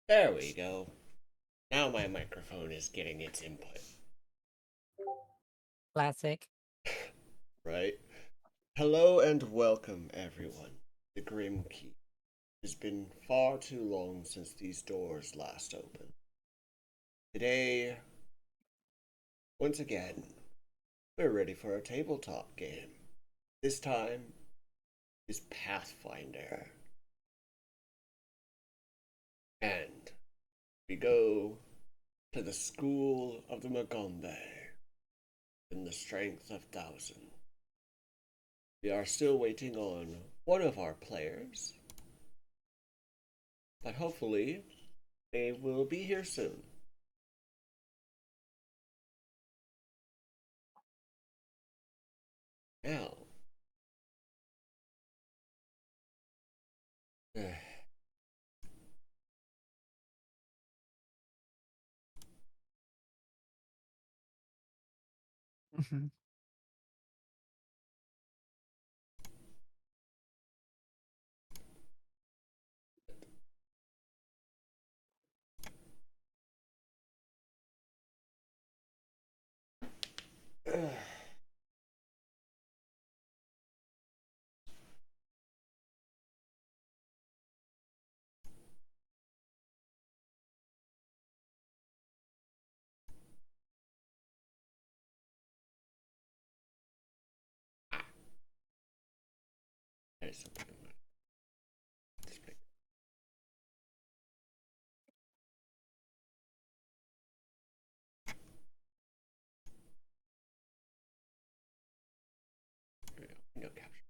There we go. Now my microphone is getting its input, Classic. right? Hello and welcome, everyone. The Grim Key. It has been far too long since these doors last opened. Today, once again, we're ready for a tabletop game. This time is Pathfinder. And we go to the School of the Magombe in the Strength of Thousand. We are still waiting on one of our players, but hopefully they will be here soon. Now, Mhm. there's something in my display. Window capture.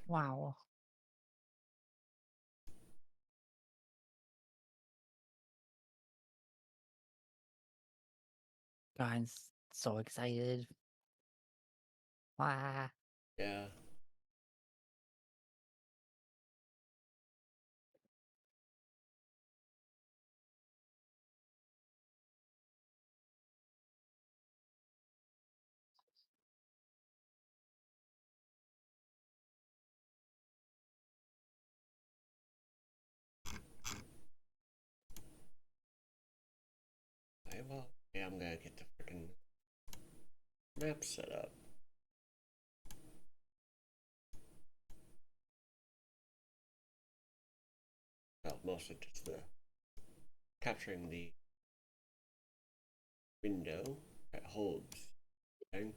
Wow. God, I'm so excited. Wow. Yeah. Okay, well, yeah, I'm gonna get the freaking map set up. Well, mostly just the capturing the window that holds. Okay.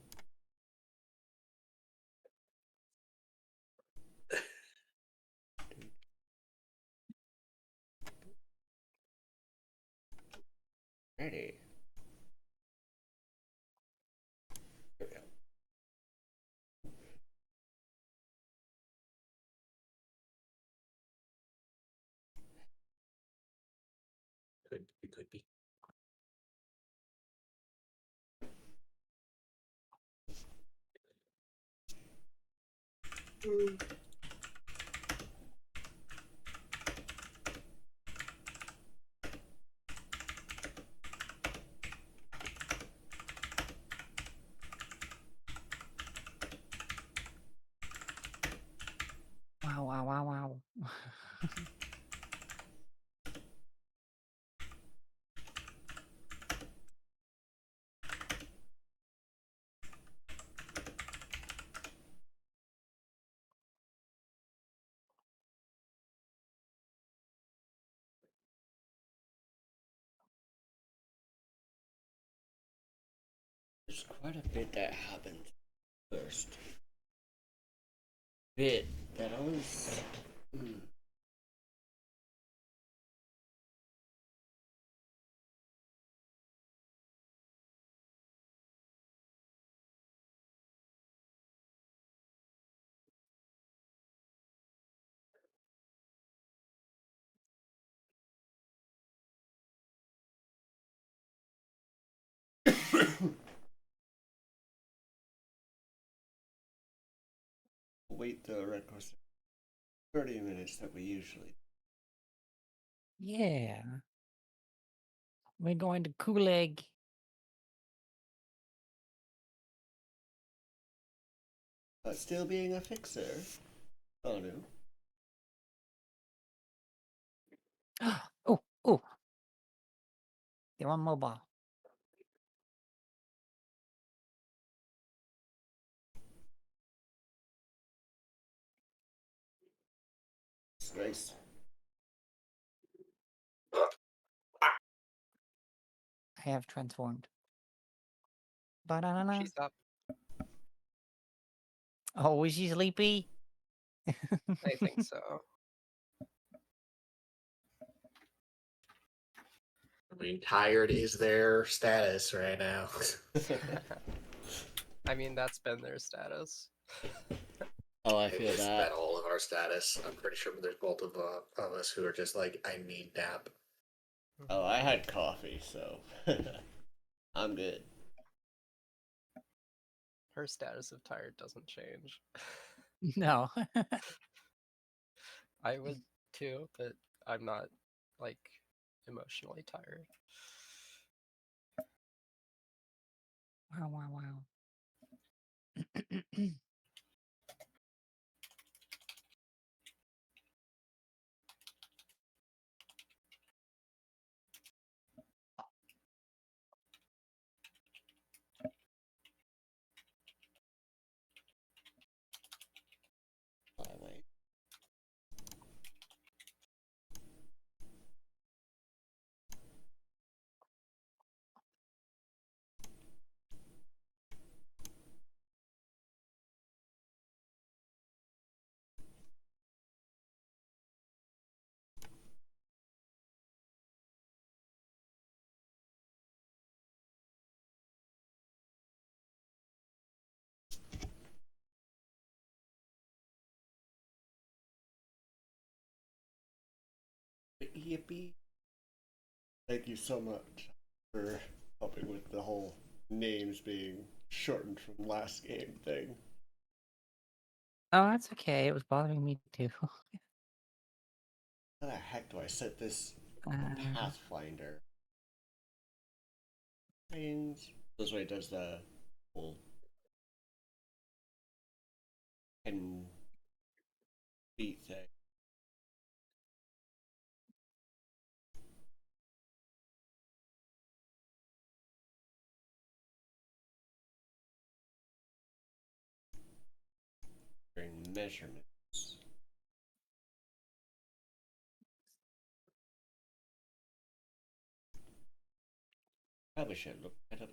Ready. Here we go. Could be. Wow, wow, wow, wow. There's quite a bit that happened first. Bit that I was. Wait the requisite 30 minutes that we usually. Yeah. We're going to Kuleg. Still being a fixer. Oh no. Oh, oh. They're on mobile. It's nice. I have transformed. Banana. She's up. Oh, is she sleepy? I think so. I mean, tired is their status right now. I mean, that's been their status. Oh, I feel It's been that. all of our status. I'm pretty sure there's both of us who are just like, I need nap. Oh, I had coffee, so I'm good. Her status of tired doesn't change. No. I would too, but I'm not like emotionally tired. Wow, wow, wow. Wait. Yippee. Thank you so much for helping with the whole names being shortened from last game thing. Oh, that's okay. It was bothering me too. How the heck do I set this Uh, Pathfinder? Things. This way it does the whole 10 feet thing. During measurements. Probably should look that up.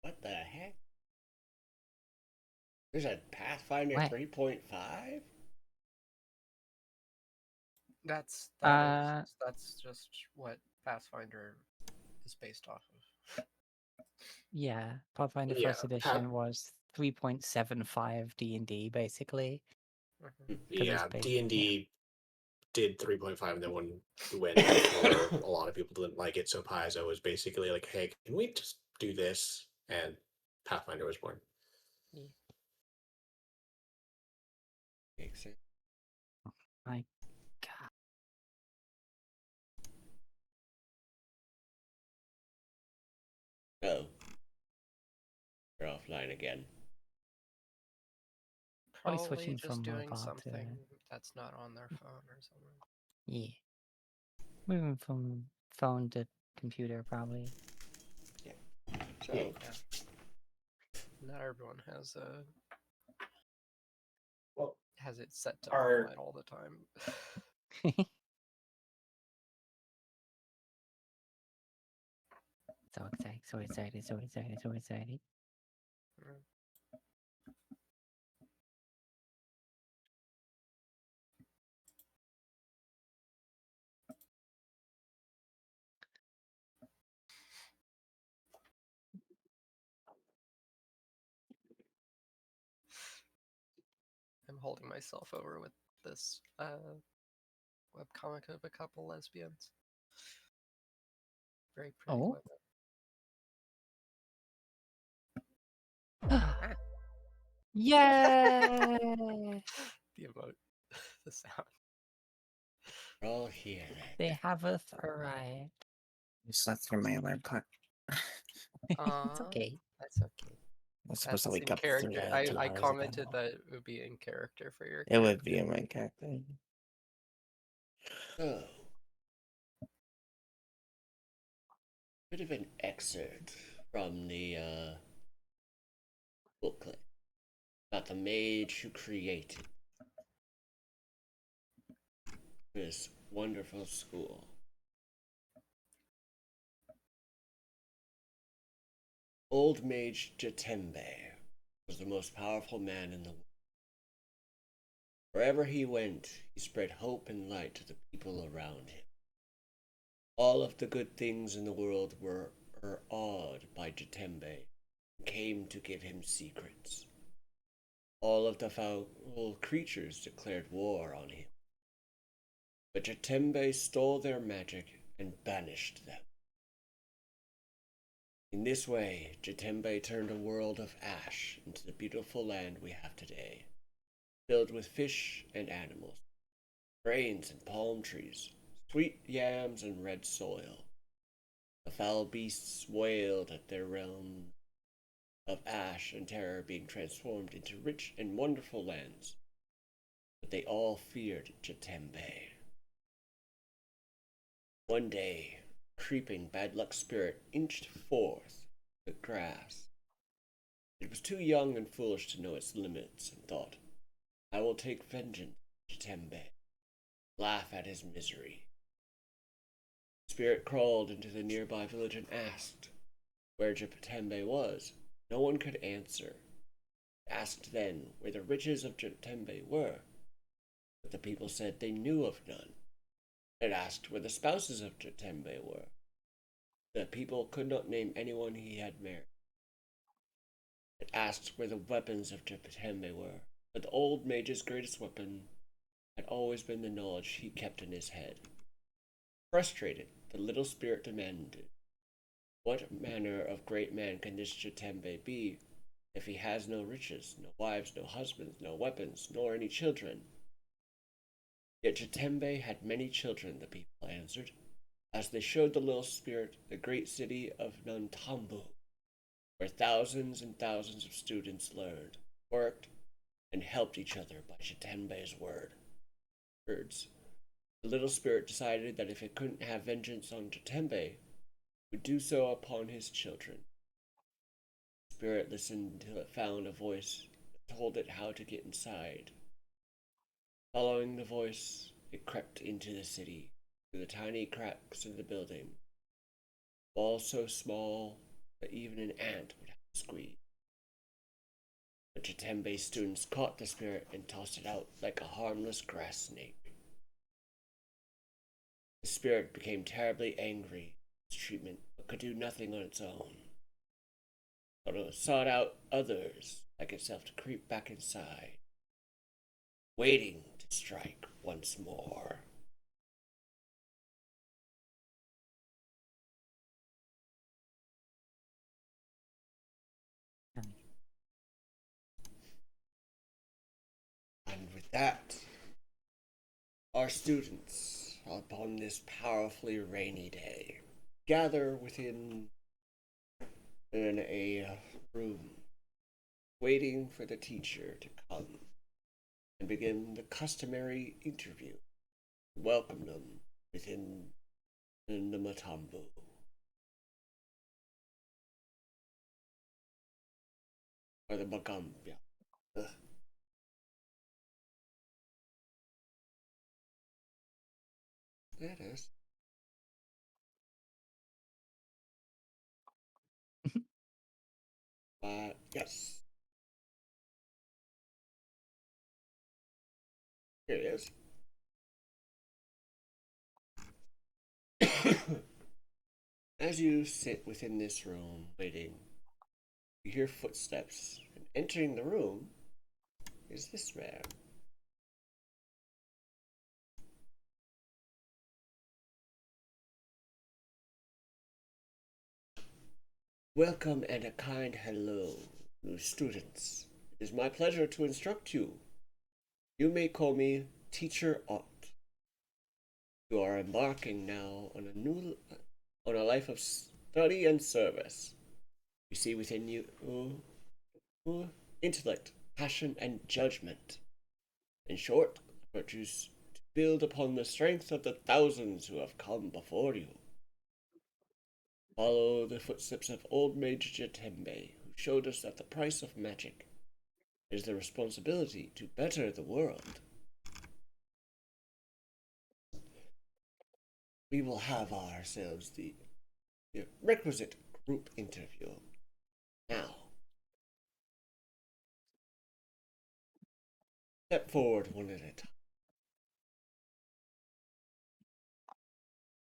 What the heck? There's a Pathfinder What? 3.5? That's just what Pathfinder is based off of. yeah, Pathfinder Yeah, First Edition was 3.75 D&D basically. Mhm. Yeah, based- D&D did 3.5, and then when we went before, a lot of people didn't like it, so Paizo was basically like, hey, can we just do this? And Pathfinder was born. Makes sense. My God. Oh. You're offline again. Probably Probably switching just from doing mobile to- something that's not on their phone or something. Yeah. Moving from phone to computer, probably. So, Hmm. Not everyone has Well, has it set to Are- online all the time. So excited, so excited, so excited, so excited. I'm holding myself over with this webcomic of a couple lesbians. Very pretty Oh. women. Yay! The emote, the sound. we're all here. They have us arrived. You slept through my alarm clock. It's okay. That's okay. I was supposed to That's wake in up character. 2 I hours commented ago. that it would be in character for your It character. would be in my character. So, bit of an excerpt from the booklet about the mage who created this wonderful school. Old Mage Jatembe was the most powerful man in the world. Wherever he went, he spread hope and light to the people around him. All of the good things in the world were awed by Jatembe and came to give him secrets. All of the foul creatures declared war on him. But Jatembe stole their magic and banished them. In this way, Jatembe turned a world of ash into the beautiful land we have today, filled with fish and animals, grains and palm trees, sweet yams and red soil. The foul beasts wailed at their realm of ash and terror being transformed into rich and wonderful lands, but they all feared Jatembe. One day, a creeping bad luck spirit inched forth the grass. It was too young and foolish to know its limits, and thought, I will take vengeance on Jatembe, laugh at his misery. The spirit crawled into the nearby village and asked where Jatembe was. No one could answer. It asked then where the riches of Jatembe were, but the people said they knew of none. It asked where the spouses of Jatembe were. The people could not name anyone he had married. It asked where the weapons of Jatembe were, but the old mage's greatest weapon had always been the knowledge he kept in his head. Frustrated, the little spirit demanded, what manner of great man can this Jatembe be, if he has no riches, no wives, no husbands, no weapons, nor any children? Yet Jatembe had many children, the people answered, as they showed the little spirit the great city of Nantambu, where thousands and thousands of students learned, worked, and helped each other by Jatembe's words. The little spirit decided that if it couldn't have vengeance on Jatembe, it would do so upon his children. The spirit listened until it found a voice that told it how to get inside. Following the voice, it crept into the city, through the tiny cracks in the building, walls so small that even an ant would have to squeeze. The Jatembe students caught the spirit and tossed it out like a harmless grass snake. The spirit became terribly angry at its treatment, but could do nothing on its own. So it sought out others like itself to creep back inside, waiting to strike once more. And with that, our students, upon this powerfully rainy day, gather within a room, waiting for the teacher to come and begin the customary interview. Welcome them within in the Matambu. Or the Magambia. Ugh. There it is. Yes. Here it is. As you sit within this room waiting, you hear footsteps, and entering the room is this man. Welcome and a kind hello, new students. It is my pleasure to instruct you. You may call me Teacher Ott. You are embarking now on a life of study and service. You see within you intellect, passion, and judgment. In short, virtues to build upon the strength of the thousands who have come before you. Follow the footsteps of old Mage Jatembe, who showed us that the price of magic is the responsibility to better the world. We will have ourselves the requisite group interview. Now, step forward one at a time.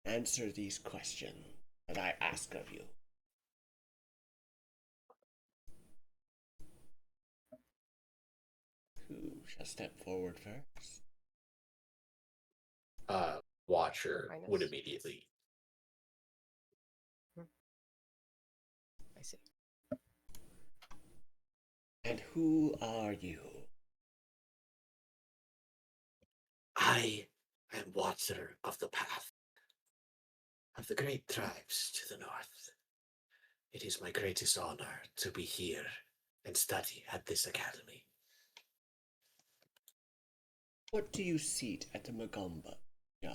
Answer these questions that I ask of you. Who shall step forward first? Watcher would Minus. immediately. I see. And who are you? I am Watcher of the Path, of the great tribes to the north. It is my greatest honor to be here and study at this academy. What do you seek at the Magamba? Yeah.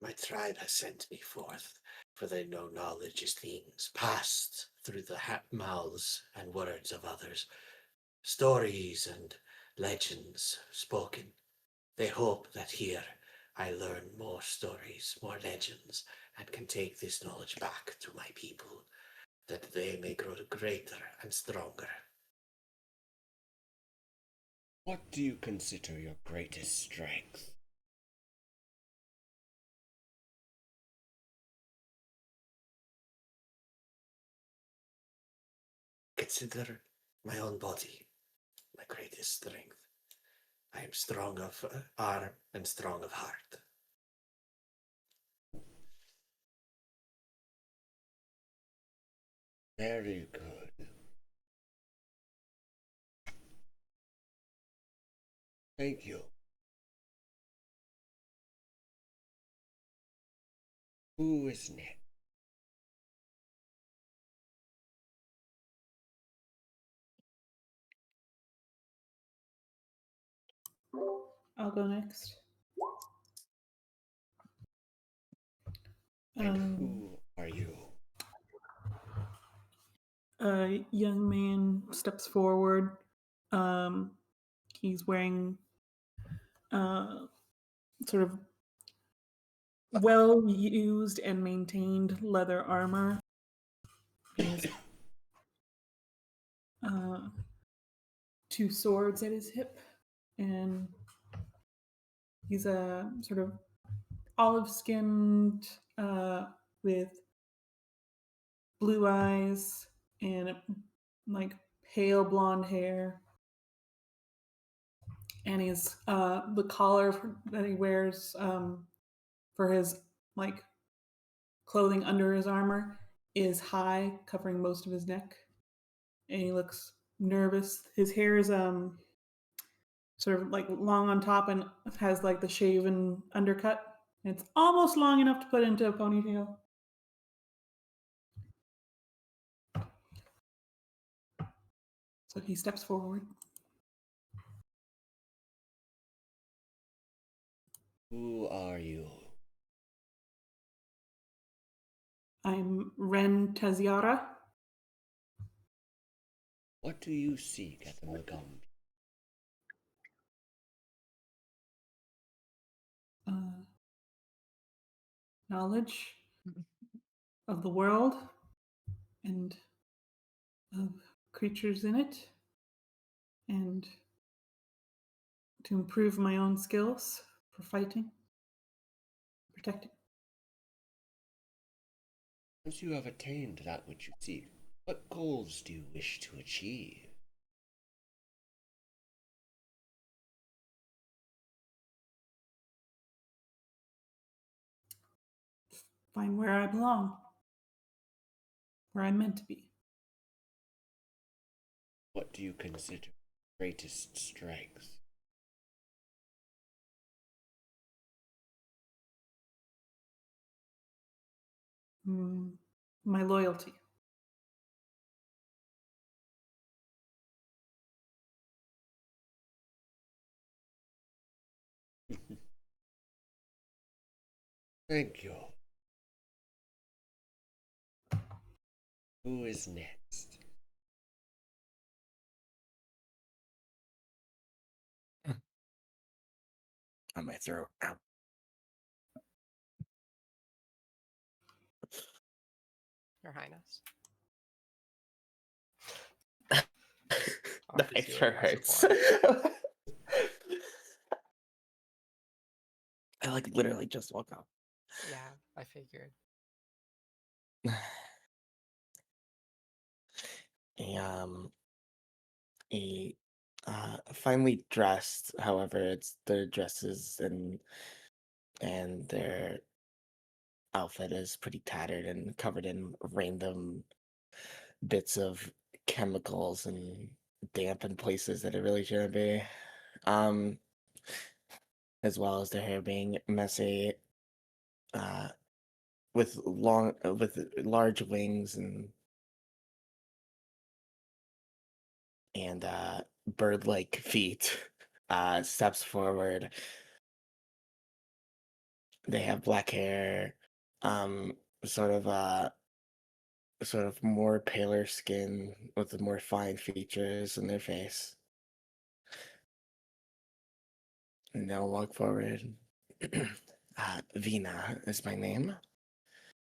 My tribe has sent me forth, for they know knowledge is things passed through the mouths and words of others, stories and legends spoken. They hope that here I learn more stories, more legends, and can take this knowledge back to my people, that they may grow greater and stronger. What do you consider your greatest strength? Consider my own body my greatest strength. I am strong of arm and strong of heart. Very good. Thank you. Who is next? I'll go next. And who are you? A young man steps forward. He's wearing sort of well used and maintained leather armor. He has two swords at his hip, and he's a sort of olive skinned with blue eyes and like pale blonde hair. And he's the collar that he wears for his like clothing under his armor is high, covering most of his neck, and he looks nervous. His hair is sort of like long on top and has like the shaven undercut. It's almost long enough to put into a ponytail. So he steps forward. Who are you? I'm Ren Taziara. What do you seek at the Magumbi? Knowledge of the world and of creatures in it, and to improve my own skills for fighting, protecting. Once you have attained that which you seek, what goals do you wish to achieve? Find where I belong, where I'm meant to be. What do you consider greatest strengths? My loyalty. Thank you. Who is next? On my throat. Ow. Your Highness. My Offers you a throat glass of hurts. water. I like literally just woke up. Yeah, I figured. He finally dressed. However, it's their dresses and their outfit is pretty tattered and covered in random bits of chemicals and damp in places that it really shouldn't be. Um, as well as their hair being messy, with large wings and bird-like feet. Steps forward. They have black hair, um, sort of more paler skin with more fine features in their face. And they'll walk forward. Vina is my name.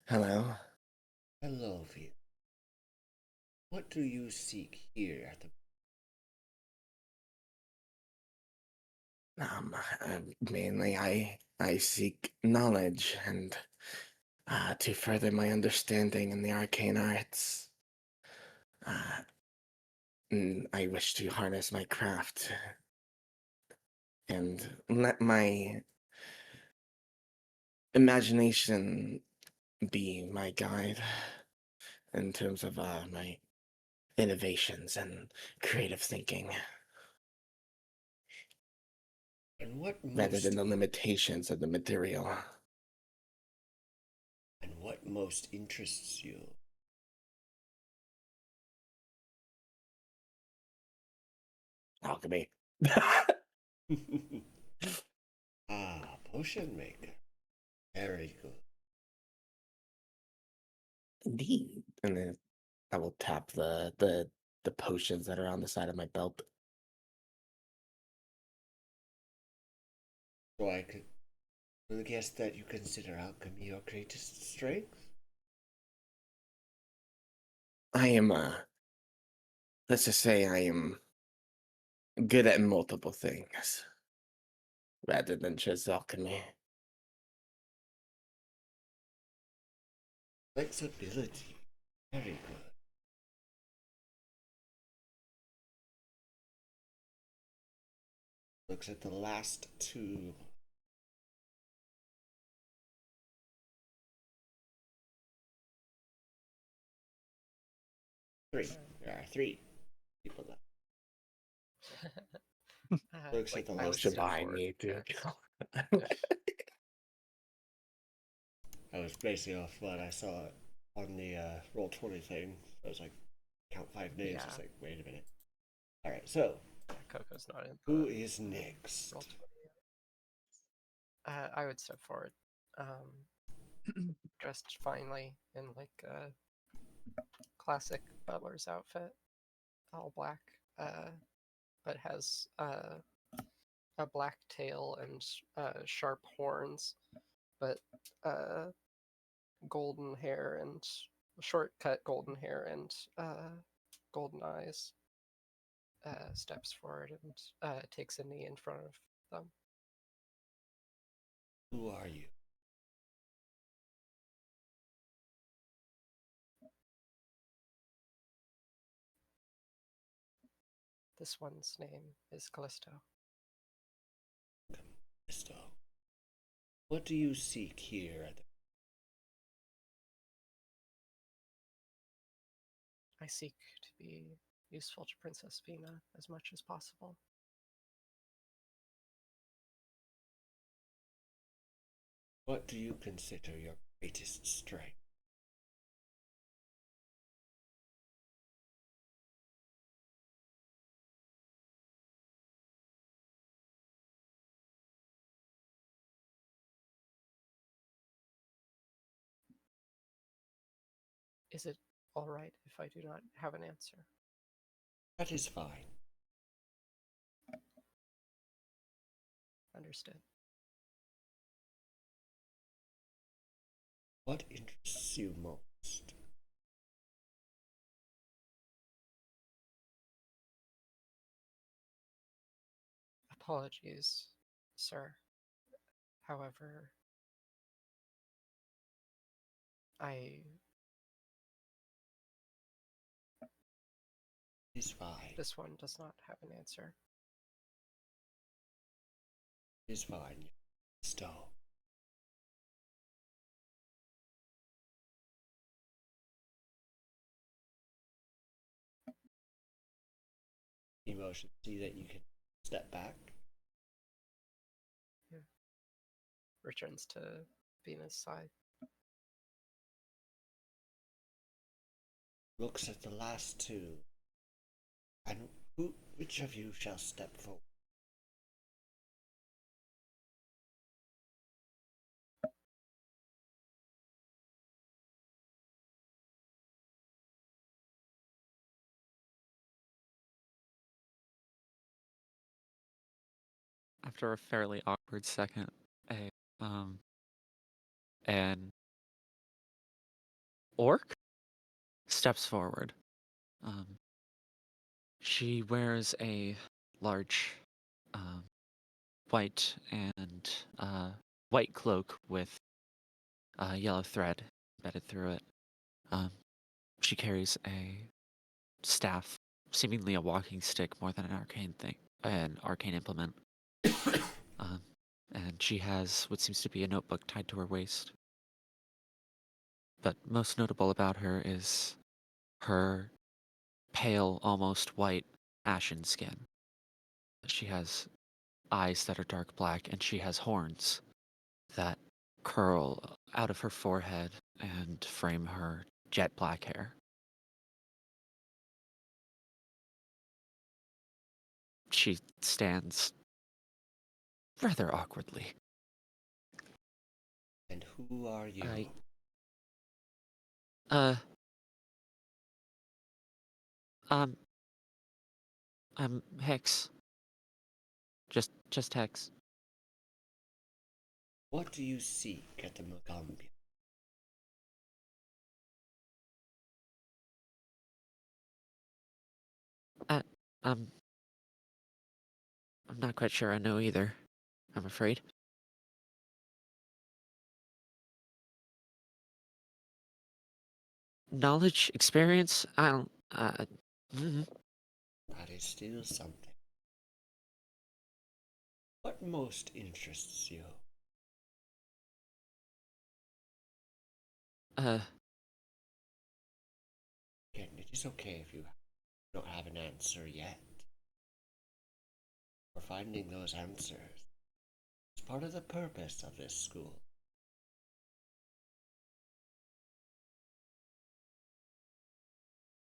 Hello. Hello, Vina. What do you seek here at the... Mainly I seek knowledge and to further my understanding in the arcane arts. I wish to harness my craft and let my imagination be my guide in terms of my innovations and creative thinking, And what rather most... than the limitations of the material. And what most interests you? Alchemy. Potion maker. Very good. Indeed. And then I will tap the potions that are on the side of my belt. So I could really guess that you consider alchemy your greatest strength? I am let's just say I am good at multiple things rather than just alchemy. Flexibility. Very good. Looks at the last two. Three. There are three people left. Looks like the I last was Should here buy for it. me too. I was basing off what I saw on the Roll20 thing. I was like, count 5 names. Yeah. It's like, wait a minute. Alright, so Yeah, Coco's not in. who is next? Roll 20. I would step forward, dressed finely in like a classic butler's outfit, all black, but has a black tail and sharp horns, but golden hair and short-cut golden hair and golden eyes. Steps forward and takes a knee in front of them. Who are you? This one's name is Callisto. Callisto. What do you seek here at the... I seek to be useful to Princess Vina as much as possible. What do you consider your greatest strength? Is it all right if I do not have an answer? That is fine. Understood. What interests you most? Apologies, sir. However, It is fine. this one does not have an answer. It is fine. Callisto. Emotion. See that you can step back. Returns to Vina's side. Looks at the last two. And which of you shall step forward? After a fairly awkward second, a an orc steps forward. She wears a large white and white cloak with yellow thread embedded through it. She carries a staff, seemingly a walking stick more than an arcane implement. And she has what seems to be a notebook tied to her waist. But most notable about her is her pale, almost white, ashen skin. She has eyes that are dark black, and she has horns that curl out of her forehead and frame her jet black hair. She stands rather awkwardly. And who are you? I'm Hex. Just Hex. What do you seek at the Magambia? I'm not quite sure I know either, I'm afraid. Knowledge, experience, I don't, That is still something. What most interests you? Again, it is okay if you don't have an answer yet. We're finding those answers. It's part of the purpose of this school.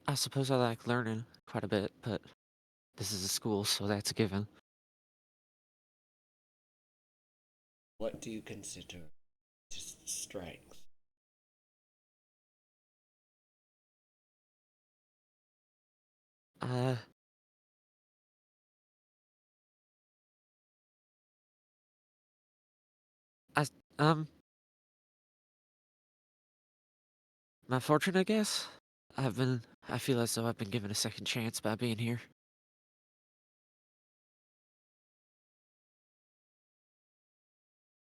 I suppose I like learning quite a bit, but this is a school, so that's a given. What do you consider strength? Uh, I, um, my fortune, I guess. I feel as though I've been given a second chance by being here.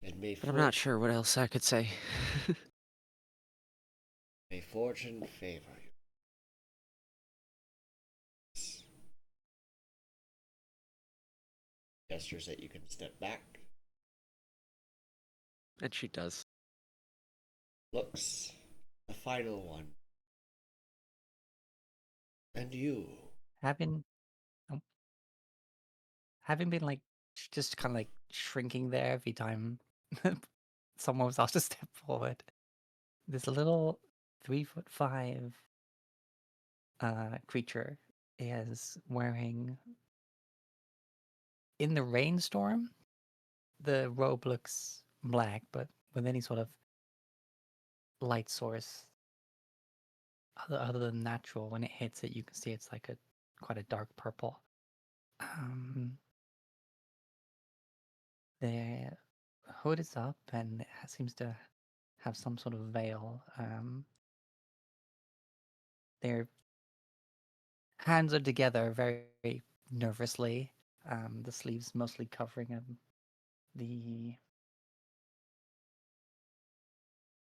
And may But I'm not sure what else I could say. may fortune favor you. Gestures that you can step back. And she does. Looks. The final one. And you. Having oh, having been like just kind of like shrinking there every time someone was asked to step forward. This little 3'5" creature is wearing, in the rainstorm, the robe looks black, but with any sort of light source other than natural, when it hits it, you can see it's like quite a dark purple. The hood is up and it seems to have some sort of veil. Their hands are together very nervously. The sleeves mostly covering them.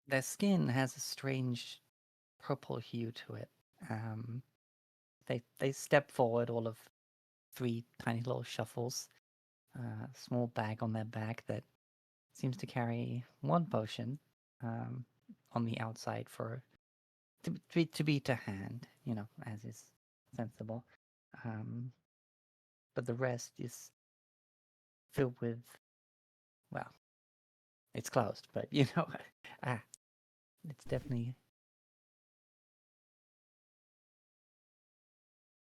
Their skin has a strange purple hue to it. They step forward, all of 3 tiny little shuffles. A small bag on their back that seems to carry 1 potion on the outside to be to hand, as is sensible. But the rest is filled with, well, it's closed, but it's definitely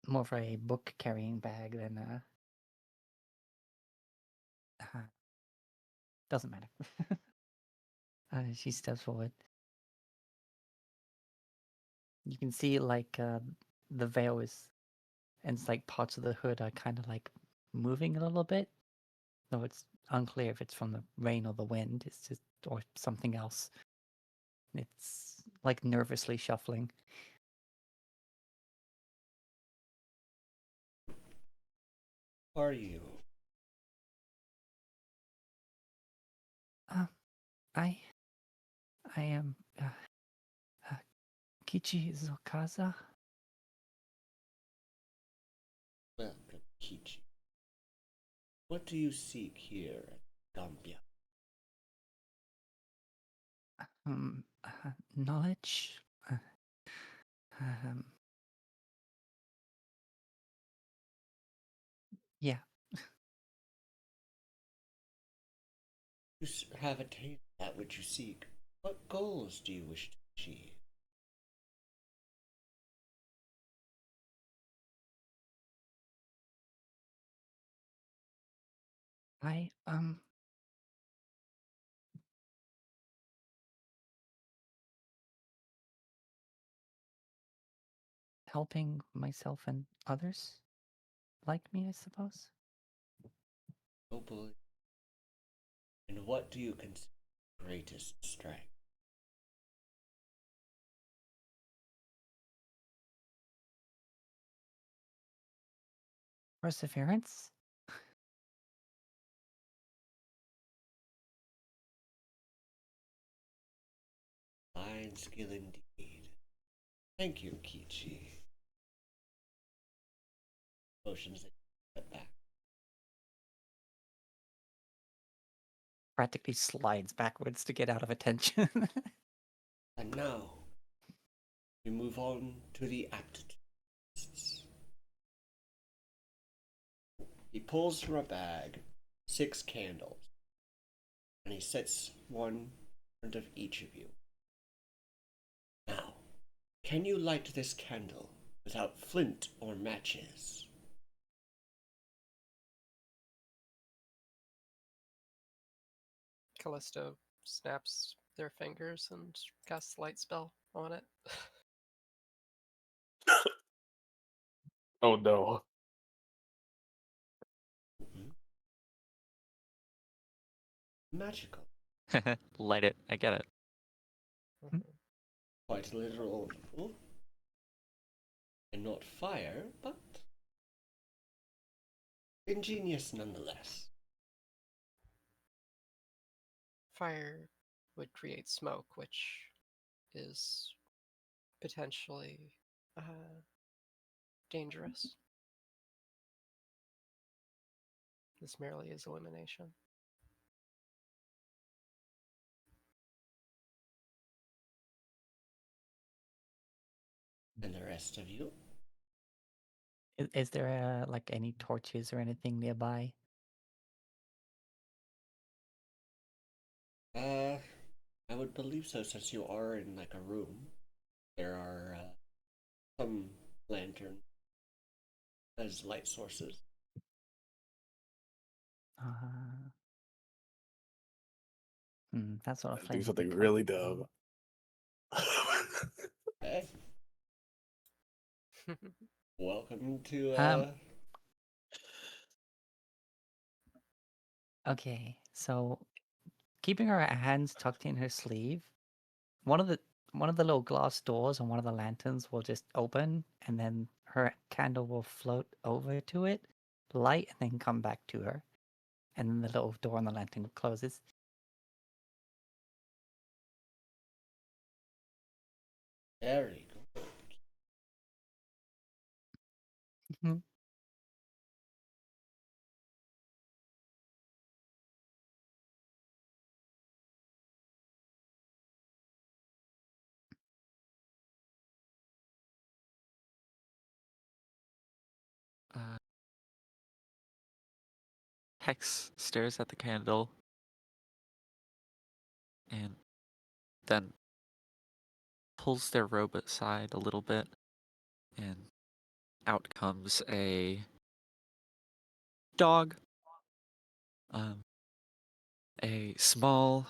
more of a book carrying bag than doesn't matter. She steps forward. You can see like the veil is, and it's like parts of the hood are kind of like moving a little bit, though it's unclear if it's from the rain or the wind. It's just, or something else. It's like nervously shuffling. Who are you? I am Kichi Zokaza. Welcome, Kichi. What do you seek here at Gambia? Knowledge. Um, yeah. You have attained that which you seek. What goals do you wish to achieve? I helping myself and others like me, I suppose. Noble. And what do you consider greatest strength? Perseverance. Fine skill indeed. Thank you, Kichi. Motions that you step back. Practically slides backwards to get out of attention. And now, we move on to the aptitude tests. He pulls from a bag 6 candles, and he sets one in front of each of you. Now, can you light this candle without flint or matches? Callisto snaps their fingers and casts light spell on it. Oh no. Mhm. Magical. Light it. I get it. Mhm. Quite literal. And not fire, but ingenious nonetheless. Fire would create smoke, which is potentially dangerous. This merely is elimination. And the rest of you? Is there like any torches or anything nearby? I would believe so, since you are in like a room. There are some lanterns as light sources. That sort of flame Do would be something quite really cool. dumb. Okay. Welcome to Okay, so keeping her hands tucked in her sleeve, one of the little glass doors on one of the lanterns will just open, and then her candle will float over to it, light, and then come back to her, and then the little door on the lantern closes. very good. Mhm. Hex stares at the candle and then pulls their robe aside a little bit, and out comes a dog. A small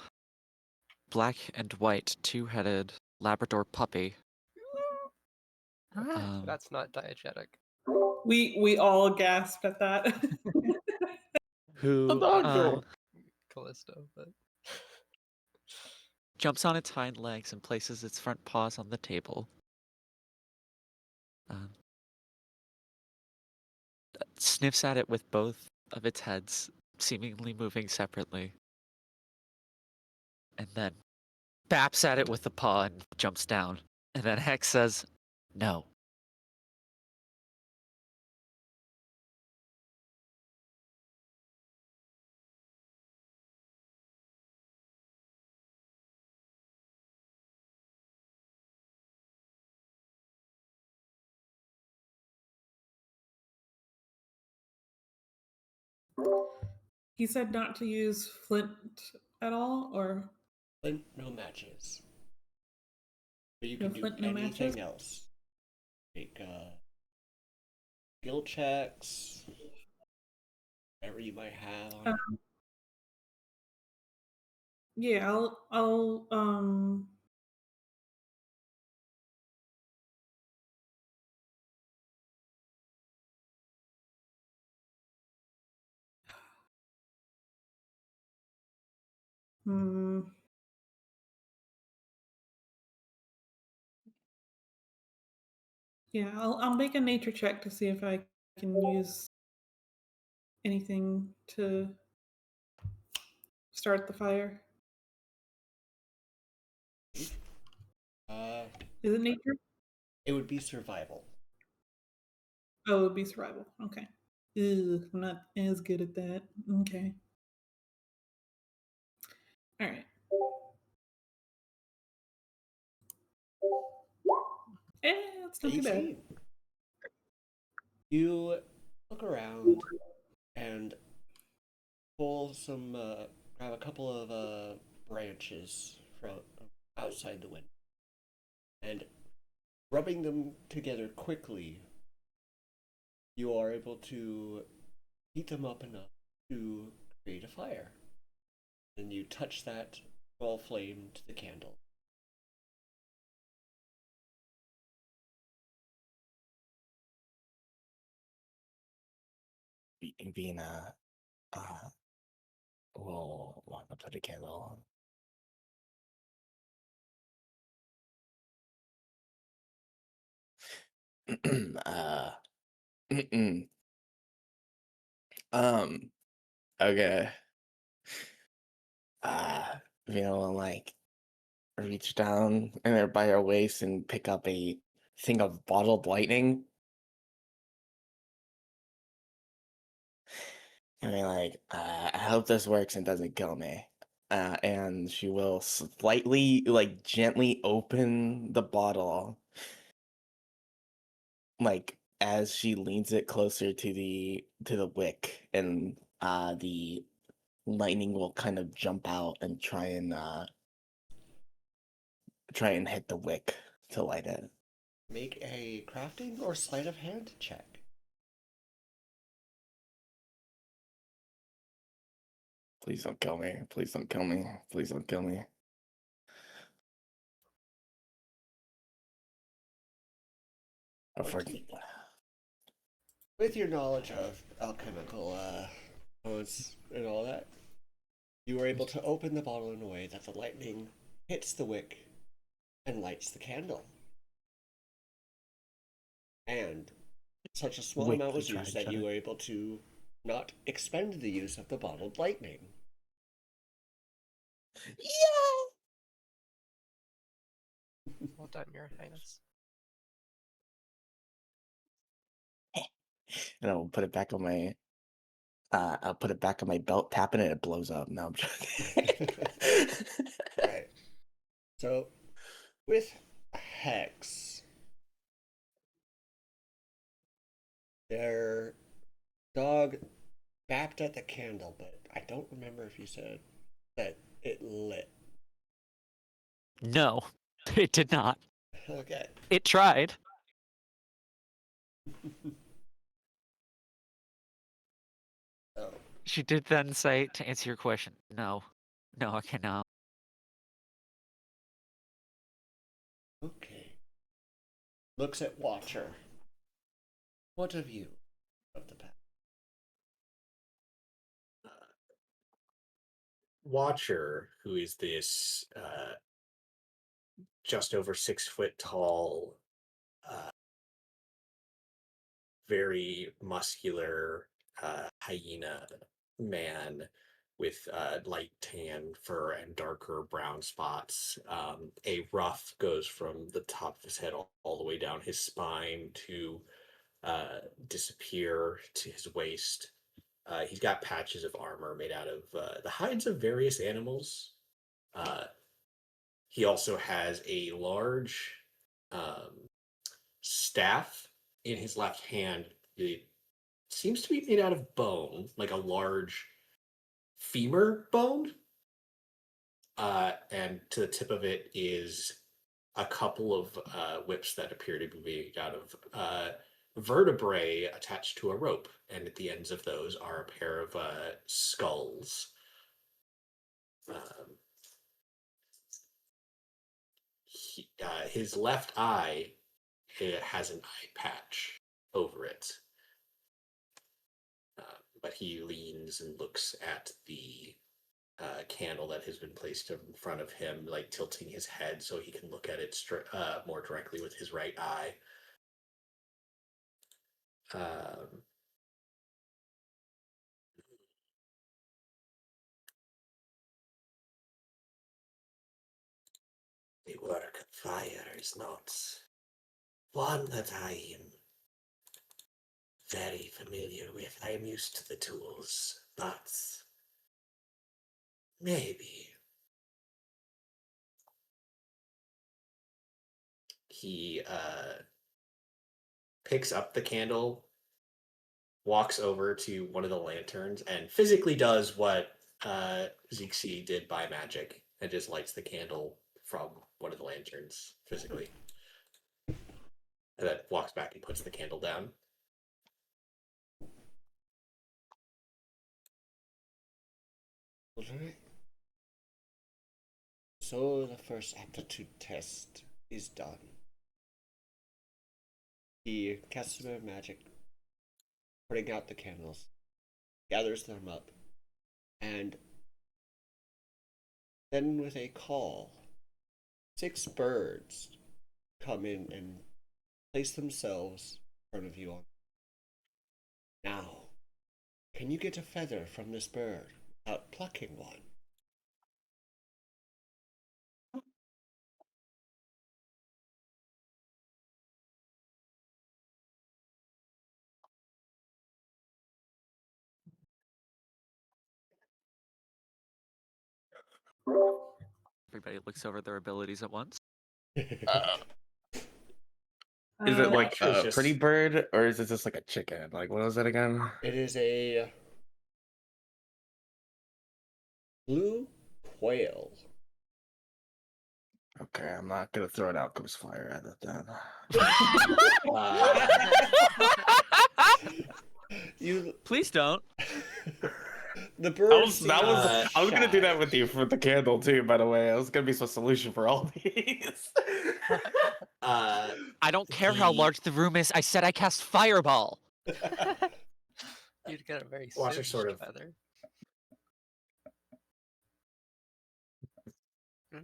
black and white two-headed Labrador puppy. Ah, That's not diegetic. We all gasped at that. Who Callisto, but jumps on its hind legs and places its front paws on the table. Sniffs at it with both of its heads, seemingly moving separately. And then baps at it with the paw and jumps down. And then Hex says, no. He said not to use flint at all, or Flint, no matches. But you no can do flint, no matches. anything else. Make skill checks, whatever you might have on it. Yeah, I'll hmm. Yeah, I'll make a nature check to see if I can use anything to start the fire. Uh, Is it nature? it would be survival. Oh, it would be survival. Okay. Ugh, I'm not as good at that. Okay. All right. It's not too bad. 18. You look around and pull some, grab a couple of branches from outside the window, and rubbing them together quickly, you are able to heat them up enough to create a fire. and you touch that small flame to the candle. Being we'll walk up to the candle. uh, okay. Uh, will like reach down and there by her waist and pick up a thing of bottled lightning. And be like, I hope this works and doesn't kill me. And she will slightly, like, gently open the bottle, like as she leans it closer to the wick, and the lightning will kind of jump out and try and hit the wick to light it. Make a crafting or sleight of hand check. Please don't kill me. Please don't kill me. Please don't kill me. With your knowledge of alchemical modes and all that, you were able to open the bottle in a way that the lightning hits the wick and lights the candle. And such a small amount was used that you were able to not expend the use of the bottled lightning. Yeah! Well done, Your Highness. And I'll put it back on my I'll put it back on my belt, tapping it, it blows up. No, I'm joking. Right. So, with Hex, their dog bapped at the candle, but I don't remember if you said that it lit. No, it did not. Okay. It tried. So, She did then say, to answer your question, no. No, I cannot. okay. Looks at Watcher. What of you of the pack? Watcher, who is this just over 6 foot tall, very muscular hyena man with light tan fur and darker brown spots. A ruff goes from the top of his head all the way down his spine to disappear to his waist. He's got patches of armor made out of the hides of various animals. He also has a large staff in his left hand. It seems to be made out of bone, like a large femur bone. And to the tip of it is a couple of whips that appear to be made out of vertebrae attached to a rope. And at the ends of those are a pair of skulls. His left eye has an eye patch over it. But he leans and looks at the candle that has been placed in front of him, like tilting his head so he can look at it more directly with his right eye. The work of fire is not one that I am very familiar with. I am used to the tools, but maybe. He picks up the candle, walks over to one of the lanterns, and physically does what Zixi did by magic, and just lights the candle from one of the lanterns physically. And then walks back and puts the candle down. Alright. so the first aptitude test is done. He casts a bit of magic, putting out the candles, gathers them up, and then with a call, 6 birds come in and place themselves in front of you. Now, can you get a feather from this bird without plucking one? Everybody looks over their abilities at once. Uh, Is it like Watcher's a just- pretty bird, or is it just like a chicken? Like, what was it again? It is a blue quail. Okay, I'm not gonna throw an alchemist fire at it then. You, Please don't. the bird. I was gonna do shy. that with you for the candle too. By the way, I was gonna be some solution for all these. I don't care how The- large the room is. I said I cast fireball. You'd get a very Watcher singed sort of- feather.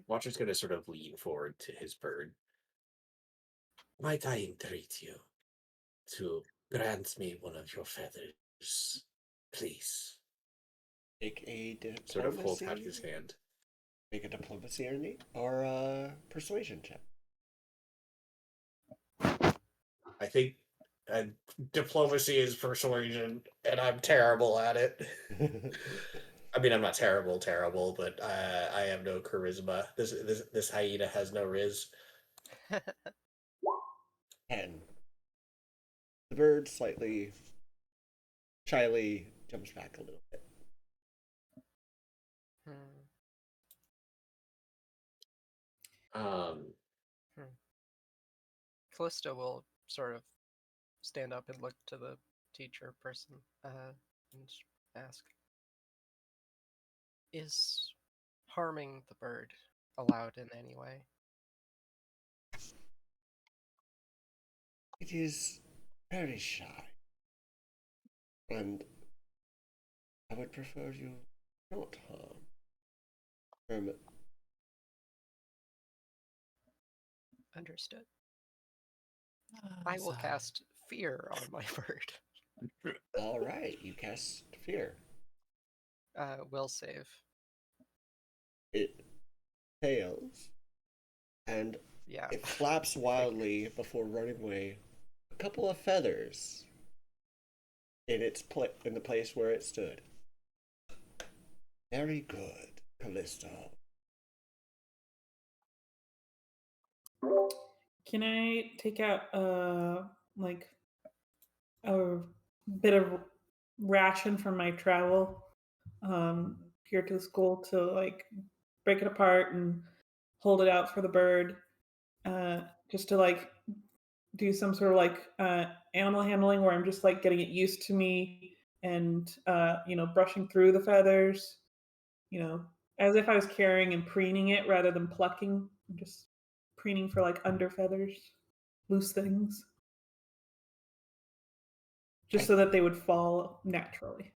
Watcher's going to sort of lean forward to his bird. Might I entreat you to grant me one of your feathers, please? Make a Sort of holds out diplomacy. his hand. Make a diplomacy or a persuasion check. I think diplomacy is persuasion, and I'm terrible at it. I mean, I'm not terrible, but I have no charisma. This hyena has no riz. 10. The bird slightly shyly jumps back a little bit. Hmm. Callista will sort of stand up and look to the teacher person and ask, is harming the bird allowed in any way? It is very shy. And I would prefer you not harm. Understood. I will cast fear on my bird. Alright, you cast fear. Will save. It fails. And Yeah. it flaps wildly before running away. A couple of feathers in in the place where it stood. Very good, Callisto. Can I take out like a bit of ration from my travel here to the school to like break it apart and hold it out for the bird, just to like do some sort of like animal handling where I'm just like getting it used to me and brushing through the feathers, as if I was carrying and preening it rather than plucking. I'm just preening for like under feathers, loose things, just so that they would fall naturally.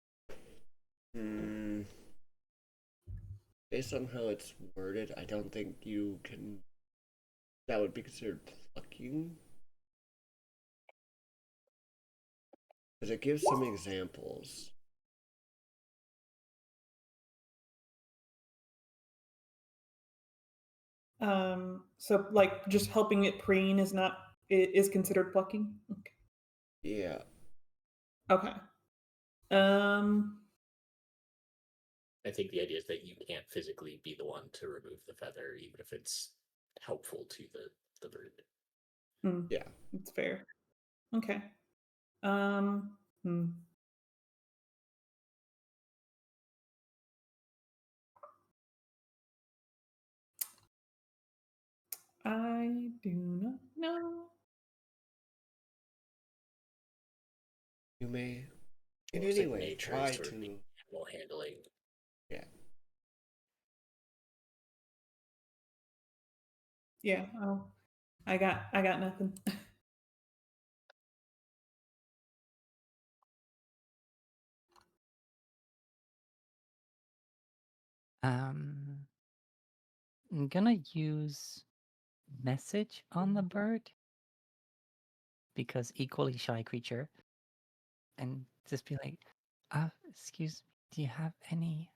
Based on how it's worded, I don't think you can. That would be considered plucking. Because it gives some examples. So like just helping it preen is considered plucking. Okay. Yeah. Okay. I think the idea is that you can't physically be the one to remove the feather, even if it's helpful to the bird. Yeah. It's fair. Okay. I do not know. You may, in Looks any like way, nature try is sort of to. the animal handling. Yeah. Yeah. Oh, I got nothing. I'm gonna use message on the bird because equally shy creature, and just be like, excuse me, do you have any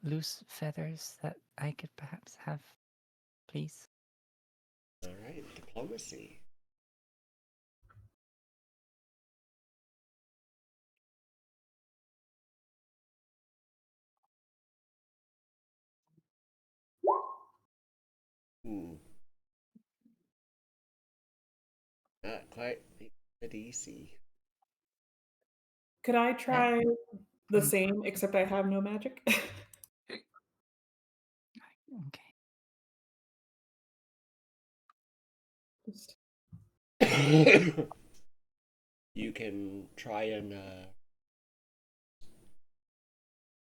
loose feathers that I could perhaps have, please? All right, diplomacy. Hmm. Not quite the DC. Could I try the same except I have no magic? Okay. Just- You can try and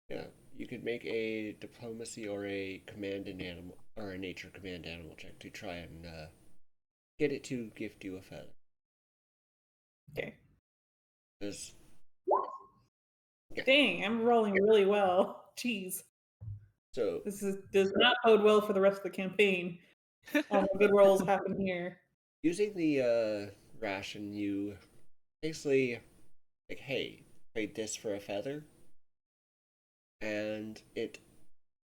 yeah, you could make a diplomacy or a command an animal or a nature command animal check to try and get it to gift you a feather. Okay. 'Cause- Dang, I'm rolling really well. Jeez. so This does not bode well for the rest of the campaign. All the good rolls happen here. using the ration, you basically like, hey, trade this for a feather, and it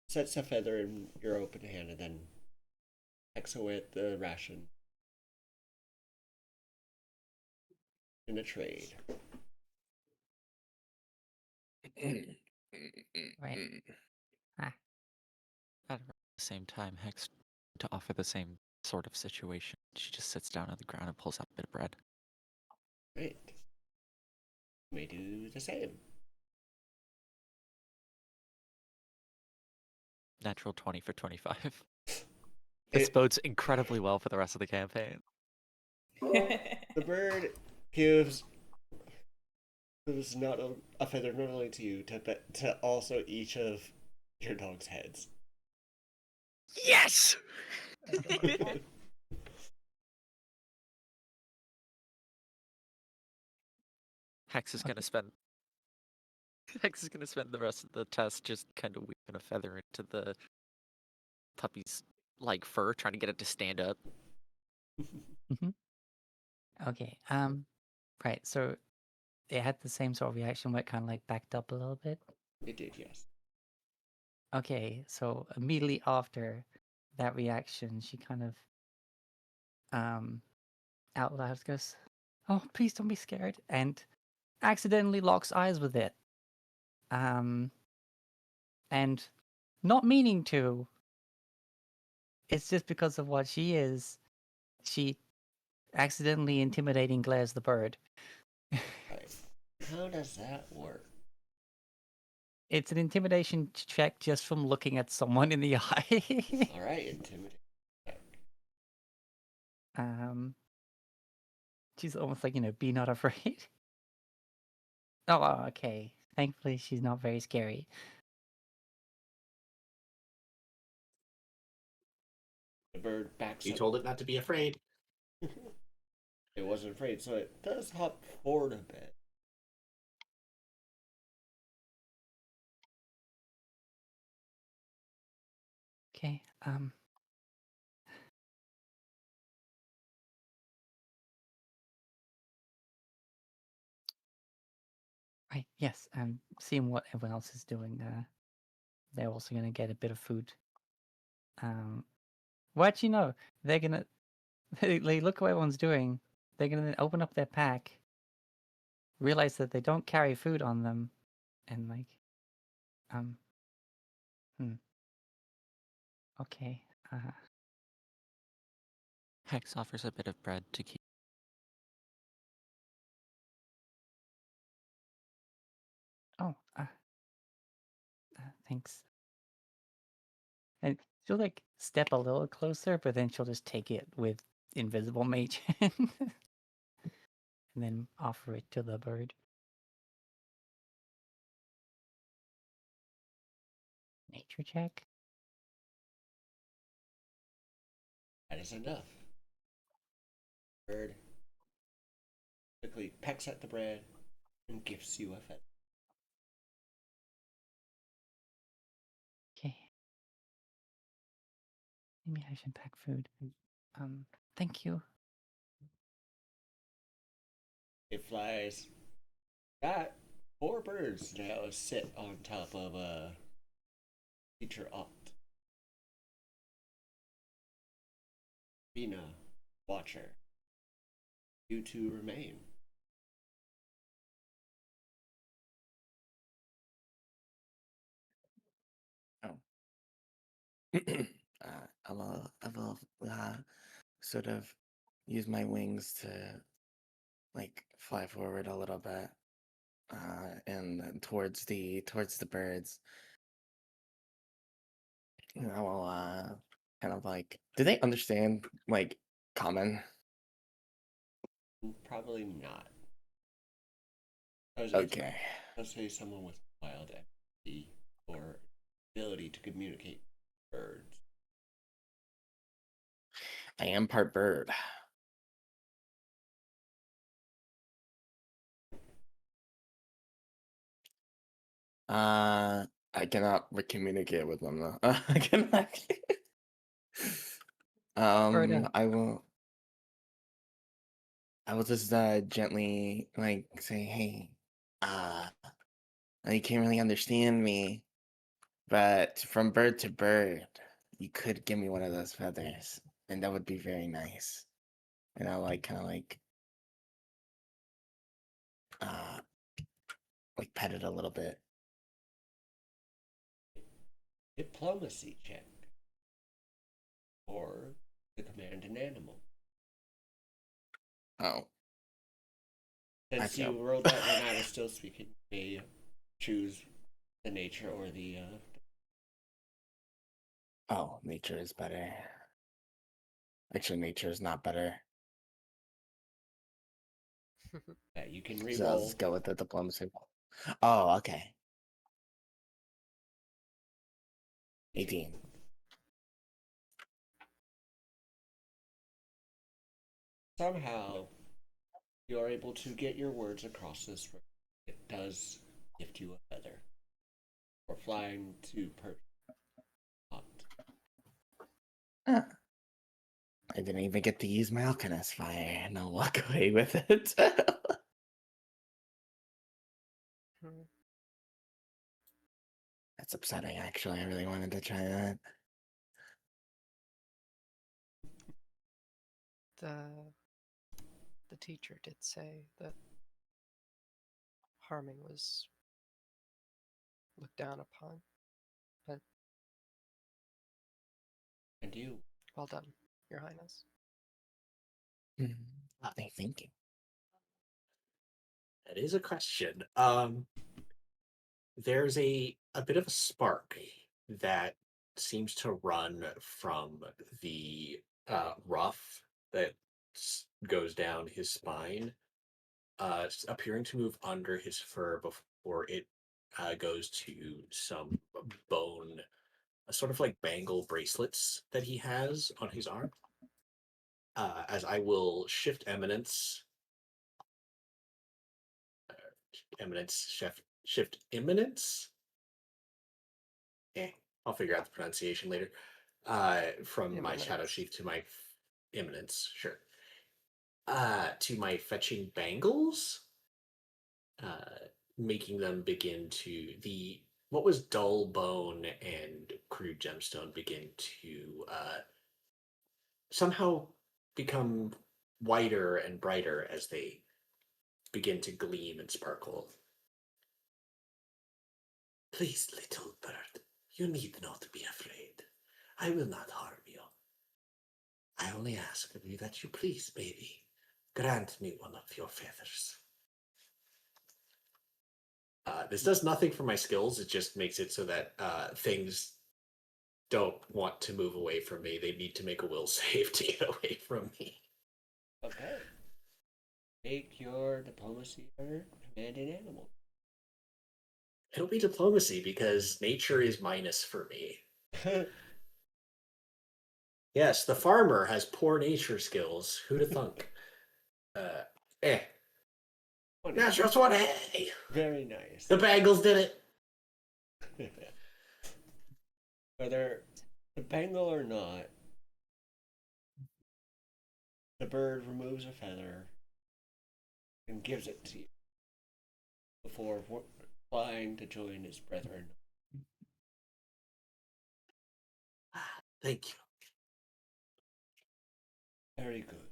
sets a feather in your open hand and then pecks away at the ration in a trade. Right. Ah, At around the same time, Hex, to offer the same sort of situation, she just sits down on the ground and pulls out a bit of bread. Right. You may do the same. Natural 20 for 25. This bodes incredibly well for the rest of the campaign. The bird gives not a feather not only to you but to also each of your dog's heads. Yes! Hex is gonna spend the rest of the test just kind of weaving a feather into the puppy's like fur, trying to get it to stand up. okay. Right. So it had the same sort of reaction where it kind of like backed up a little bit. It did, yes. Okay. So immediately after that reaction, she kind of out loud goes, "Oh, please don't be scared," and accidentally locks eyes with it. And not meaning to. It's just because of what she is. She accidentally intimidating glares the bird. Right. How does that work? It's an intimidation check just from looking at someone in the eye. All right, intimidate. She's almost like, be not afraid. Oh, okay. Thankfully, she's not very scary. The bird backs You up. told it not to be afraid. It wasn't afraid, so it does hop forward a bit. Okay, right, yes, seeing what everyone else is doing, they're also gonna get a bit of food. Well, actually, no, they're gonna, they look what everyone's doing, they're gonna open up their pack, realize that they don't carry food on them, and like, okay, Hex offers a bit of bread to keep. oh, thanks. And she'll like step a little closer, but then she'll just take it with invisible mage hand and then offer it to the bird. Nature check. That that is enough. Bird quickly pecks at the bread and gives you a feather. Okay. Maybe I should pack food. Thank you. It flies. Got 4 birds now sit on top of a teacher opt. Bina, Watcher. You two remain. Oh. I will sort of use my wings to like fly forward a little bit, and towards the birds. And I will kind of like, do they understand like common? Probably not. Okay. Let's say someone with wild empathy or ability to communicate with birds. I am part bird. I cannot communicate with them though. I cannot. Bird, I will. I will just gently like say, hey, uh, you can't really understand me, but from bird to bird, you could give me one of those feathers, and that would be very nice. And I'll like kind of uh like pet it a little bit. Diplomacy check. Or to command an animal. Oh, I Since you failed. rolled that when I was still speaking, you may choose the nature or the Oh, nature is better. Actually, nature is not better. you can So I'll re-roll. just go with the diplomacy. Oh, okay. 18. Somehow you are able to get your words across this room. It does gift you a feather. For flying to perch. Huh. I didn't even get to use my Alchemist fire, and I'll walk away with it. Hmm. That's upsetting, actually. I really wanted to try that. The teacher did say that harming was looked down upon, but And you. well done, Your Highness. Thank you. That is a question. There's a bit of a spark that seems to run from the ruff that goes down his spine, appearing to move under his fur before it goes to some bone, sort of like bangle bracelets that he has on his arm. As I will shift eminence, shift imminence. I'll figure out the pronunciation later. From my shadow Imminence. sheath to my imminence, sure. To my fetching bangles, making them begin to what was dull bone and crude gemstone begin to somehow become whiter and brighter as they begin to gleam and sparkle. Please, little bird, you need not be afraid. I will not harm you. I only ask of you that you please, baby, grant me one of your feathers. This does nothing for my skills. It just makes it so that things don't want to move away from me. They need to make a will save to get away from me. Okay. Make your diplomacy or command an animal. It'll be diplomacy because nature is minus for me. Yes, the farmer has poor nature skills. Who'd have thunk? Eh. Funny. Natural 20! Very nice. The Bengals did it! Whether the Bengal or not, the bird removes a feather and gives it to you before flying to join his brethren. Thank you. Very good.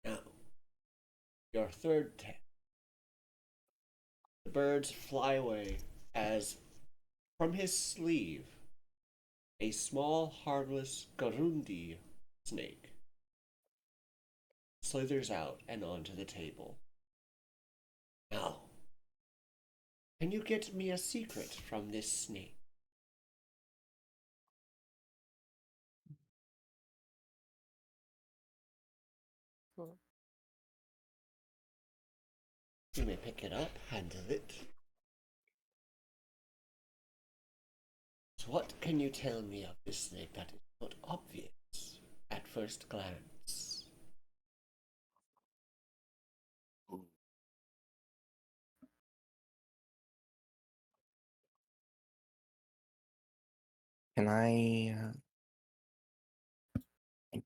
Now, your third tale. The birds fly away as, from his sleeve, a small, harmless Garundi snake slithers out and onto the table. Now, can you get me a secret from this snake? Hmm. You may pick it up, handle it. So what can you tell me of this snake that is not obvious at first glance? Can I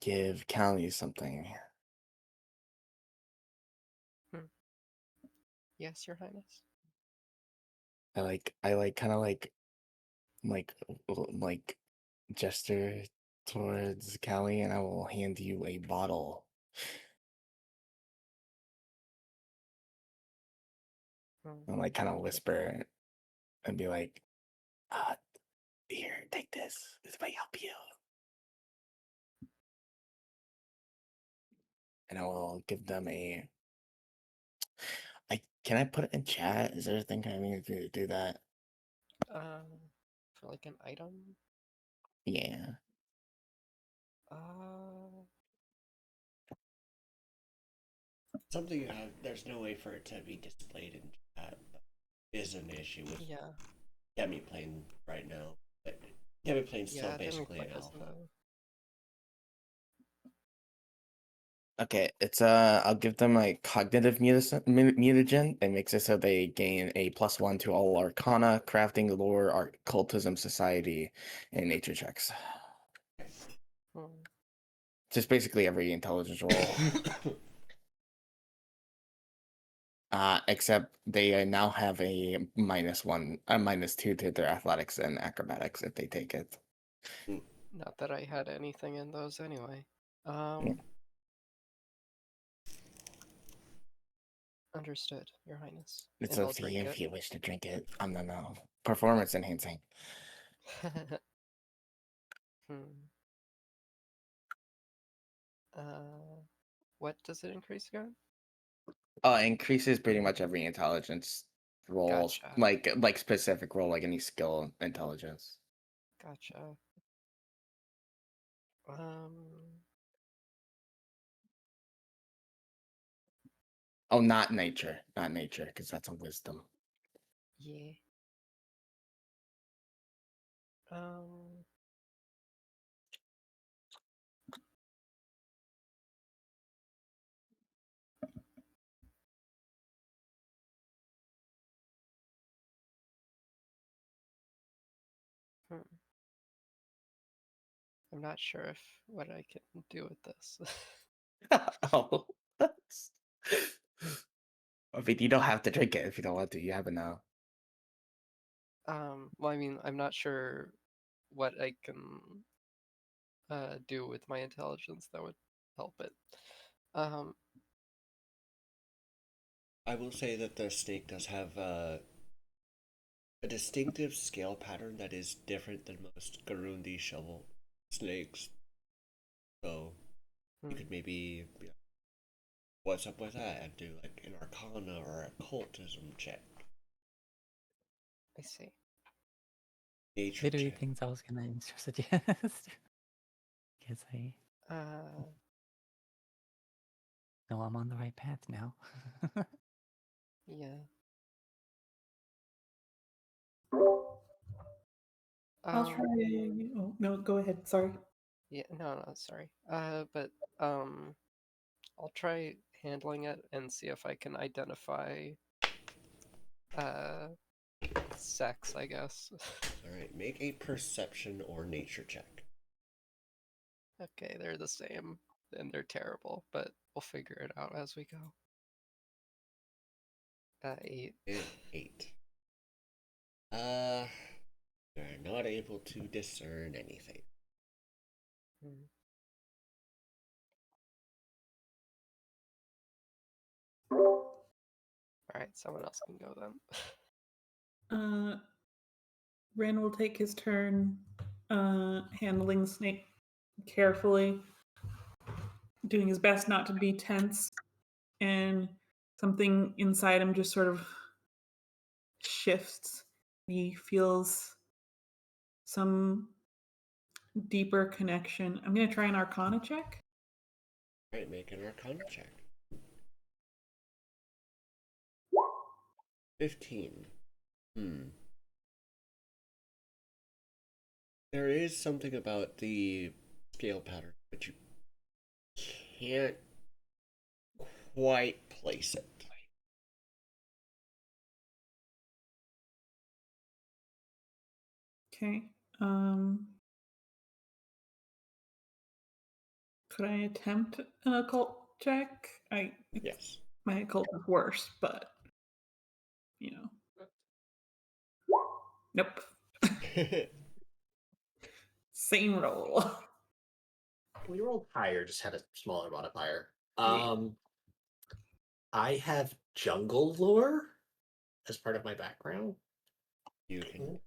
give Callie something? Yes, Your Highness. I kind of like gesture towards Callie, and I will hand you a bottle. Hmm. And like kind of whisper and be like, here, take this. This might help you. And I will give them a. Can I put it in chat? Is there a thing I need to do that? For like an item. Yeah. Something you have, there's no way for it to be displayed in chat. Is an issue with Yeah. Demiplane right now. But Demiplane's still Yeah, basically an Demiplane doesn't alpha. know. Okay, it's I'll give them a cognitive mutagen. It makes it so they gain a +1 to all Arcana, Crafting, Lore, Occultism, Society, and Nature checks. Hmm. Just basically every intelligence roll. Except they now have a -1, a -2 to their athletics and acrobatics if they take it. Not that I had anything in those anyway. Yeah. Understood, Your Highness. It's And up I'll to drink you it. if you wish to drink it. No. Performance enhancing. What does it increase again? Increases pretty much every intelligence roll, Gotcha. like specific roll, like any skill intelligence. Gotcha. Oh, not nature, because that's a wisdom. Yeah. I'm not sure if what I can do with this. Oh, I mean, you don't have to drink it if you don't want to. You have it now. Well, I mean, I'm not sure what I can do with my intelligence that would help it. I will say that the snake does have a distinctive scale pattern that is different than most Garundi shovel snakes. So you could maybe what's up with that and do like an Arcana or occultism check. I see. Nature Literally check. things I was gonna suggest. Guess I know I'm on the right path now. Yeah. I'll try. Oh no, go ahead. Sorry. Yeah, no, sorry. But I'll try handling it and see if I can identify sex, I guess. All right, make a perception or nature check. Okay, they're the same and they're terrible, but we'll figure it out as we go. 8. And 8. You're not able to discern anything. Alright, someone else can go then. Ren will take his turn handling the snake carefully, doing his best not to be tense, and something inside him just sort of shifts. He feels some deeper connection. I'm going to try an Arcana check. All right, make an Arcana check. 15. There is something about the scale pattern, but you can't quite place it. Okay. Could I attempt an occult check? Yes. My occult is worse, but Nope. Same roll. We rolled higher, just had a smaller modifier. Yeah. I have jungle lore as part of my background. You can.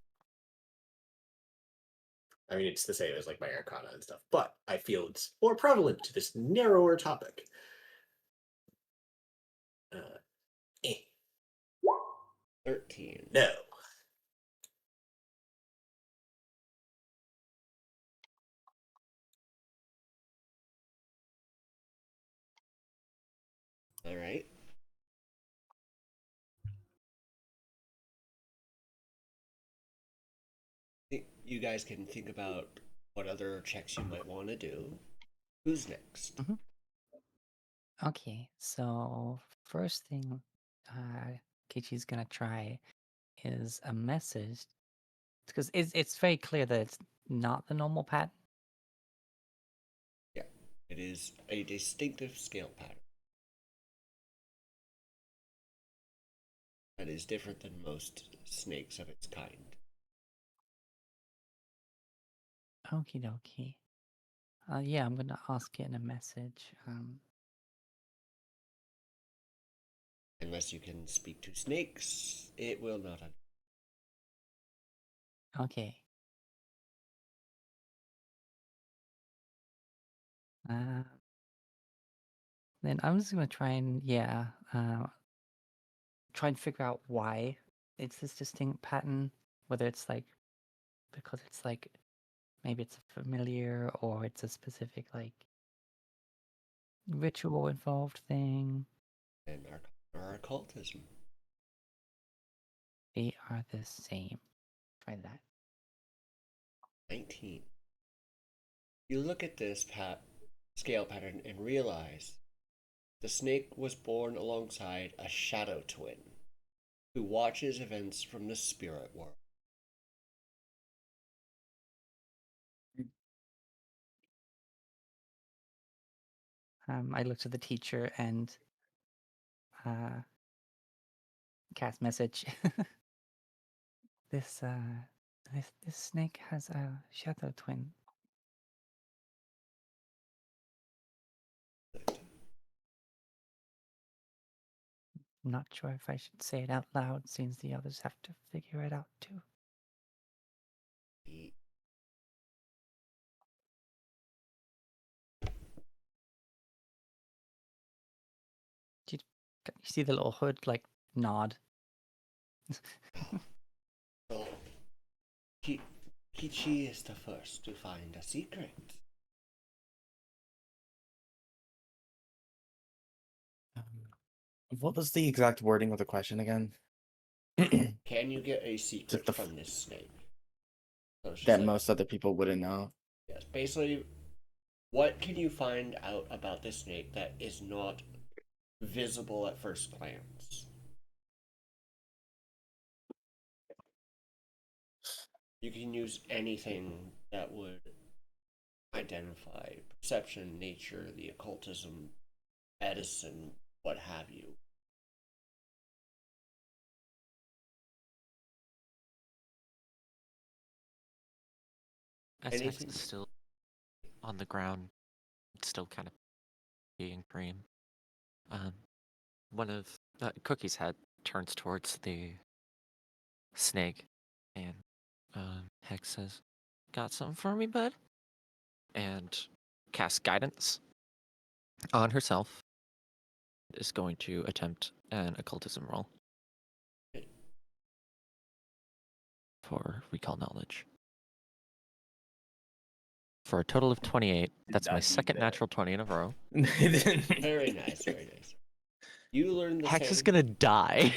I mean, it's the same as like my Arcana and stuff, but I feel it's more prevalent to this narrower topic. 13. No. All right. You guys can think about what other checks you might want to do. Who's next? Okay, so first thing Kichi's gonna try is a message, because it's very clear that it's not the normal pattern. Yeah, it is a distinctive scale pattern that is different than most snakes of its kind. Okie dokie. Yeah, I'm gonna ask it in a message. Unless you can speak to snakes, it will not. Okay. Then I'm just gonna try and try and figure out why it's this distinct pattern. Whether it's like because it's like maybe it's a familiar or it's a specific like ritual involved thing. And our occultism. They are the same. Try that. 19. You look at this scale pattern and realize the snake was born alongside a shadow twin who watches events from the spirit world. I looked at the teacher and cast message. This snake has a shadow twin. I'm not sure if I should say it out loud, since the others have to figure it out too. You see the little hood like nod. So, Kichi is the first to find a secret. What was the exact wording of the question again? Can you get a secret the from this snake? So it's just That like, most other people wouldn't know. yes, basically, What can you find out about this snake that is not visible at first glance? You can use anything that would identify perception, nature, the occultism, medicine, what have you. As Hex Anything? is still on the ground, still kind of being cream. One of Cookie's head turns towards the snake, and Hex says, "Got something for me, bud?" And casts guidance on herself. Is going to attempt an occultism roll for recall knowledge. For a total of 28. That's my not need second that. natural 20 in a row. Very nice, very nice. You learn the Hex same. is gonna die.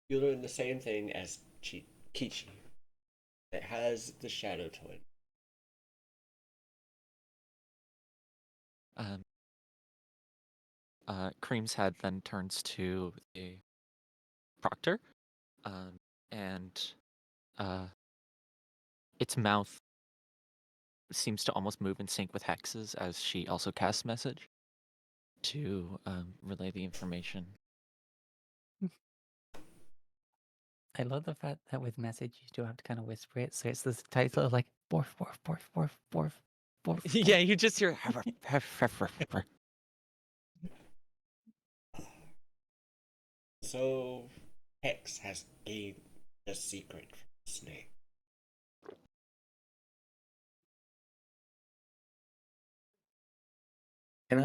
You learn the same thing as Kichi. It has the Shadow Twin. Cream's head then turns to the proctor, and its mouth seems to almost move in sync with Hex's as she also casts message to relay the information. I love the fact that with message you do have to kind of whisper it, so it's this title of like borf borf borf borf borf borf. Yeah, you just hear. So, Hex has gained the secret from the snake. Can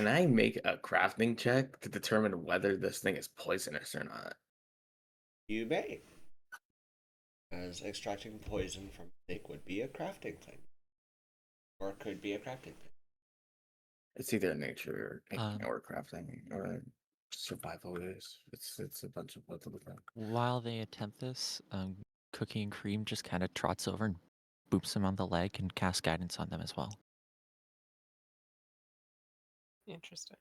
I make a crafting check to determine whether this thing is poisonous or not? You may. As extracting poison from a snake would be a crafting thing. Or it could be a crafting thing. It's either nature Um, or crafting or survival is. It's a bunch of both of them. While they attempt this, Cookie and Cream just kind of trots over and boops them on the leg and casts guidance on them as well. Interesting.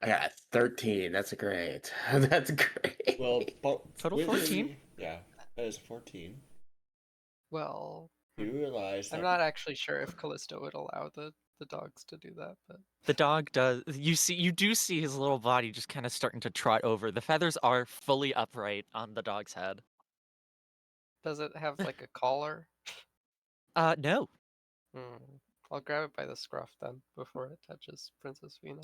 I got 13. That's great. That's great. Well, Total with 14. the- yeah, that is 14. Well, You realize that I'm not actually sure if Callisto would allow the dogs to do that, but The dog does. You do see his little body just kind of starting to trot over. The feathers are fully upright on the dog's head. does it have like a collar? No. Hmm. I'll grab it by the scruff then before it touches Princess Vina.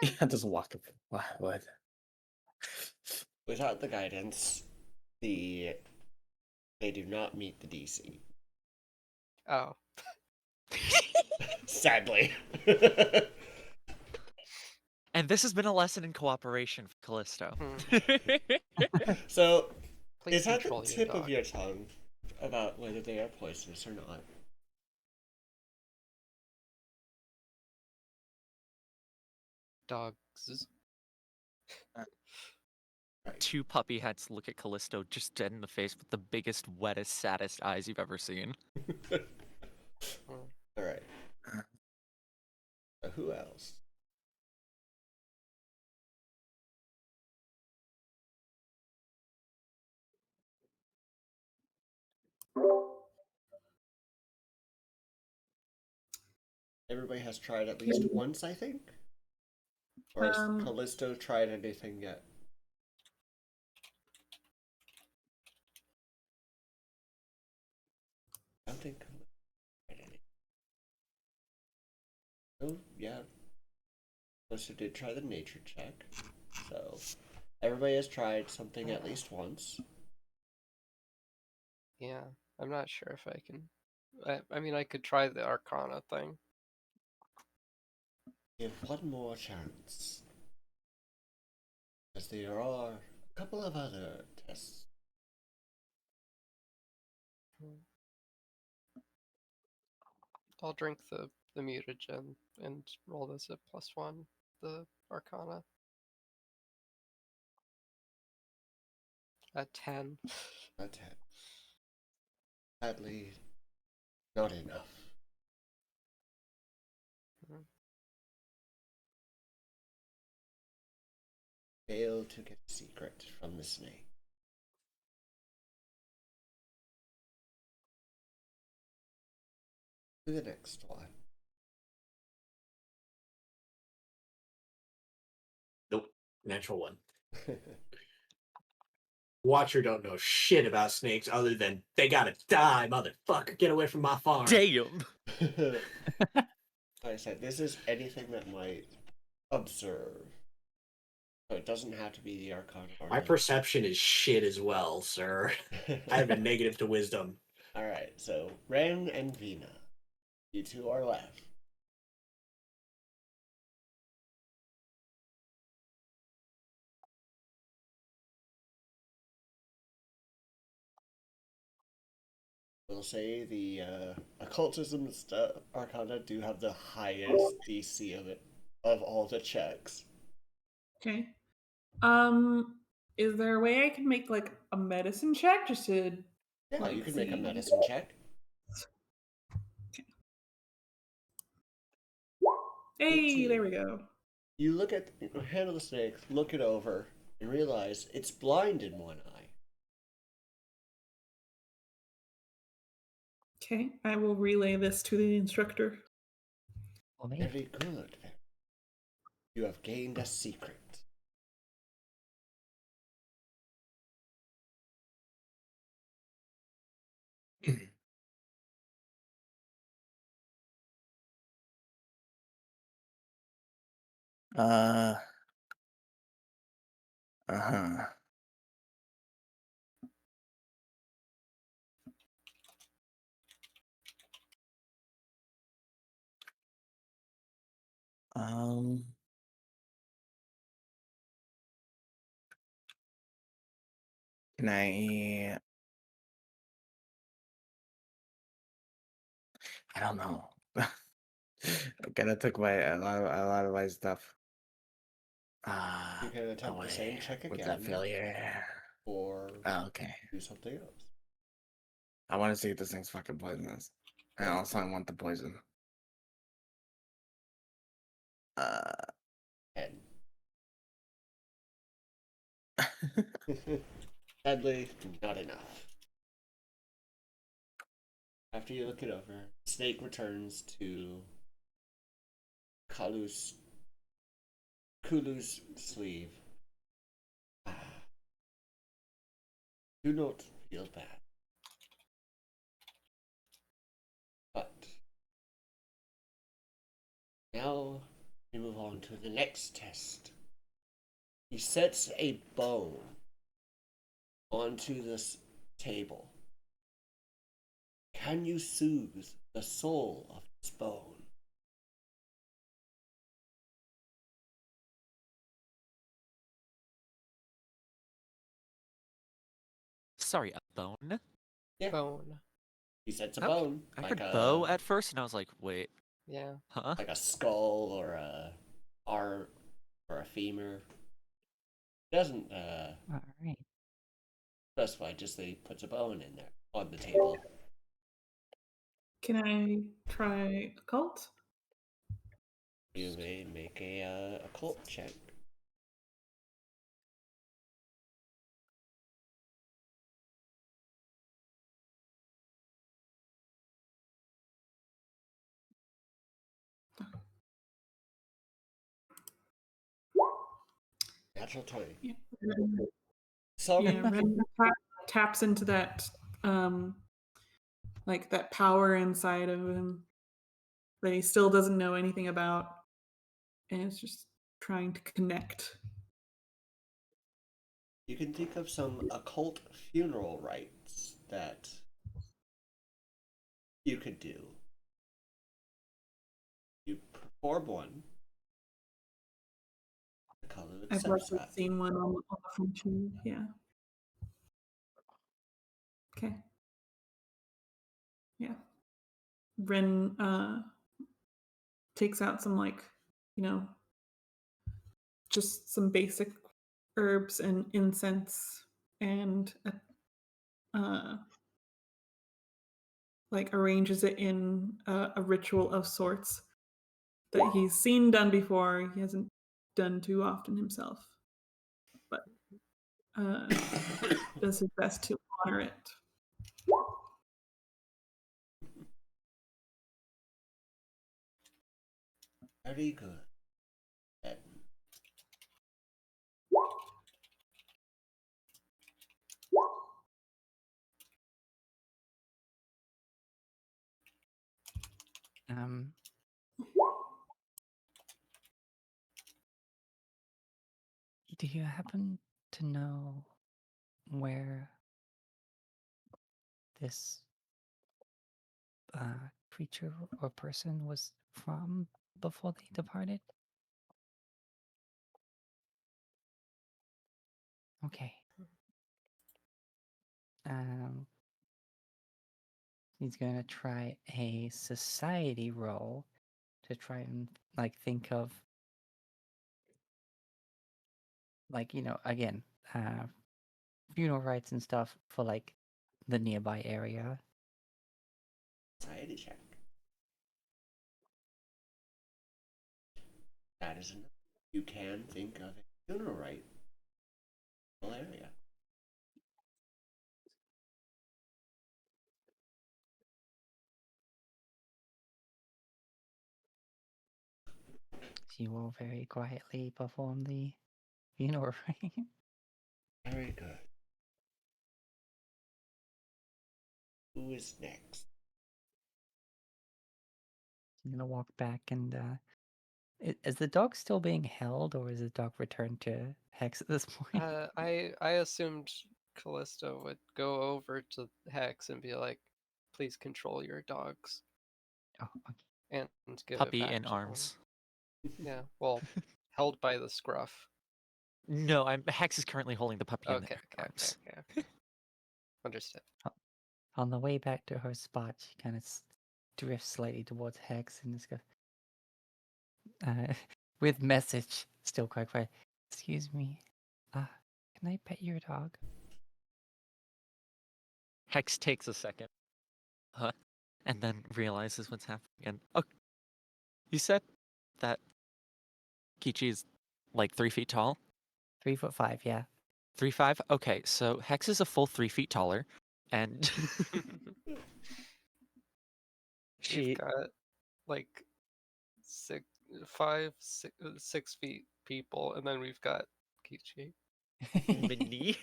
Yeah, just walk up. What? without the guidance, they do not meet the DC. Oh, Sadly. And this has been a lesson in cooperation for Callisto. So, please is that the control your tip dog. of your tongue about whether they are poisonous or not? Dogs. Two puppy heads look at Callisto just dead in the face with the biggest, wettest, saddest eyes you've ever seen. Alright. Who else? Everybody has tried at least once, I think? Or has Callisto tried anything yet? I don't think Callisto tried any. Oh, yeah. Callisto did try the nature check. So, everybody has tried something at least once. Yeah, I'm not sure if I can. I mean, I could try the Arcana thing. Give one more chance. As there are a couple of other tests. I'll drink the mutagen and roll this at +1, the Arcana. A 10. A 10. Sadly, not enough. Mhm. Failed to get a secret from the snake. To the next one. Nope. Natural one. Watcher don't know shit about snakes other than they gotta die, motherfucker. Get away from my farm. Damn. Like I said, this is anything that might observe. So it doesn't have to be the Arcana. My perception is shit as well, sir. I have a negative to wisdom. Alright, so Ren and Vina. You two are left. We'll say the occultism Arcana do have the highest DC of all the checks. Okay. Is there a way I can make like a medicine check just to Yeah, like you can make a see? medicine check. Hey, there we go. You look at handle the snake, look it over, and realize it's blind in one eye. Okay, I will relay this to the instructor. Well, maybe. Very good. You have gained a secret. Uh. Uh-huh. Um. Can I don't know. I kind of took a lot of my stuff. You can attempt the same away check with that again, failure. or Oh, okay. do something else. I want to see if this thing's fucking poisonous. And also I want the poison. 10. Sadly, not enough. After you look it over, Snake returns to Kulu's sleeve. Do not feel bad. But now we move on to the next test. He sets a bone onto this table. Can you soothe the soul of this bone? Sorry, a bone? Yeah. Bone. He sets a Okay. bone. I like heard bow at first, and I was like, wait, Yeah. huh? like a skull or a arm or a femur. Doesn't All right. specify, just that he puts a bone in there on the table. Can I try occult? You may make a occult check. Natural 20. Yeah. Sorry. Yeah, Ren taps into that like that power inside of him that he still doesn't know anything about, and it's just trying to connect. You can think of some occult funeral rites that you could do. You perform one. The color I've accepts likely that. seen one on the front tube. Yeah. Okay. Yeah. Ren takes out some just some basic herbs and incense and like arranges it in a ritual of sorts that he's seen done before. He hasn't done too often himself, but does his best to honor it. Very good. And Um, do you happen to know where this creature or person was from before they departed? Okay. Um, he's gonna try a society roll to try and like think of like again funeral rites and stuff for like the nearby area. society check. That is enough. You can think of a funeral rite area. She will very quietly perform the funeral rite. Very good. Who is next? I'm gonna walk back and is the dog still being held, or is the dog returned to Hex at this point? I assumed Callista would go over to Hex and be like, "Please control your dogs," Oh, okay. and give it Puppy back in to arms. him. Yeah, well, held by the scruff. No, Hex is currently holding the puppy in Okay, their okay, arms. okay. Understood. On the way back to her spot, she kind of drifts slightly towards Hex and just goes, with message, still quite quiet. Excuse me, can I pet your dog? Hex takes a second, and then realizes what's happening. And oh, you said that Kichi is like 3 feet tall. 3'5", yeah. 3'5"? Okay, so Hex is a full 3 feet taller, and We've she got like 6 feet people, and then we've got Kichi. mini.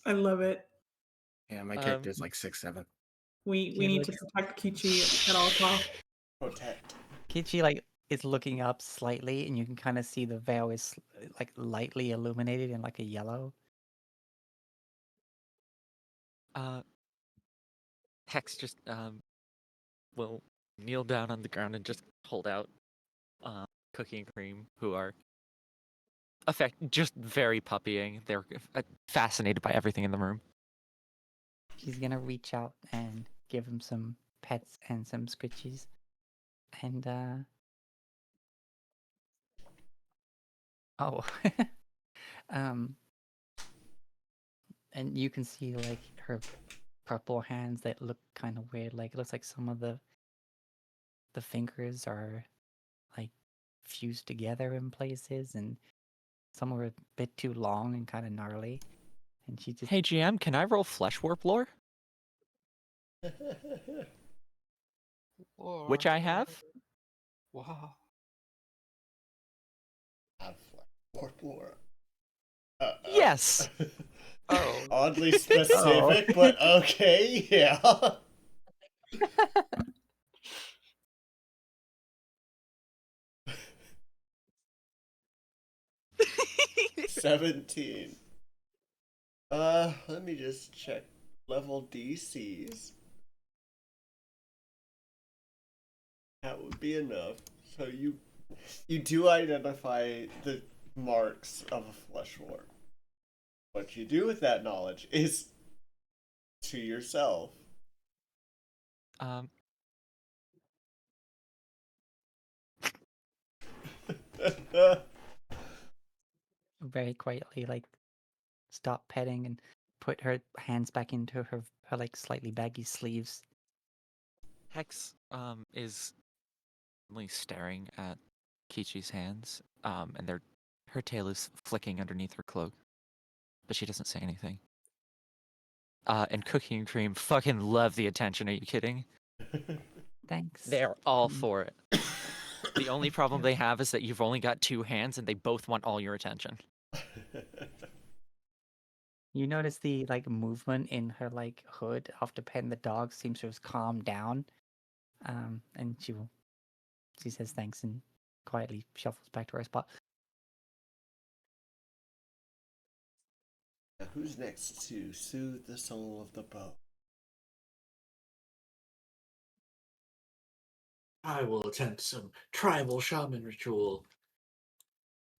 I love it. Yeah, my character's like 6'7". We She need to looks- protect Kichi at all costs. Protect. Kichi is looking up slightly, and you can kind of see the veil is like lightly illuminated in like a yellow. Hex just will kneel down on the ground and just hold out Cookie and Cream, who are just very puppying. They're fascinated by everything in the room. She's gonna reach out and give him some pets and some scritchies, and oh, and you can see like her purple hands that look kind of weird. Like it looks like some of the fingers are like fused together in places, and some are a bit too long and kind of gnarly. And she just Hey GM, can I roll Flesh Warp lore? Which I have. Wow. Have warp lore. Yes. Oh. Oddly specific, but okay, yeah. $17. Let me just check level DCs. That would be enough. So you do identify the marks of a flesh warp. What you do with that knowledge is to yourself. very quietly like stop petting and put her hands back into her her like slightly baggy sleeves. Hex is only staring at Kichi's hands, and her tail is flicking underneath her cloak, but she doesn't say anything. And Cookie and Cream fucking love the attention. Are you kidding? Thanks. They're all Mm. for it. The only problem they have is that you've only got 2 hands, and they both want all your attention. You notice the like movement in her like hood after petting the dog seems to have calmed down. And she says thanks and quietly shuffles back to her spot. Now, who's next to soothe the soul of the bow? I will attempt some tribal shaman ritual.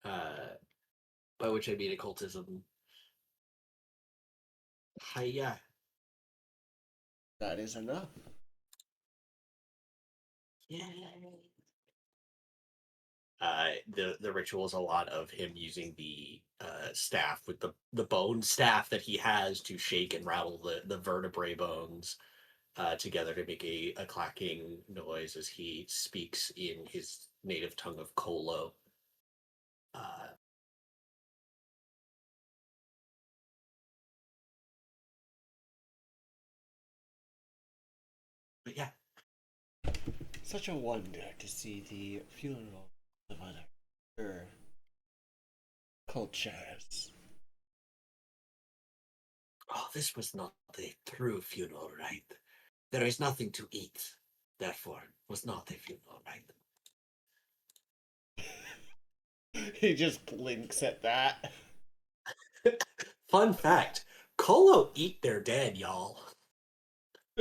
By which I mean occultism. Hiya. That is enough. Yay. The ritual is a lot of him using the staff with the bone staff that he has to shake and rattle the vertebrae bones together to make a clacking noise as he speaks in his native tongue of Kolo. But yeah, Such a wonder to see the funeral of other cultures. Oh, this was not a true funeral rite. There is nothing to eat. Therefore, was not a funeral rite. He just blinks at that. fun fact: Kolo eat their dead, y'all.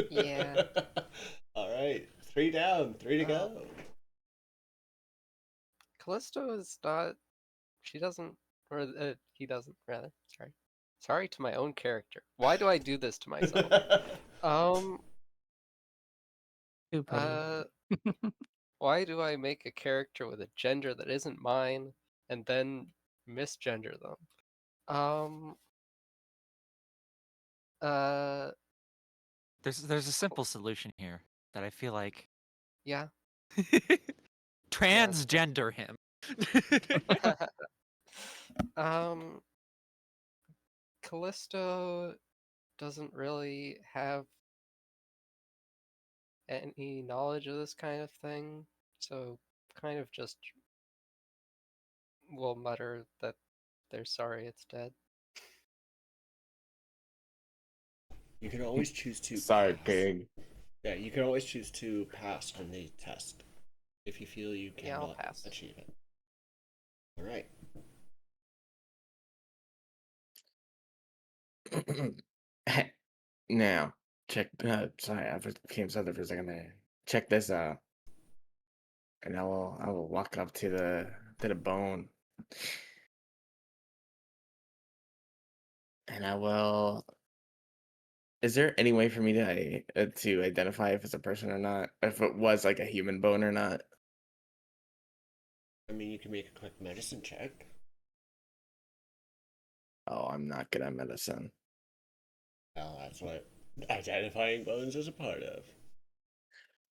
Yeah. All right, 3 down, 3 to go. Callisto is not. She doesn't, or he doesn't rather. Sorry to my own character. Why do I do this to myself? Too petty. Why do I make a character with a gender that isn't mine and then misgender them? There's a simple solution here that I feel like Yeah. transgender him. Callisto doesn't really have any knowledge of this kind of thing, so kind of just will mutter that they're sorry it's dead. You can always choose to Sorry, pass. pig. Yeah, you can always choose to pass on the test if you feel you Yeah, I'll cannot pass. achieve it. All right. Now, check. Sorry, I became silent for a second there. Check this out. And I will walk up to the bone. And I will. Is there any way for me to identify if it's a person or not? If it was like a human bone or not? I mean, you can make a quick medicine check. Oh, I'm not good at medicine. Well, that's what identifying bones is a part of.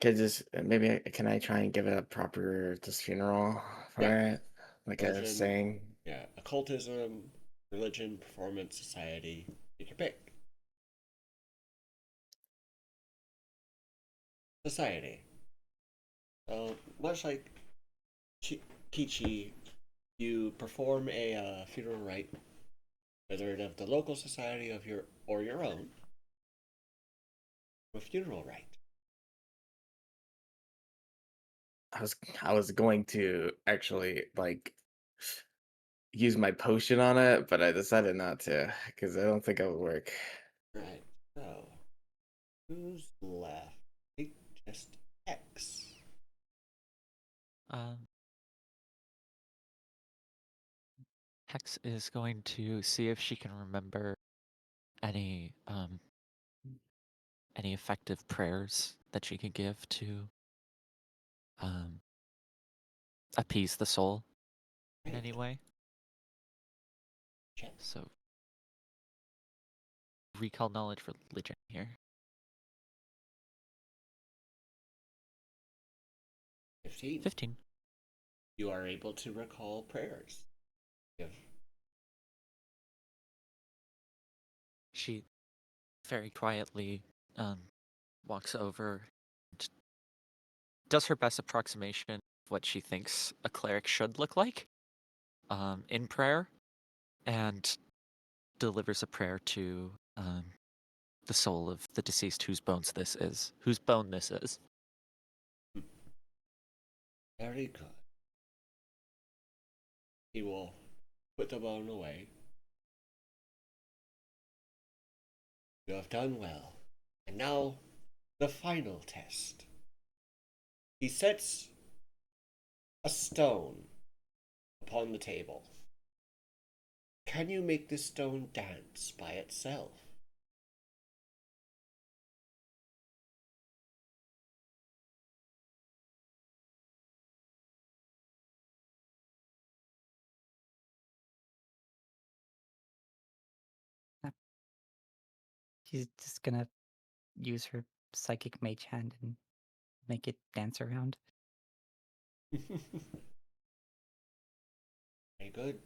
Can I try and give it a proper just funeral for Yeah. it? Like I was Religion. saying. Yeah, occultism, religion, performance, society. Take your pick. Society. So, much like Kichi, you perform a funeral rite, whether it of the local society of your own, a funeral rite. I was going to actually like use my potion on it, but I decided not to because I don't think it would work. Right. So, who's left? I think just X. Hex is going to see if she can remember any effective prayers that she could give to appease the soul in Right. any way. Check. So recall knowledge for religion here. 15. 15. You are able to recall prayers. If She very quietly walks over and does her best approximation of what she thinks a cleric should look like in prayer, and delivers a prayer to the soul of the deceased whose bone this is. Very good. He will put the bone away. You have done well. And now, the final test. He sets a stone upon the table. Can you make this stone dance by itself? She's just gonna use her psychic mage hand and make it dance around. Very good.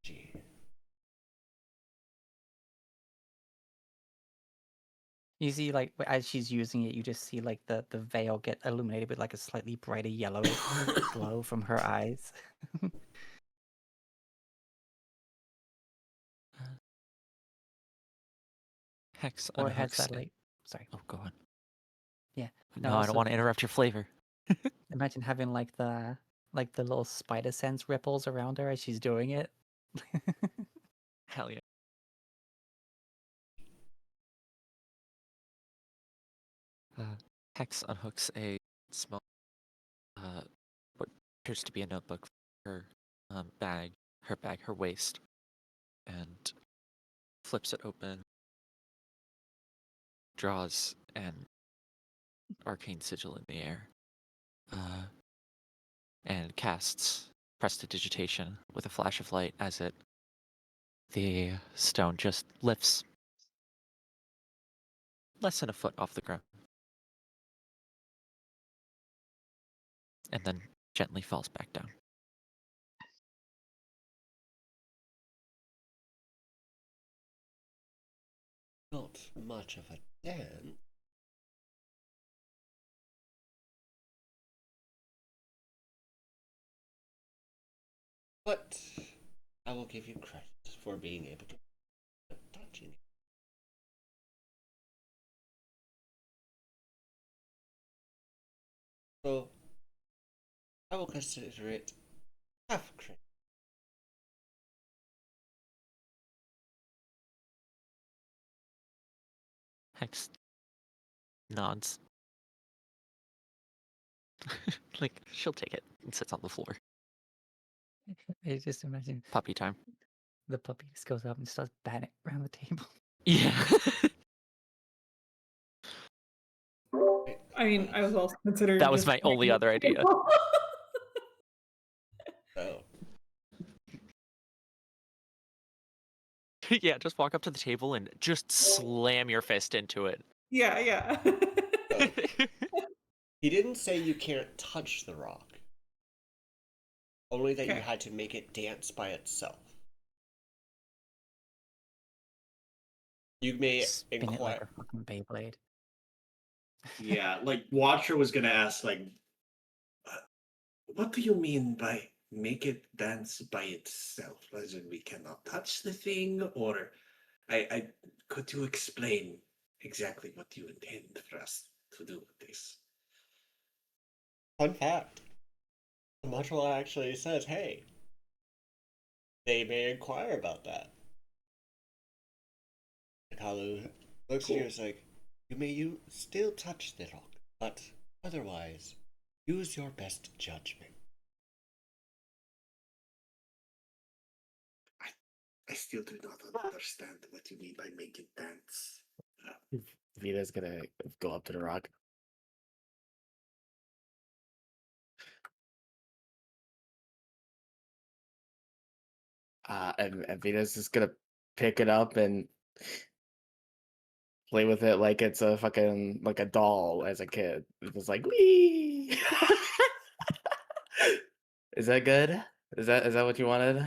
Gee. You see, like as she's using it, you just see like the veil get illuminated with like a slightly brighter yellow glow from her eyes. Hex Or it has unhooks that it. like, sorry, Oh, go on. Yeah. No, No, I also- don't want to interrupt your flavor. imagine having like the little spider sense ripples around her as she's doing it. Hell yeah. Hex unhooks a small, what appears to be a notebook from her her waist, and flips it open, draws an arcane sigil in the air, and casts prestidigitation with a flash of light as the stone just lifts less than a foot off the ground, and then gently falls back down. Not much of a dance. But I will give you credit for being able to touching it. So I will consider it half credit. Hex nods. Like, she'll take it and sits on the floor. I just imagine Puppy time. the puppy just goes up and starts batting around the table. Yeah. I mean, I was also considering That was just my only other idea. Oh. Yeah, just walk up to the table and just slam your fist into it. Yeah, yeah. So, he didn't say you can't touch the rock. Only that you Okay. had to make it dance by itself. You may Spin it like inquire. a fucking Beyblade. Yeah, like Watcher was gonna ask, like, what do you mean by make it dance by itself? As in, we cannot touch the thing, or I could you explain exactly what you intend for us to do with this? Fun fact. The module actually says, hey, they may inquire about that. Kalu looks at you and is like, you still touch the rock, but otherwise, use your best judgment. I still do not understand what you mean by make it dance. Vita's gonna go up to the rock. And Vita's just gonna pick it up and play with it like it's a fucking like a doll as a kid. It's just like wee. Is that good? Is that what you wanted?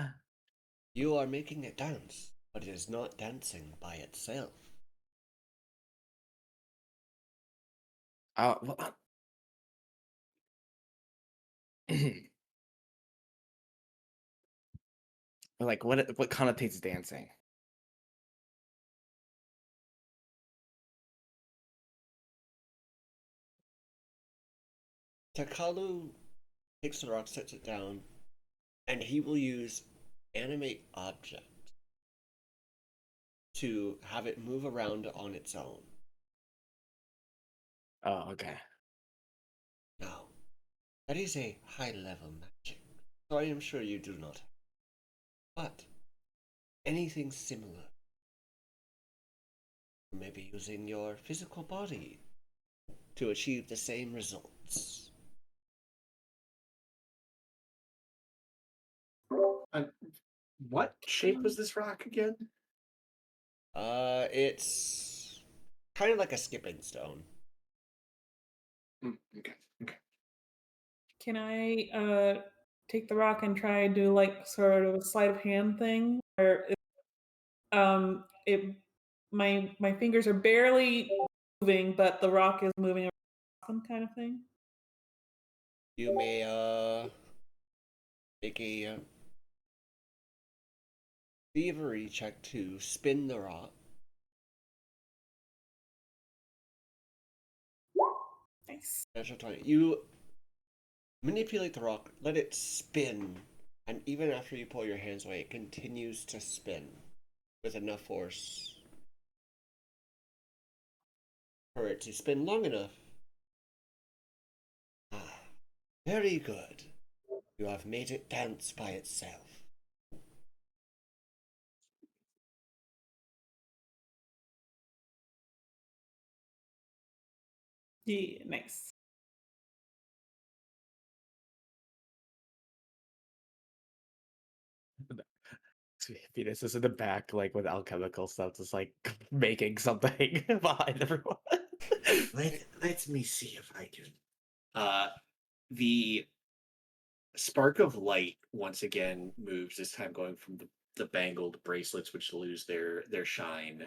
You are making it dance, but it is not dancing by itself. Well, like what connotates dancing? Takalu takes the rock, sets it down, and he will use animate object to have it move around on its own. Oh, okay. Now, that is a high level magic, so I am sure you do not. But anything similar, maybe using your physical body to achieve the same results. What shape was this rock again? It's kind of like a skipping stone. Okay. Okay. Can I take the rock and try and do like sort of a sleight of hand thing, or it my fingers are barely moving, but the rock is moving around, some kind of thing? You may make a thievery check to spin the rock. Nice. Natural 20. You manipulate the rock, let it spin, and even after you pull your hands away, it continues to spin with enough force for it to spin long enough. Ah, very good. You have made it dance by itself. Yeah, nice. Venus is in the back, like with alchemical stuff, just like making something behind everyone. Let me see if I can. The spark of light once again moves, this time going from the bangled bracelets, which lose their shine,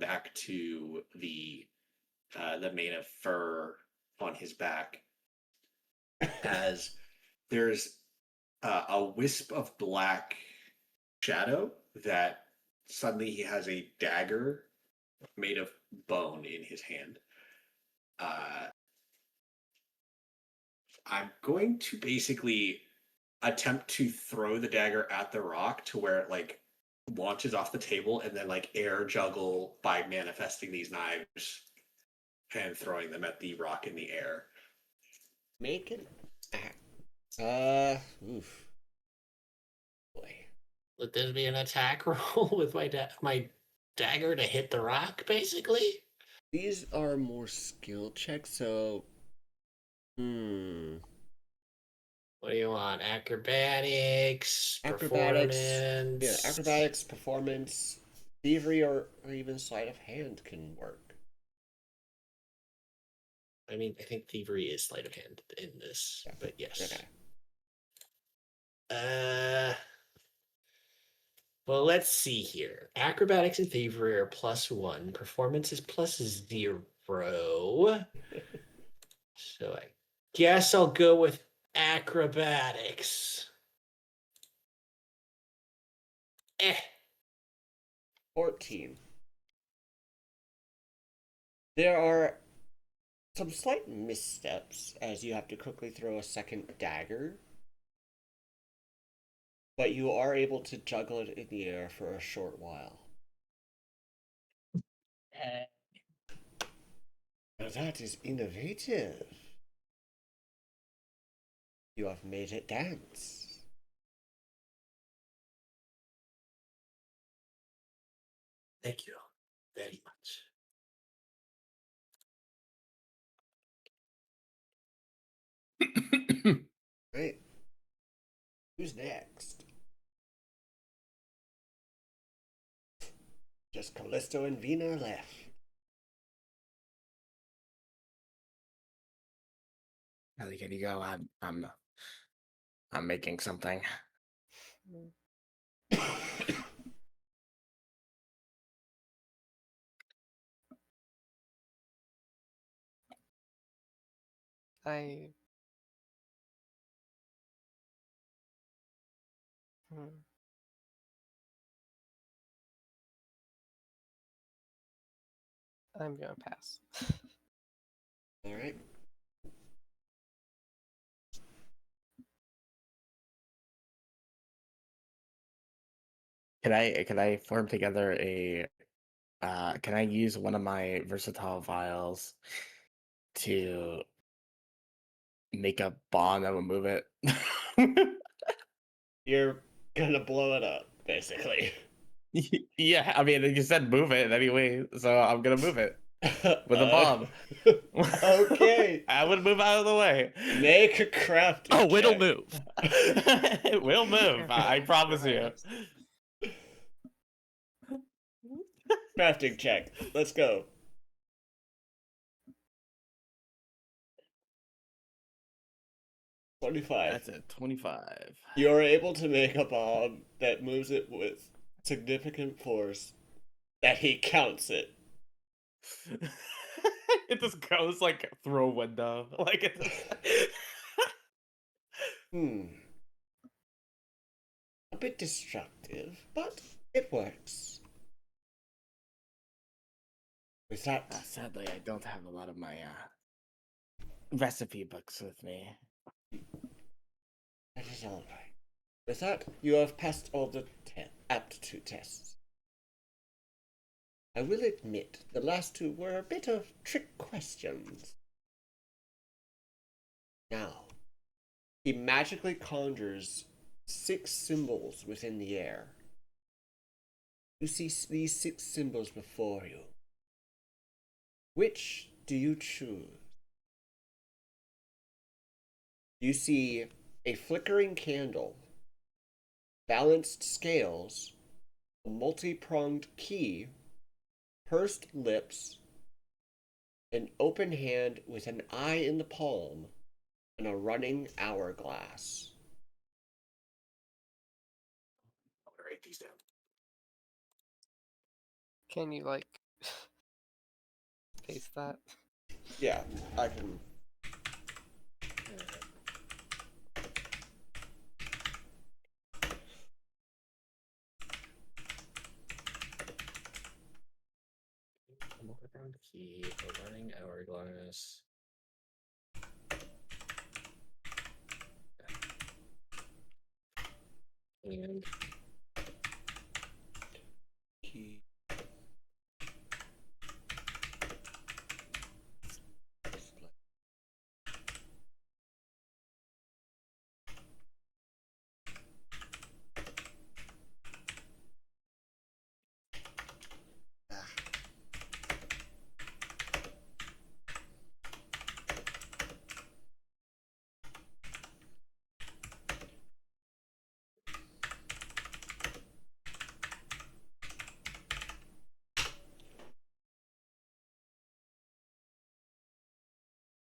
back to the mane of fur on his back, as there's a wisp of black shadow that suddenly he has a dagger made of bone in his hand. I'm going to basically attempt to throw the dagger at the rock to where it like launches off the table and then like air juggle by manifesting these knives and throwing them at the rock in the air. Make it. Oof. Boy. Let this be an attack roll with my dagger to hit the rock, basically. These are more skill checks, so. What do you want? Acrobatics, Acrobatics. performance. Yeah, acrobatics, performance, thievery, or even sleight of hand can work. I mean, I think thievery is sleight of hand in this, Yeah. but yes. Okay. Well, let's see here. Acrobatics and thievery are +1. Performance is +0. So I guess I'll go with acrobatics. 14. There are some slight missteps as you have to quickly throw a second dagger, but you are able to juggle it in the air for a short while. Now that is innovative. You have made it dance. Thank you very much. Right. Who's next? Just Callisto and Vina left. Ellie, can you go? I'm I'm making something. I. Hmm. I'm gonna pass. All right. Can I form together a can I use one of my versatile vials to make a bomb that will move it? You're gonna blow it up, basically. Yeah, I mean you said move it anyway, so I'm gonna move it with a bomb. Okay. I would move out of the way. Make a crafting Oh, it'll check. move. It will move. Careful, I Your promise you. Highness. Crafting check. Let's go. 25. That's a 25. You're able to make a bomb that moves it with significant force that he counts it. It just goes like through a window. Like it just... A bit destructive, but it works. With that, Sadly, I don't have a lot of my recipe books with me. that is all right. With that, you have passed all the aptitude tests. I will admit the last two were a bit of trick questions. Now, he magically conjures 6 symbols within the air. You see these 6 symbols before you. Which do you choose? You see a flickering candle, balanced scales, a multi-pronged key, pursed lips, an open hand with an eye in the palm, and a running hourglass. I'm gonna write these down. Can you like paste that? Yeah, I can. A multi-pronged key, a running hourglass. And Key.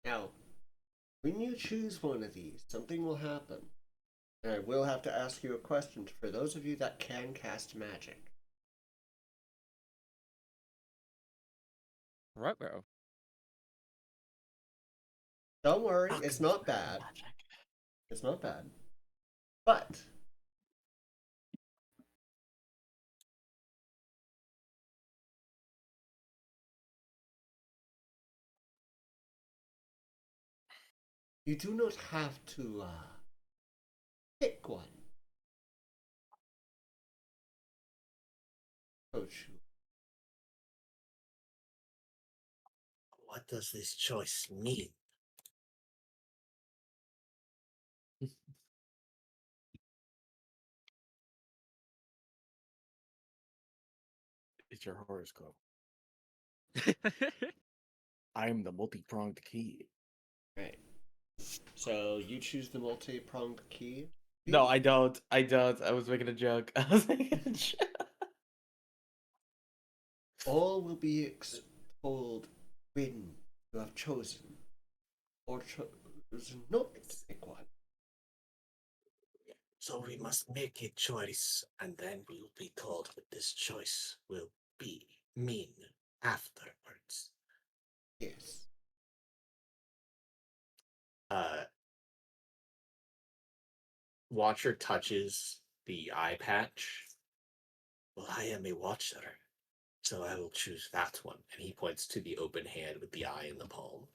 Now, when you choose one of these, something will happen. And I will have to ask you a question for those of you that can cast magic. Right, bro. Don't worry, it's not bad. It's not bad. But you do not have to pick one. Coach. What does this choice mean? It's your horoscope. I am the multi-pronged key. Right. So you choose the multi-pronged key. No, I don't. I don't. I was making a joke. I was making a joke. All will be told when you have chosen or chosen not to pick one. So we must make a choice, and then we will be told what this choice will mean afterwards. Yes. Watcher touches the eye patch. Well, I am a watcher, so I will choose that one. And he points to the open hand with the eye in the palm.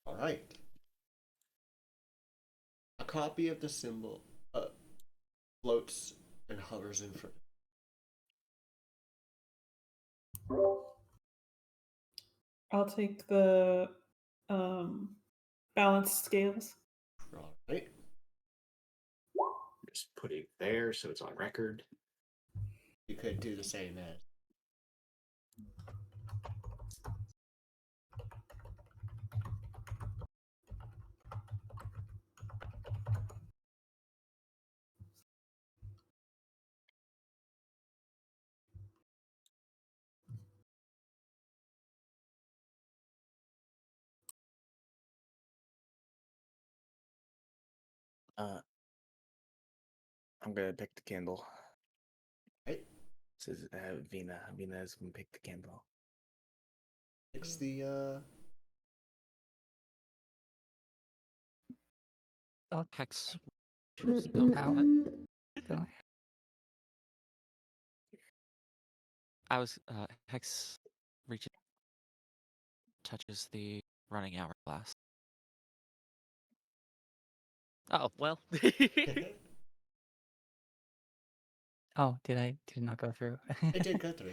All right. A copy of the symbol floats and hovers in front. I'll take the balanced scales. All right. Just put it there so it's on record. You could do the same as. I'm gonna pick the candle. Right. This is Vina. Vina is gonna pick the candle. It's the Hex. Go out. Go. I was Hex reaches, touches the running hourglass. Oh well. Oh, did it not go through? it did go through.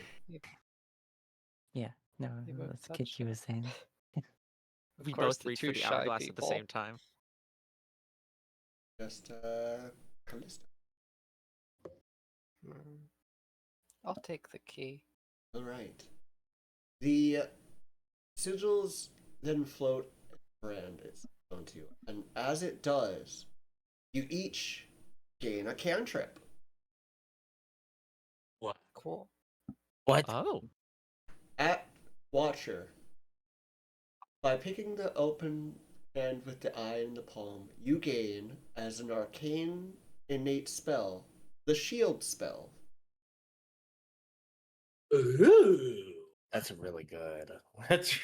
Yeah, no, You both that's touched Kitchi was saying. Of We course, both the reach two for the shy hourglass at the people. same time. Just Callista. Mm. I'll take the key. All right. The sigils then float around its onto you, and as it does, you each gain a cantrip. What? Cool. What? Oh. At Watcher, by picking the open hand with the eye in the palm, you gain, as an arcane innate spell, the shield spell. Ooh. That's really good. That's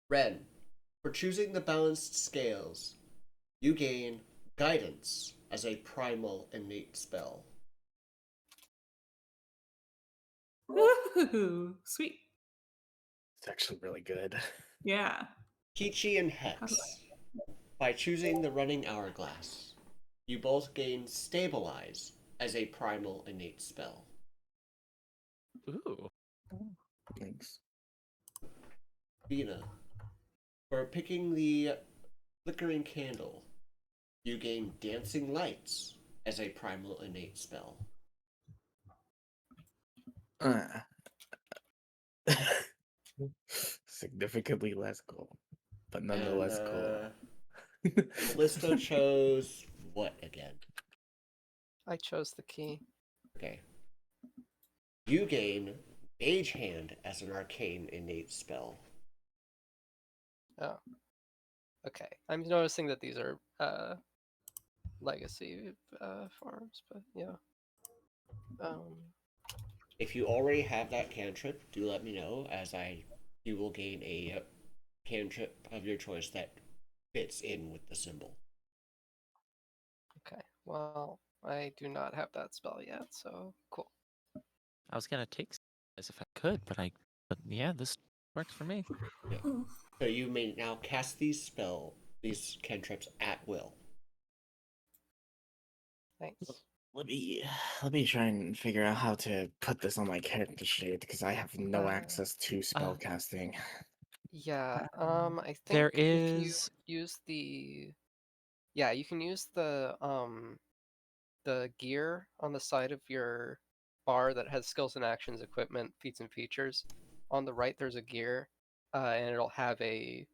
Ren, for choosing the balanced scales, you gain guidance as a primal innate spell. Woohoo! Sweet. It's actually really good. Yeah. Kichi and Hex, by choosing the running hourglass, you both gain stabilize as a primal innate spell. Ooh. Thanks. Vina, for picking the flickering candle, you gain dancing lights as a primal innate spell. Significantly less cool, but nonetheless And, cool. Callista chose what again? I chose the key. Okay. You gain Mage Hand as an arcane innate spell. Oh. Okay. I'm noticing that these are legacy forms, but yeah. If you already have that cantrip, do let me know, as you will gain a cantrip of your choice that fits in with the symbol. Okay. Well, I do not have that spell yet, so cool. I was gonna take as if I could, but yeah, this works for me. Yeah. So you may now cast these cantrips at will. Thanks. Let me try and figure out how to put this on my character sheet because I have no access to spell casting. Yeah. I think There if you is use the, yeah, you can use the gear on the side of your bar that has skills and actions, equipment, feats and features. On the right, there's a gear, and it'll have a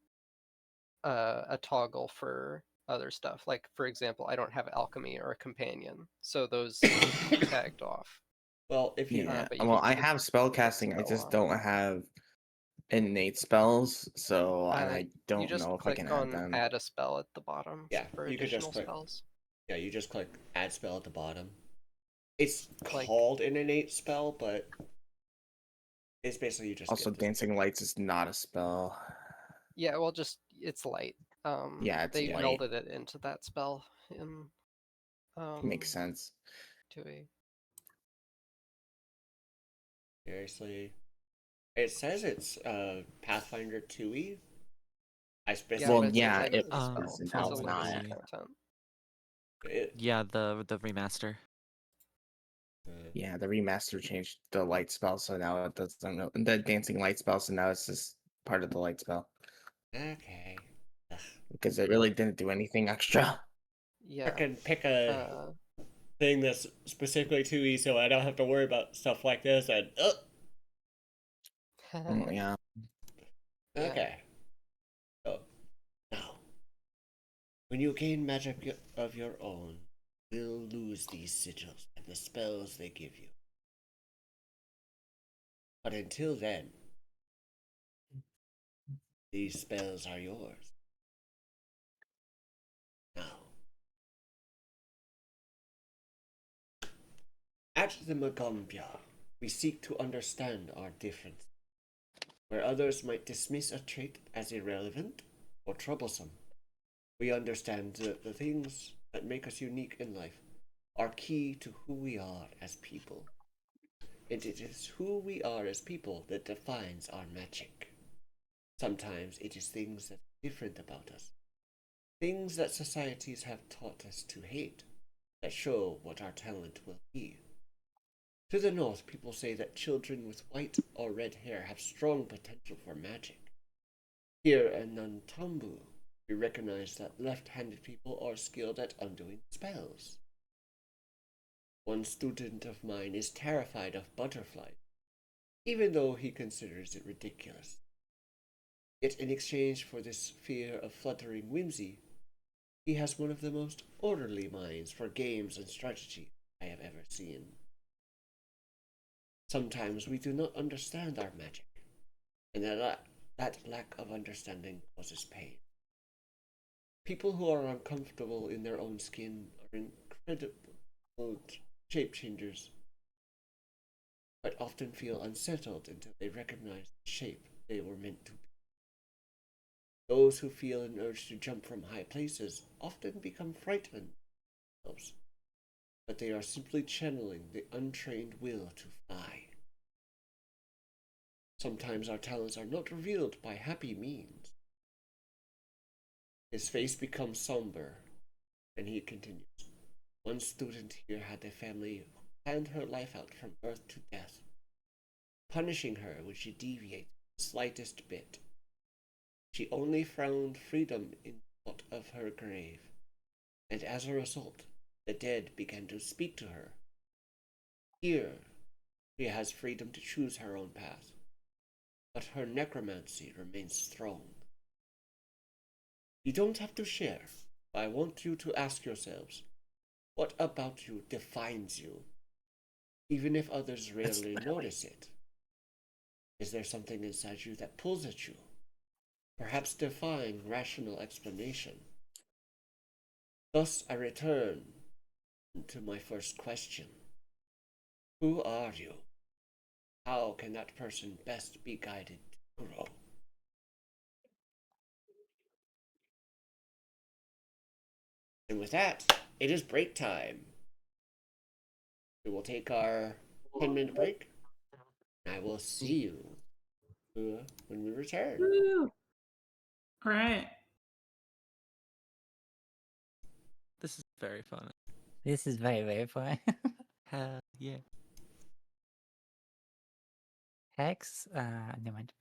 toggle for other stuff. Like, for example, I don't have alchemy or a companion, so those need to be tagged off. Well, if you Yeah. but you Well, can I keep have spell casting. I spell just on. don't have innate spells, so and I You don't just know if I click can add on them. add a spell at the bottom Yeah, for you could just additional click. spells. Yeah, you just click add spell at the bottom. It's Like- called an innate spell, but it's basically you just Also, get this. Dancing Lights is not a spell. Yeah, well, just it's light. Yeah, it's they light. melded it into that spell in Makes sense. 2E. Seriously. It says it's Pathfinder 2e. I Yeah, specifically. Well, but it's yeah, inside it of the was, spell. and There's now a it's legacy not. content. Yeah, the remaster. Yeah, the remaster changed the light spell, so now it doesn't know the dancing light spell, so now it's just part of the light spell. Okay. Ugh. Because it really didn't do anything extra. Yeah. Frickin' pick a Uh, thing that's specifically 2e so I don't have to worry about stuff like this and Yeah. Yeah. okay. So now when you gain magic of your own, you'll lose these sigils and the spells they give you. But until then, these spells are yours. Now, at the Magampia, we seek to understand our difference. Where others might dismiss a trait as irrelevant or troublesome, we understand that the things that make us unique in life are key to who we are as people. And it is who we are as people that defines our magic. Sometimes it is things that are different about us, things that societies have taught us to hate, that show what our talent will be. To the north, people say that children with white or red hair have strong potential for magic. Here in Nantambu, we recognize that left-handed people are skilled at undoing spells. One student of mine is terrified of butterflies, even though he considers it ridiculous. Yet in exchange for this fear of fluttering whimsy, he has one of the most orderly minds for games and strategy I have ever seen. Sometimes we do not understand our magic, and that lack of understanding causes pain. People who are uncomfortable in their own skin are incredible shape changers, but often feel unsettled until they recognize the shape they were meant to be. Those who feel an urge to jump from high places often become frightened themselves, but they are simply channeling the untrained will to fly. Sometimes our talents are not revealed by happy means. His face becomes somber, and he continues. One student here had a family who planned her life out from birth to death, punishing her when she deviated the slightest bit. She only found freedom in the thought of her grave, and as a result, the dead began to speak to her. Here, she has freedom to choose her own path, but her necromancy remains strong. You don't have to share, but I want you to ask yourselves, what about you defines you, even if others rarely notice it? Is there something inside you that pulls at you, perhaps defying rational explanation? Thus I return to my first question. Who are you? How can that person best be guided to grow? And with that, it is break time. We will take our 10-minute break. I will see you when we return. Woo! All right. This is very fun. This is very, very fun. Hell yeah. Hex? Never mind.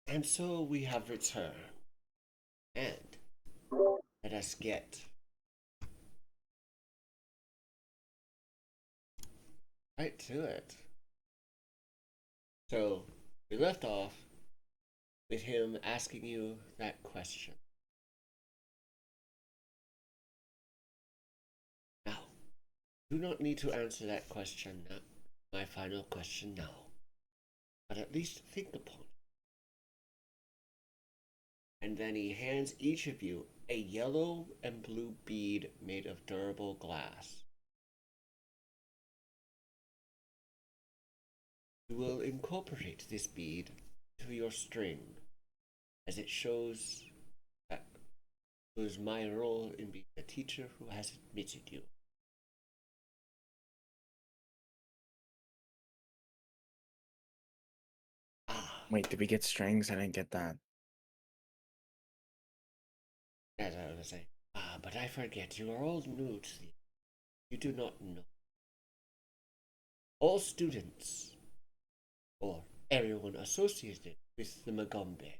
And so we have returned. And let us get right to it. So we left off with him asking you that question. Now, you do not need to answer that question now. My final question now. But at least think upon it. And then he hands each of you a yellow and blue bead made of durable glass. You will incorporate this bead to your string, as it shows that it was my role in being the teacher who has admitted you. Wait, did we get strings? I didn't get that. As I was saying, but I forget, you are all new to the... You do not know. All students, or everyone associated with the Magombe,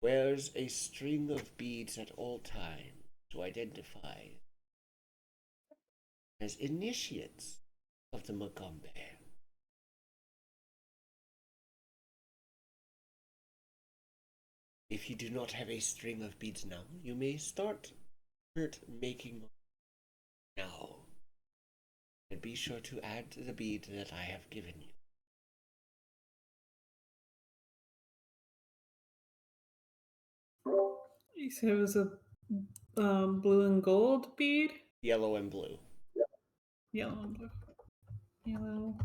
wears a string of beads at all times to identify as initiates of the Magombe. If you do not have a string of beads now, you may start making now. And be sure to add the bead that I have given you. You said it was a blue and gold bead? Yellow and blue. Yellow and blue. Yellow.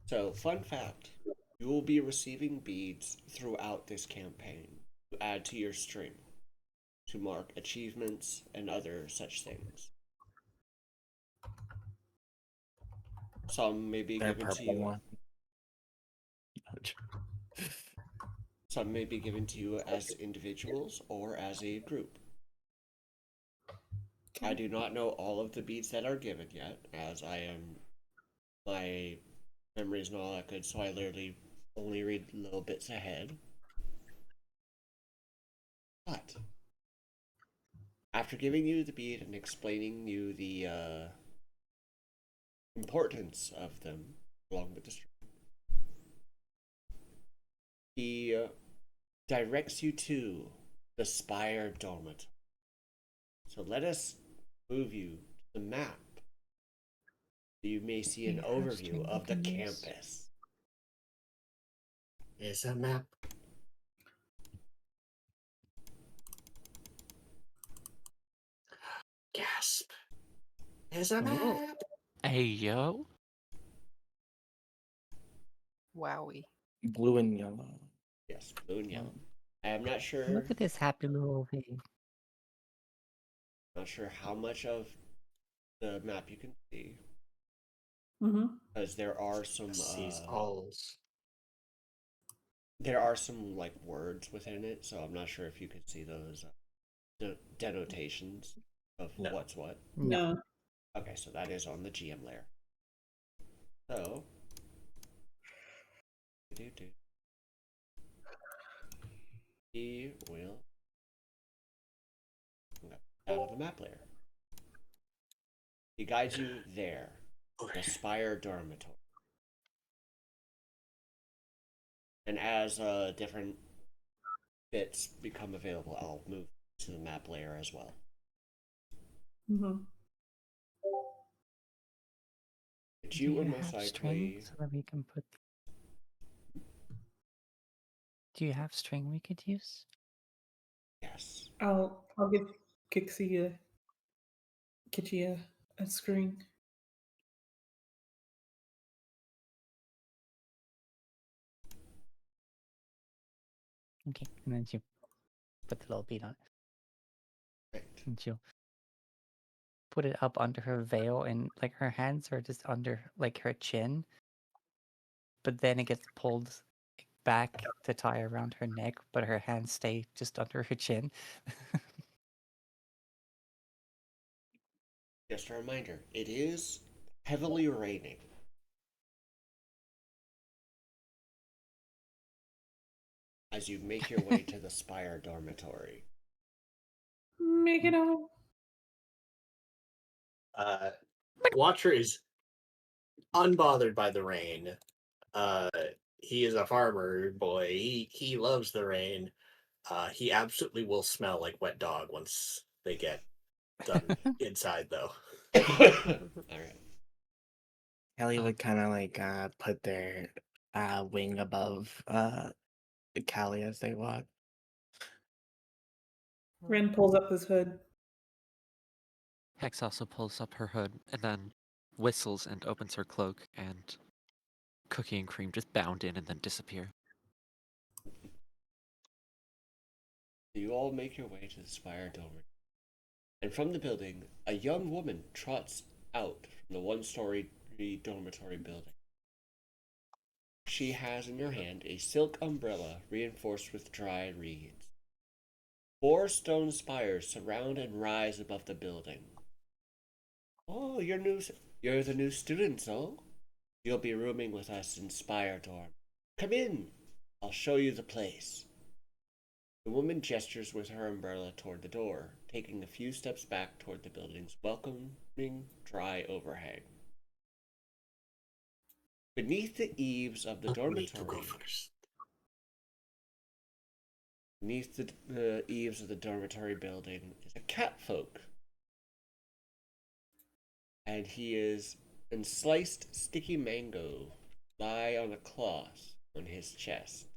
So, fun fact, you will be receiving beads throughout this campaign to add to your string, to mark achievements and other such things. Some may be That given to purple you. one. Some may be given to you as individuals or as a group. I do not know all of the beads that are given yet, as my memory is not all that good, so I literally only read little bits ahead. But after giving you the bead and explaining you the importance of them, along with the string, he directs you to the Spire Dormitory. So let us move you to the map so you may see an Do you have overview string of the we can use? campus. There's a map. Gasp. There's a Whoa. map. Hey, yo. Wowie. Blue and yellow. Yes, blue and yellow. I'm not sure. Look at this happy little thing. Not sure how much of the map you can see, Mm-hmm. because there are some Sees alls. there are some like words within it, so I'm not sure if you can see those denotations of No. what's what. No. No. Okay, so that is on the GM layer. So, he will out of the map layer. He guides you there, the Spire Dormitory. And as different bits become available, I'll move to the map layer as well. Mm-hmm. But Do you you would have most likely... string so that we can put? Do you have string we could use? Yes. I'll give Kixie a screen. Okay, and then you put the little bead on it, Right. and she'll put it up under her veil, and like her hands are just under like her chin, but then it gets pulled back to tie around her neck, but her hands stay just under her chin. Just a reminder, it is heavily raining. as you make your way to the Spire dormitory. Make it home. Watcher is unbothered by the rain. Uh, he is a farmer boy. He loves the rain. He absolutely will smell like wet dog once they get done inside, though. All right. Kelly would kind of like put their wing above Callie as they walk. Ren pulls up his hood. Hex also pulls up her hood and then whistles and opens her cloak, and Cookie and Cream just bound in and then disappear. You all make your way to the Spire dormitory. And from the building, a young woman trots out from the one-story dormitory building. She has in her hand a silk umbrella reinforced with dry reeds. 4 stone spires surround and rise above the building. Oh, you're the new students, oh? You'll be rooming with us in Spire Dorm. Come in. I'll show you the place. The woman gestures with her umbrella toward the door, taking a few steps back toward the building's welcoming, dry overhang. Beneath the eaves of the I need to go dormitory, first. beneath the eaves of the dormitory building is a catfolk. And he is in sliced sticky mango lie on a cloth on his chest.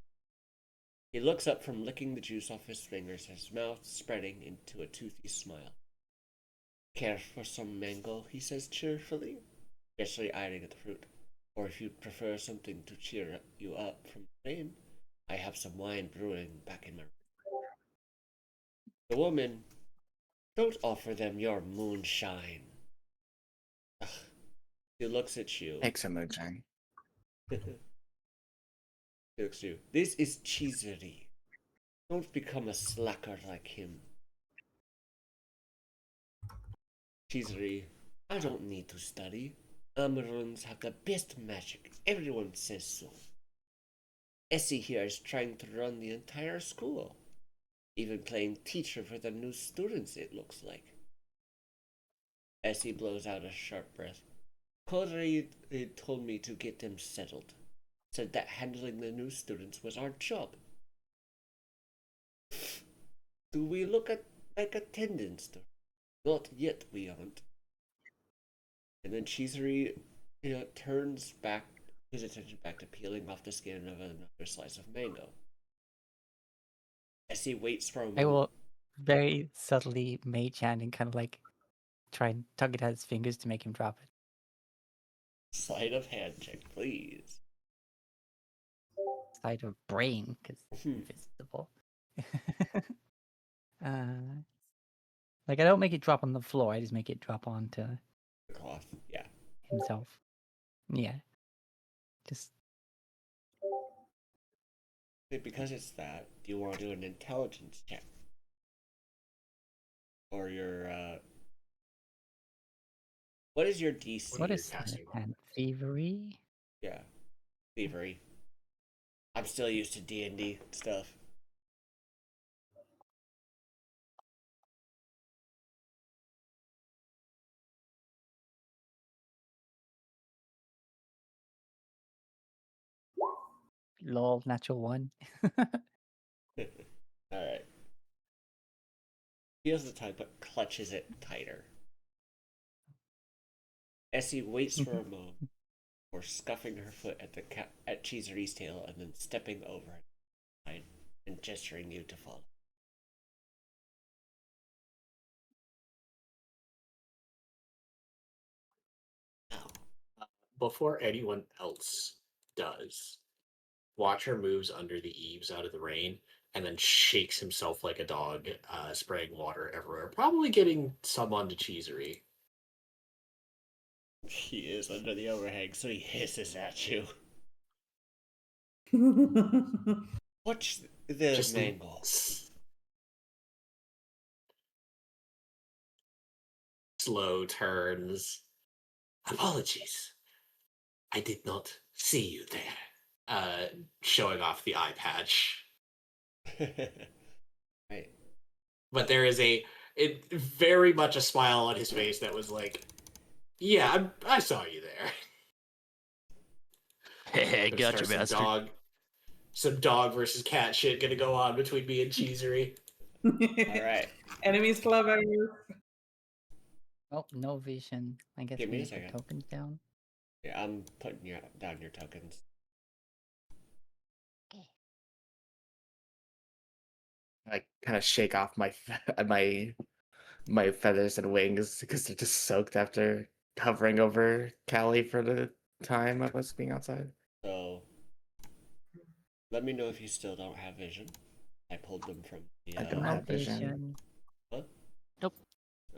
He looks up from licking the juice off his fingers, his mouth spreading into a toothy smile. Care for some mango? He says cheerfully, especially eyeing at the fruit. Or if you'd prefer something to cheer you up from the rain, I have some wine brewing back in my room. The woman, don't offer them your moonshine. Ugh. He looks at you. Hex and moonshine. He looks at you. This is Cheesery. Don't become a slacker like him. Cheesery, I don't need to study. Amaruns have the best magic. Everyone says so. Essie here is trying to run the entire school. Even playing teacher for the new students, it looks like. Essie blows out a sharp breath. Kodri told me to get them settled. Said that handling the new students was our job. Do we look like attendants? Not yet, we aren't. And then Cheesery, turns back his attention back to peeling off the skin of another slice of mango. As he waits for a moment. I will very subtly mage hand and kind of like try and tug it at his fingers to make him drop it. Sleight of hand check, please. Side of brain, because invisible. Like I don't make it drop on the floor. I just make it drop onto The cloth, yeah. himself. Yeah. Just Because it's that, do you want to do an intelligence check? Or your, what is your DC? what you're is casting. and thievery? Yeah, thievery. I'm still used to D&D stuff. Lol, natural 1. Alright. Feels the tug but clutches it tighter. Essie waits for a moment before scuffing her foot at Cheesery's tail and then stepping over it and gesturing you to follow. Now, before anyone else does, Watcher moves under the eaves out of the rain and then shakes himself like a dog, spraying water everywhere, probably getting some onto Cheesery. He is under the overhang, so he hisses at you. Watch the Just mango. Slow turns. Apologies. I did not see you there. Showing off the eye patch. Right. But there is very much a smile on his face that was like, "Yeah, I saw you there." Hey, Gonna gotcha, start bastard. some dog versus cat shit gonna go on between me and Cheesery. All right. Enemies clever. Oh, no vision. I guess Give we me a need the second. tokens down. Yeah, I'm putting down your tokens. I kind of shake off my my feathers and wings because they're just soaked after hovering over Callie for the time of us being outside. So let me know if you still don't have vision. I pulled them from the. I don't No have vision. What? Nope.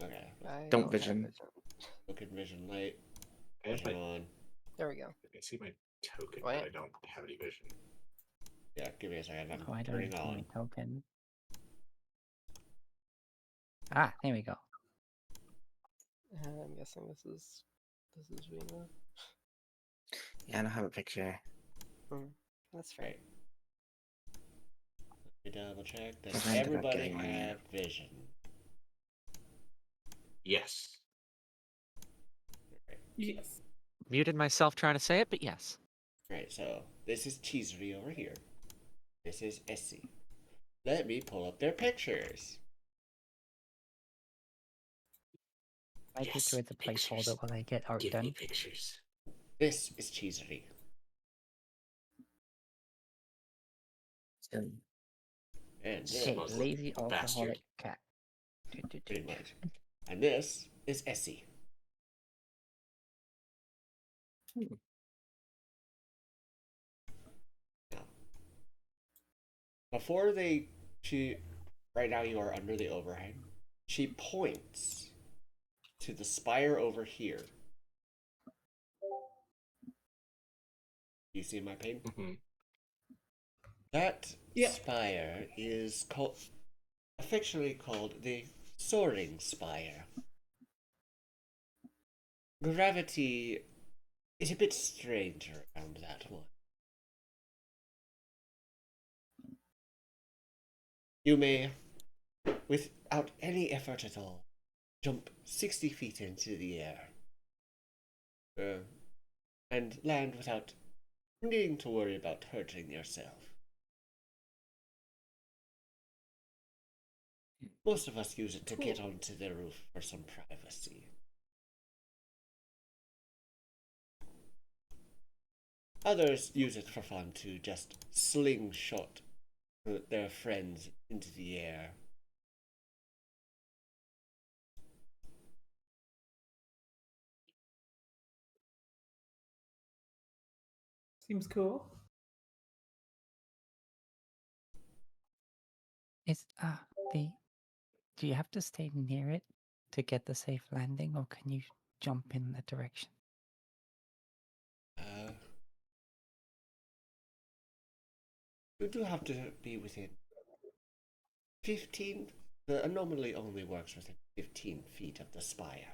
Okay. I Don't have vision. Look at vision light. I have Vision my, on. There we go. I see my token, Wait. but I don't have any vision. Yeah, give me a second. I'm Oh, I don't turning see on. my token. Ah, there we go. I'm guessing this is Vina. Yeah, I don't have a picture. That's fair. Right. Let me double check. I Does ended up everybody getting one, yeah. have vision? Yes. Yes. Muted myself trying to say it, but yes. Right, so this is Cheesery over here. This is Essie. Let me pull up their pictures. My Yes, picture is a pictures. placeholder while I get art Give done. me pictures. This is Cheesery. And And this, Hey, Smug lazy little alcoholic bastard. cat. pretty much. And this is Essie. Now, before right now you are under the overhang. She points to the spire over here. You see my paint? Mm-hmm. That Yeah. spire is affectionately called the Soaring Spire. Gravity is a bit stranger around that one. You may, without any effort at all, jump 60 feet into the air and land without needing to worry about hurting yourself. Most of us use it to get onto the roof for some privacy. Others use it for fun to just slingshot their friends into the air. Seems cool. Is the do you have to stay near it to get the safe landing, or can you jump in that direction? You do have to be within 15. The anomaly only works within 15 feet of the spire.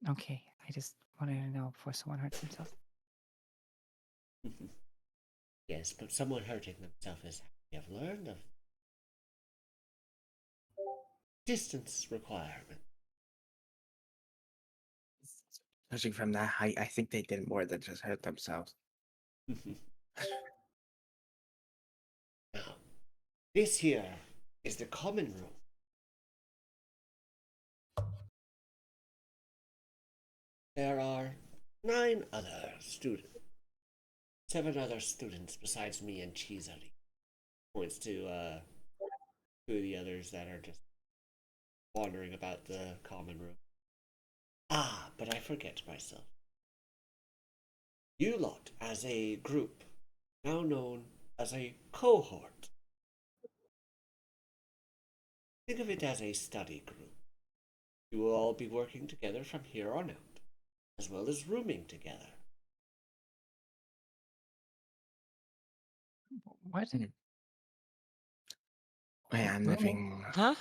Okay, I just wanted to know before someone hurts themselves. Yes, but someone hurting themselves is how we have learned of distance requirement. judging from that height, I think they did more than just hurt themselves. Now, this here is the common room. There are 7 other students besides me and Cheesery. Points to two of the others that are just wandering about the common room. Ah, but I forget myself. You lot, as a group, now known as a cohort. Think of it as a study group. You will all be working together from here on out, as well as rooming together. What? Wait, I'm living. Huh?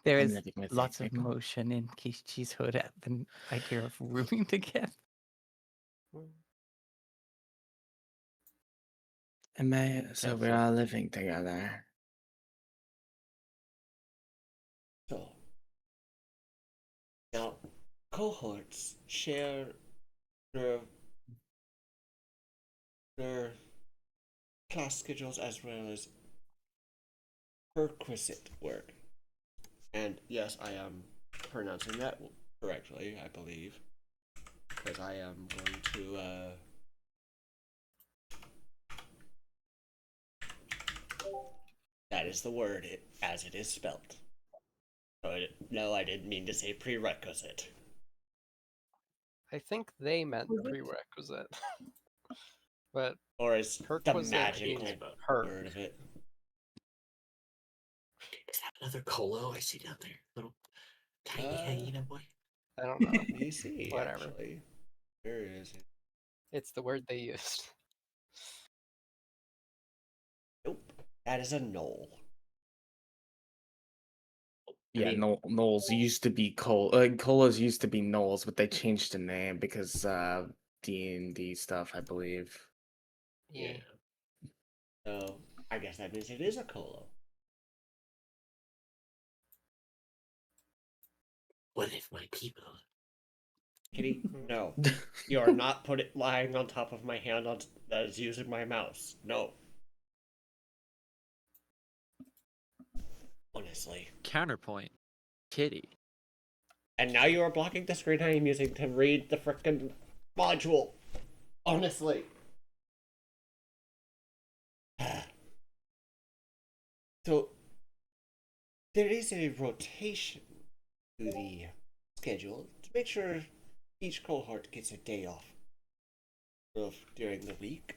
There I'm is living with lots of Echo. motion in Kishi's hood at the idea of rooming together. So we're all living together. So, now, cohorts share their, their class schedules as well as perquisite work. And yes, I am pronouncing that correctly, I believe. Because I am going to, that is the word as it is spelled. So no, I didn't mean to say prerequisite. I think they meant Was it? prerequisite. But Or is the perquisite magical means word perk. of it. Is that another Colo I see down there? Little tiny hyena boy. I don't know. Let me see, Whatever. actually. Where is it? It's the word they used. Nope. That is a knoll. Yeah, mean- Knowles used to be Colas used to be Knowles, but they changed the name because D&D stuff, I believe. Yeah. So I guess that means it is a colo. What if my people? Kitty, no. You are not lying on top of my hand that is using my mouse. No. Honestly. Counterpoint. Kitty. And now you are blocking the screen I am using to read the frickin' module. Honestly. So, there is a rotation to the schedule to make sure each cohort gets a day off during the week.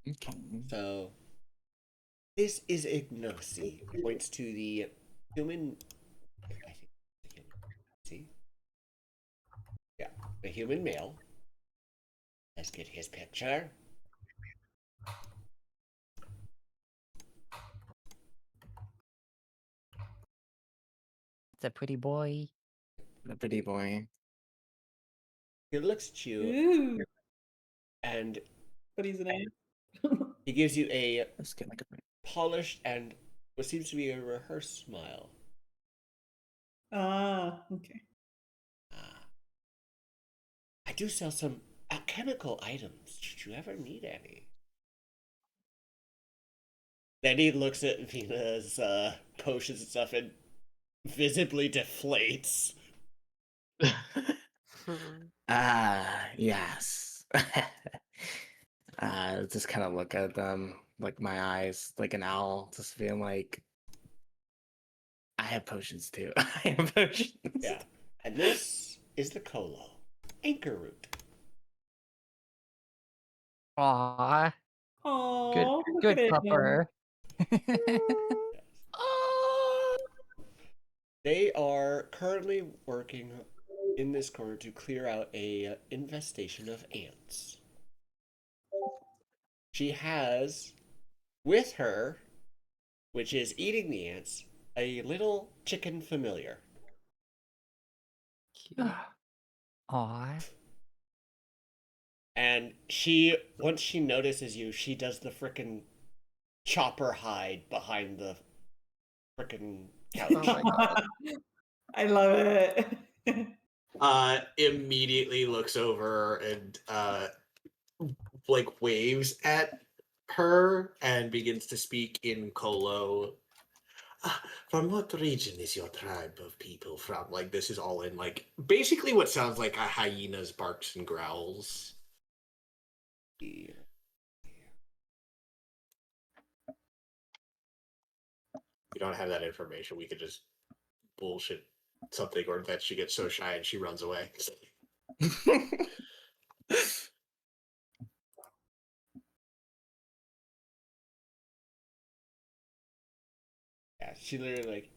Okay. So, this is Ignosi. Points to the human. I think the human. See? Yeah, the human male. Let's get his picture. It's a pretty boy. The pretty boy. He looks at you Ooh, and but he's an ass. he gives you a Let's get like a polished and what seems to be a rehearsed smile. Okay. I do sell some alchemical items. Should you ever need any? Then he looks at Vina's potions and stuff and visibly deflates. Yes. Just kind of look at them, like my eyes, like an owl, just being like, I have potions too. I have potions. Yeah. And this is the Colo. Anchor root. Aww. Oh, look Good at him. pupper. They are currently working in this corner to clear out a infestation of ants. She has with her, which is eating the ants, a little chicken familiar. Aww. And once she notices you, she does the frickin' chopper hide behind the frickin' couch. Oh my god. I love it. Immediately looks over and like waves at her and begins to speak in Colo. From what region is your tribe of people from? Like this is all in like basically what sounds like a hyena's barks and growls. Yeah. We don't have that information. We could just bullshit something, or that she gets so shy and she runs away. Yeah, she literally like.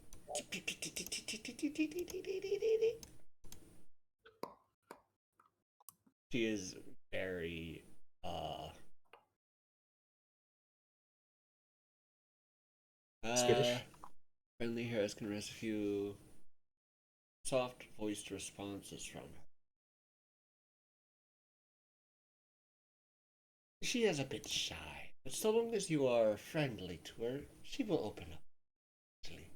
She is very Skittish? Friendly Harris can rest a few soft voiced responses from her. She is a bit shy, but so long as you are friendly to her, she will open up. Actually.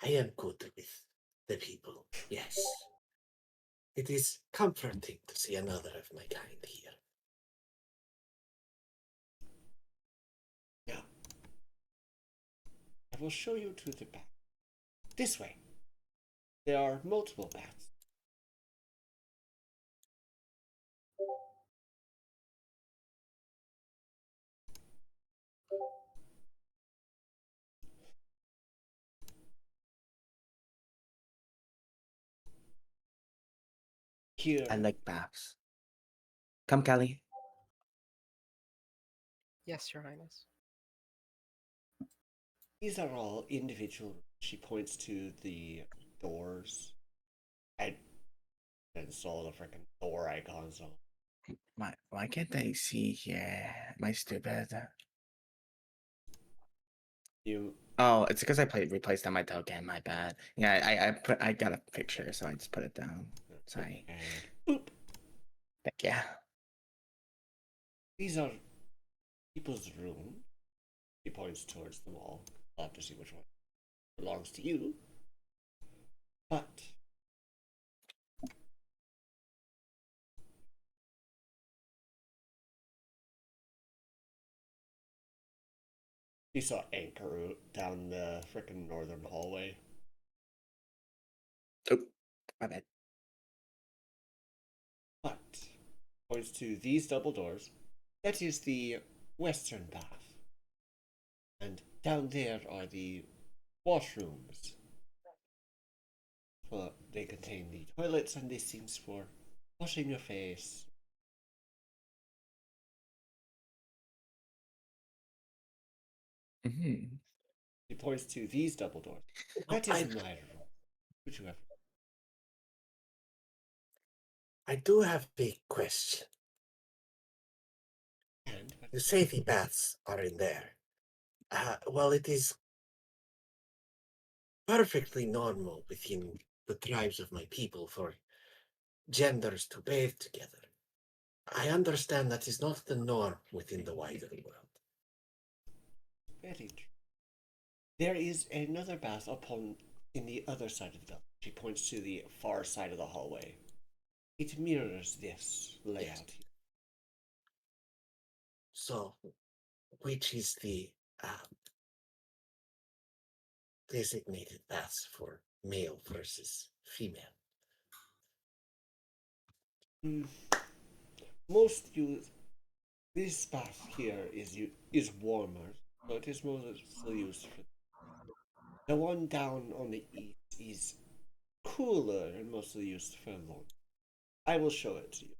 I am good with the people, yes. It is comforting to see another of my kind here. Now, I will show you to the bath. This way. There are multiple baths. Here, I like baths. Come, Callie. Yes, Your Highness. these are all individual. She points to the doors. I installed the freaking door icon, so Why can't I see here? Am I stupid? you Oh, it's because I replaced on my token. My bad. Yeah, I got a picture, so I just put it down. Sorry. and boop. Thank you. These are people's room. He points towards them all. I'll have to see which one belongs to you. But you saw Anchor down the frickin' northern hallway. Oh, my bad. But points to these double doors. That is the western bath. And down there are the washrooms. Well, they contain the toilets and the sinks for washing your face. Mm-hmm. He points to these double doors. No, That is my room. Would you have? I do have a question. And You say the baths are in there. Well, it is perfectly normal within the tribes of my people for genders to bathe together. I understand that is not the norm within the wider world. very true. There is another bath upon in the other side of the building. She points to the far side of the hallway. It mirrors this layout here. So, which is the designated baths for male versus female? Most use this bath here is warmer, so it is mostly used for. The one down on the east is cooler and mostly used for long. I will show it to you.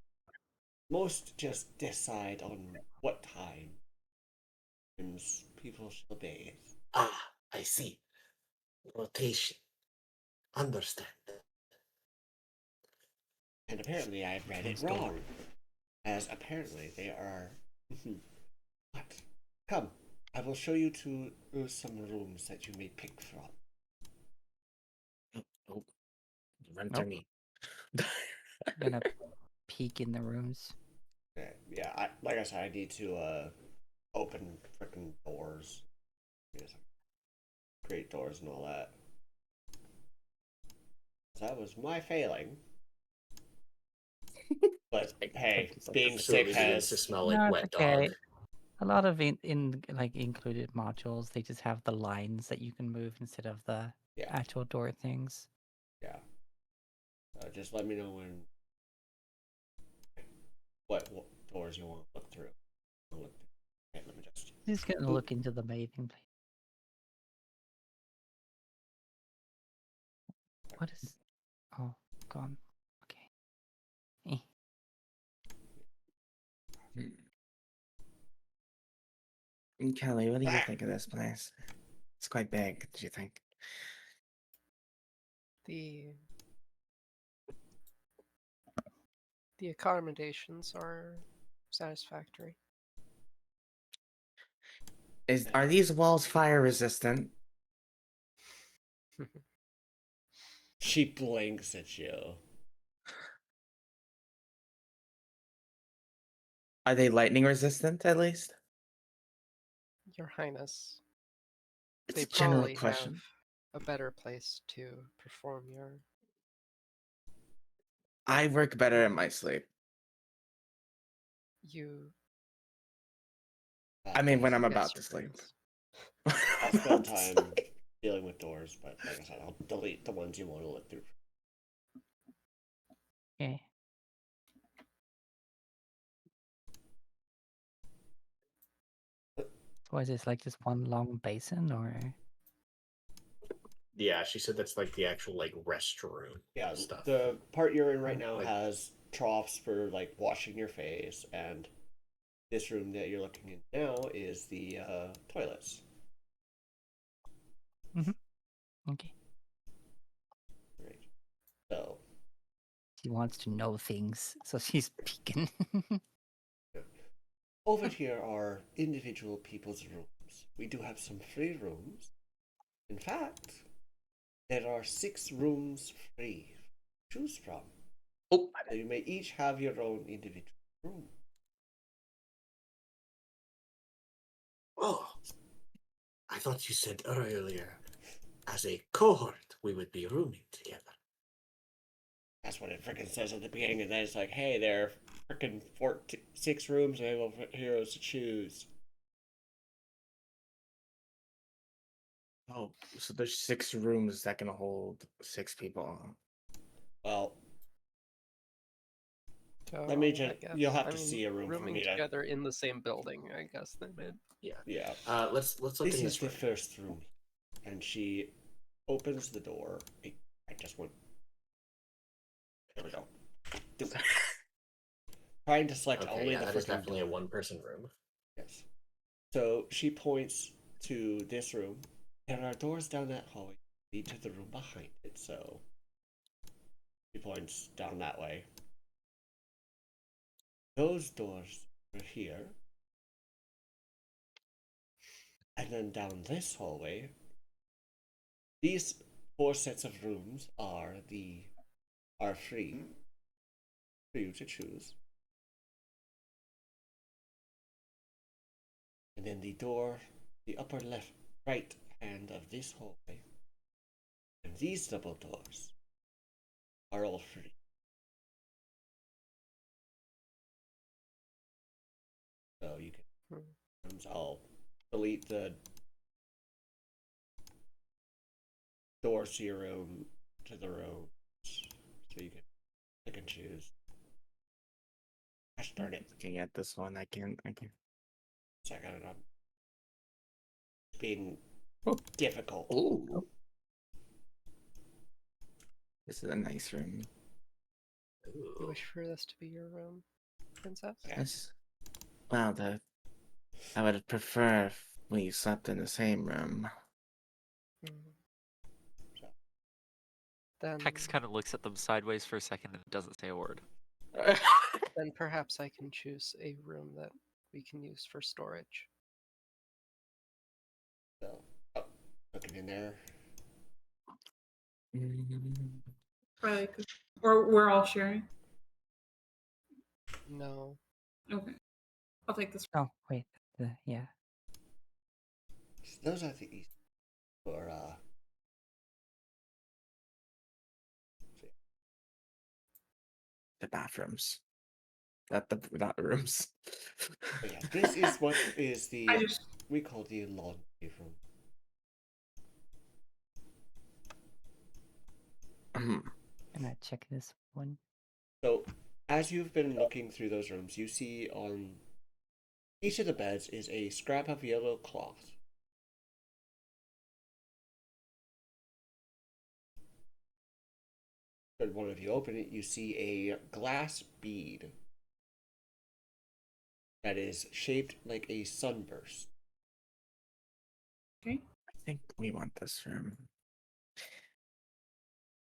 Most just decide on what time people shall bathe. Ah, I see. Rotation. Understand. And apparently I've read it Let's go. wrong. As apparently they are. But come, I will show you to some rooms that you may pick from. Oh, run Nope. through me. I'm gonna peek in the rooms. Yeah, like I said, I need to open freaking doors. Yes, create doors and all that. That was my failing. But hey, being So it sick begins to has. smell like No, it's wet okay. dog. A lot of in like included modules, they just have the lines that you can move instead of the Yeah. actual door things. Yeah. Just let me know when. What doors you want to look through. I'll look through. Okay, let me just. Just gonna look into the bathing place. What is? Oh, gone. Okay. Kelly, what do you think of this place? It's quite big. Do you think? The accommodations are satisfactory. Are these walls fire resistant? She blinks at you. Are they lightning resistant at least? Your Highness, It's they a general probably question. have a better place to perform your. I work better in my sleep. You. I mean, when I'm Yes, about to Your sleep. Highness. I'll spend time dealing with doors, but like I said, I'll delete the ones you want to look through. Okay. So is this like just one long basin or? Yeah, she said that's like the actual like restroom. Yeah, stuff. the part you're in right now Like- has troughs for like washing your face, and this room that you're looking in now is the toilets. Okay. Right. So She wants to know things, so she's peeking. over here are individual people's rooms. We do have some free rooms. In fact, there are 6 rooms free to choose from. Oh, So you may each have your own individual room. Oh, I thought you said earlier, as a cohort, we would be rooming together. That's what it freaking says at the beginning, and then it's like, hey, there are freaking 6 rooms available for heroes to choose. oh, so there's 6 rooms that can hold 6 people. Well, So, Let me I just- guess. you'll have I to mean, see a room for rooming me to- together in the same building. I guess they made. yeah. Let's look This in is this the room. first room. And she opens the door. I just went. There we go. Trying to select Okay, only yeah, the that is freaking definitely door. a one-person room. Yes. So she points to this room. There are doors down that hallway that lead to the room behind it, so she points down that way. Those doors are here. And then down this hallway, these 4 sets of rooms are free for you to choose. And then the door, the upper left, right hand of this hallway, and these double doors are all free. So you can. I'll delete the doors to your room to the rooms, so you can pick and choose. Gosh darn it! Looking at this one, I can. Second, I'm being Oh. difficult. Ooh. This is a nice room. You wish for this to be your room, princess? Yes. Well, I would prefer if we slept in the same room. Mm. Then, Hex kind of looks at them sideways for a second and doesn't say a word. then perhaps I can choose a room that we can use for storage. So, looking in there. Probably or we're all sharing. No. Okay. I'll take this. Oh wait, yeah. Those are the east for The bathrooms. Not rooms. But yeah, this is what is the I just we call the laundry room. Can I check this one? So, as you've been looking through those rooms, you see on each of the beds is a scrap of yellow cloth. When one of you open it, you see a glass bead that is shaped like a sunburst. okay. I think we want this room.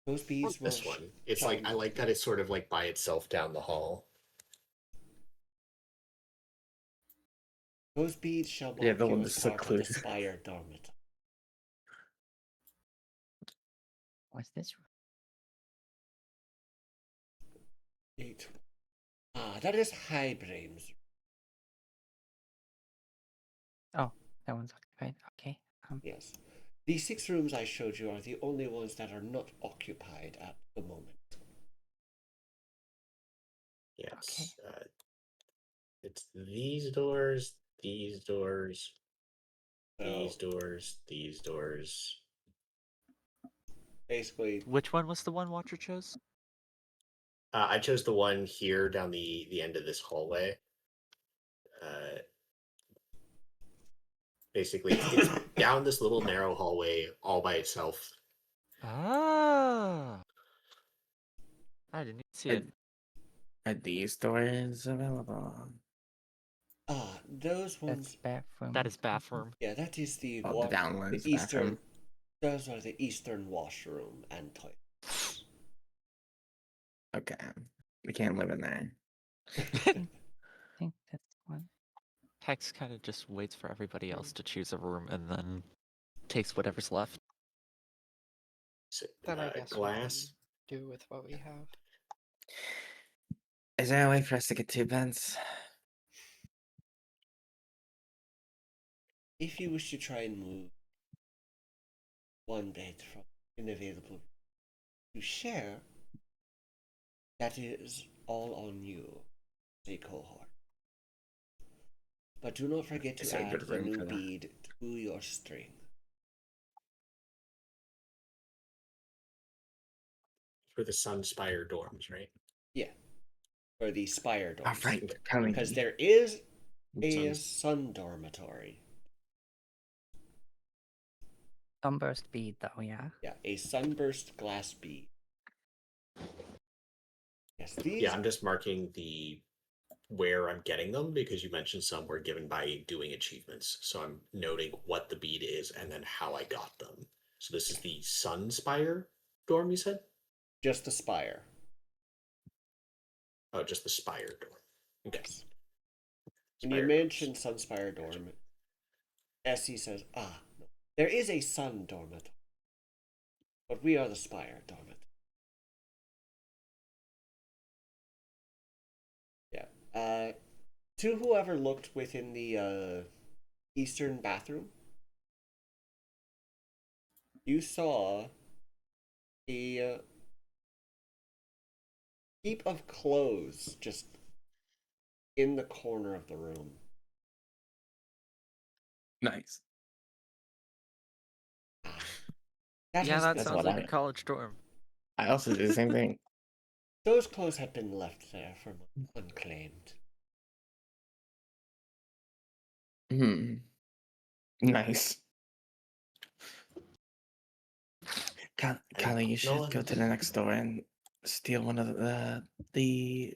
Those beads will This one. It's like, I like that it's sort of like by itself down the hall. Those beads shall mark Yeah, the you one as that's part of the secluded. Spire Dormitory. What's this? That is Highbrain's. Oh, that one's occupied. Okay. Yes. The 6 rooms I showed you are the only ones that are not occupied at the moment. Yes. It's these doors, these doors, these So doors, these doors. basically, Which one was the one Watcher chose? I chose the one here down the end of this hallway. Basically, it's down this little narrow hallway all by itself. Ah, I didn't even see it. Are these doors available? those That's ones. bathroom. That is bathroom. Yeah, that is the Oh, the down one's the eastern. bathroom. Those are the eastern washroom and toilet. Okay. We can't live in there. I think that's one. Hex kind of just waits for everybody else Hmm. to choose a room and then takes whatever's left. So, Then I guess glass. we can do with what we have. Is there a way for us to get 2 beds? If you wish to try and move one bed from an available to share, that is all on you, the cohort. But do not forget Is to there a add good the room new for that? bead to your string. For the Sunspire dorms, right? Yeah. Or the Spire Oh, dorms. right. Kelly. Because there is a Suns- sun dormitory. Sunburst bead, though, yeah. Yeah, a sunburst glass bead. Yes, these. Yeah, I'm just marking the where I'm getting them because you mentioned some were given by doing achievements. So I'm noting what the bead is and then how I got them. So this is the Sunspire dorm, you said? Just the spire. Oh, just the Spire dorm. Okay. Yes. When you Spire mentioned dorms. Sunspire dorm, Essie says, no. There is a sun dormitory. But we are the Spire dormitory. Yeah. To whoever looked within the eastern bathroom, you saw a heap of clothes just in the corner of the room. Nice. That Yeah, has that been- sounds what like I- a college dorm. I also do the same thing. Those clothes have been left there for unclaimed. Nice. Callie, you no should one- go to the next door and steal one of the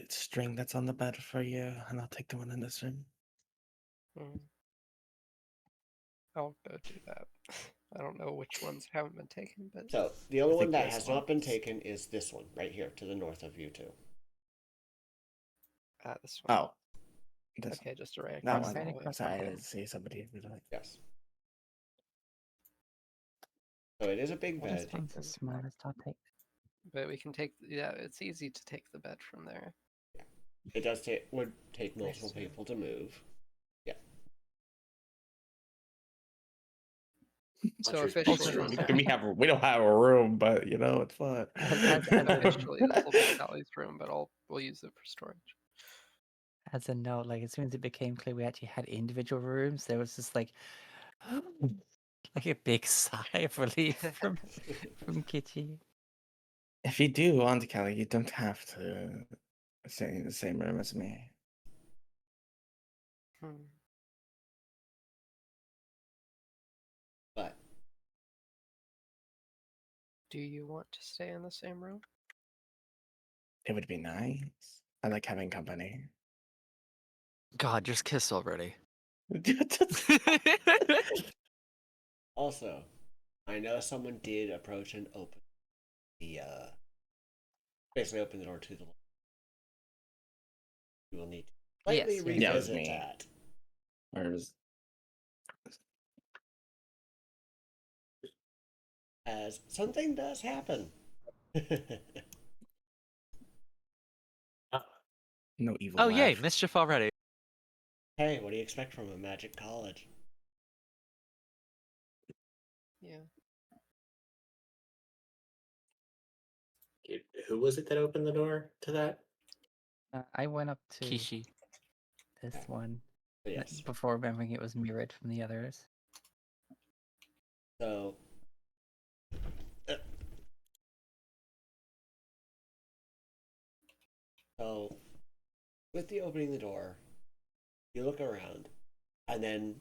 string that's on the bed for you, and I'll take the one in this room. Hmm. I'll go do that. I don't know which ones haven't been taken, but So the only I one think that this has not been one's- taken is this one right here to the north of you two. this one. Oh, this Okay, just right that across one. the hallway. Sorry, I didn't see somebody. Yes. So it is a big This bed. one's the smallest I'll take. But we can take. Yeah, it's easy to take the bed from there. It would take multiple see. people to move. Yeah. So Watcher's officially, bedroom. We don't have a room, but you know it's fun. officially, this will be Sally's room, but we'll use it for storage. As a note, like as soon as it became clear we actually had individual rooms, there was just like a big sigh of relief from Kitty. If you do want to, Kelly, you don't have to stay in the same room as me. Hmm. But Do you want to stay in the same room? It would be nice. I like having company. God, just kiss already. also, I know someone did approach and open the basically open the door to the. You will need Slightly Yes, yes. Yeah, it was revisit me. that. Or was As something does happen. no evil Oh, yay, left. mischief already. Hey, what do you expect from a magic college? Yeah. Who was it that opened the door to that? I went up to Kishi. this one Yes. before remembering it was mirrored from the others. So, so with the opening the door, you look around, and then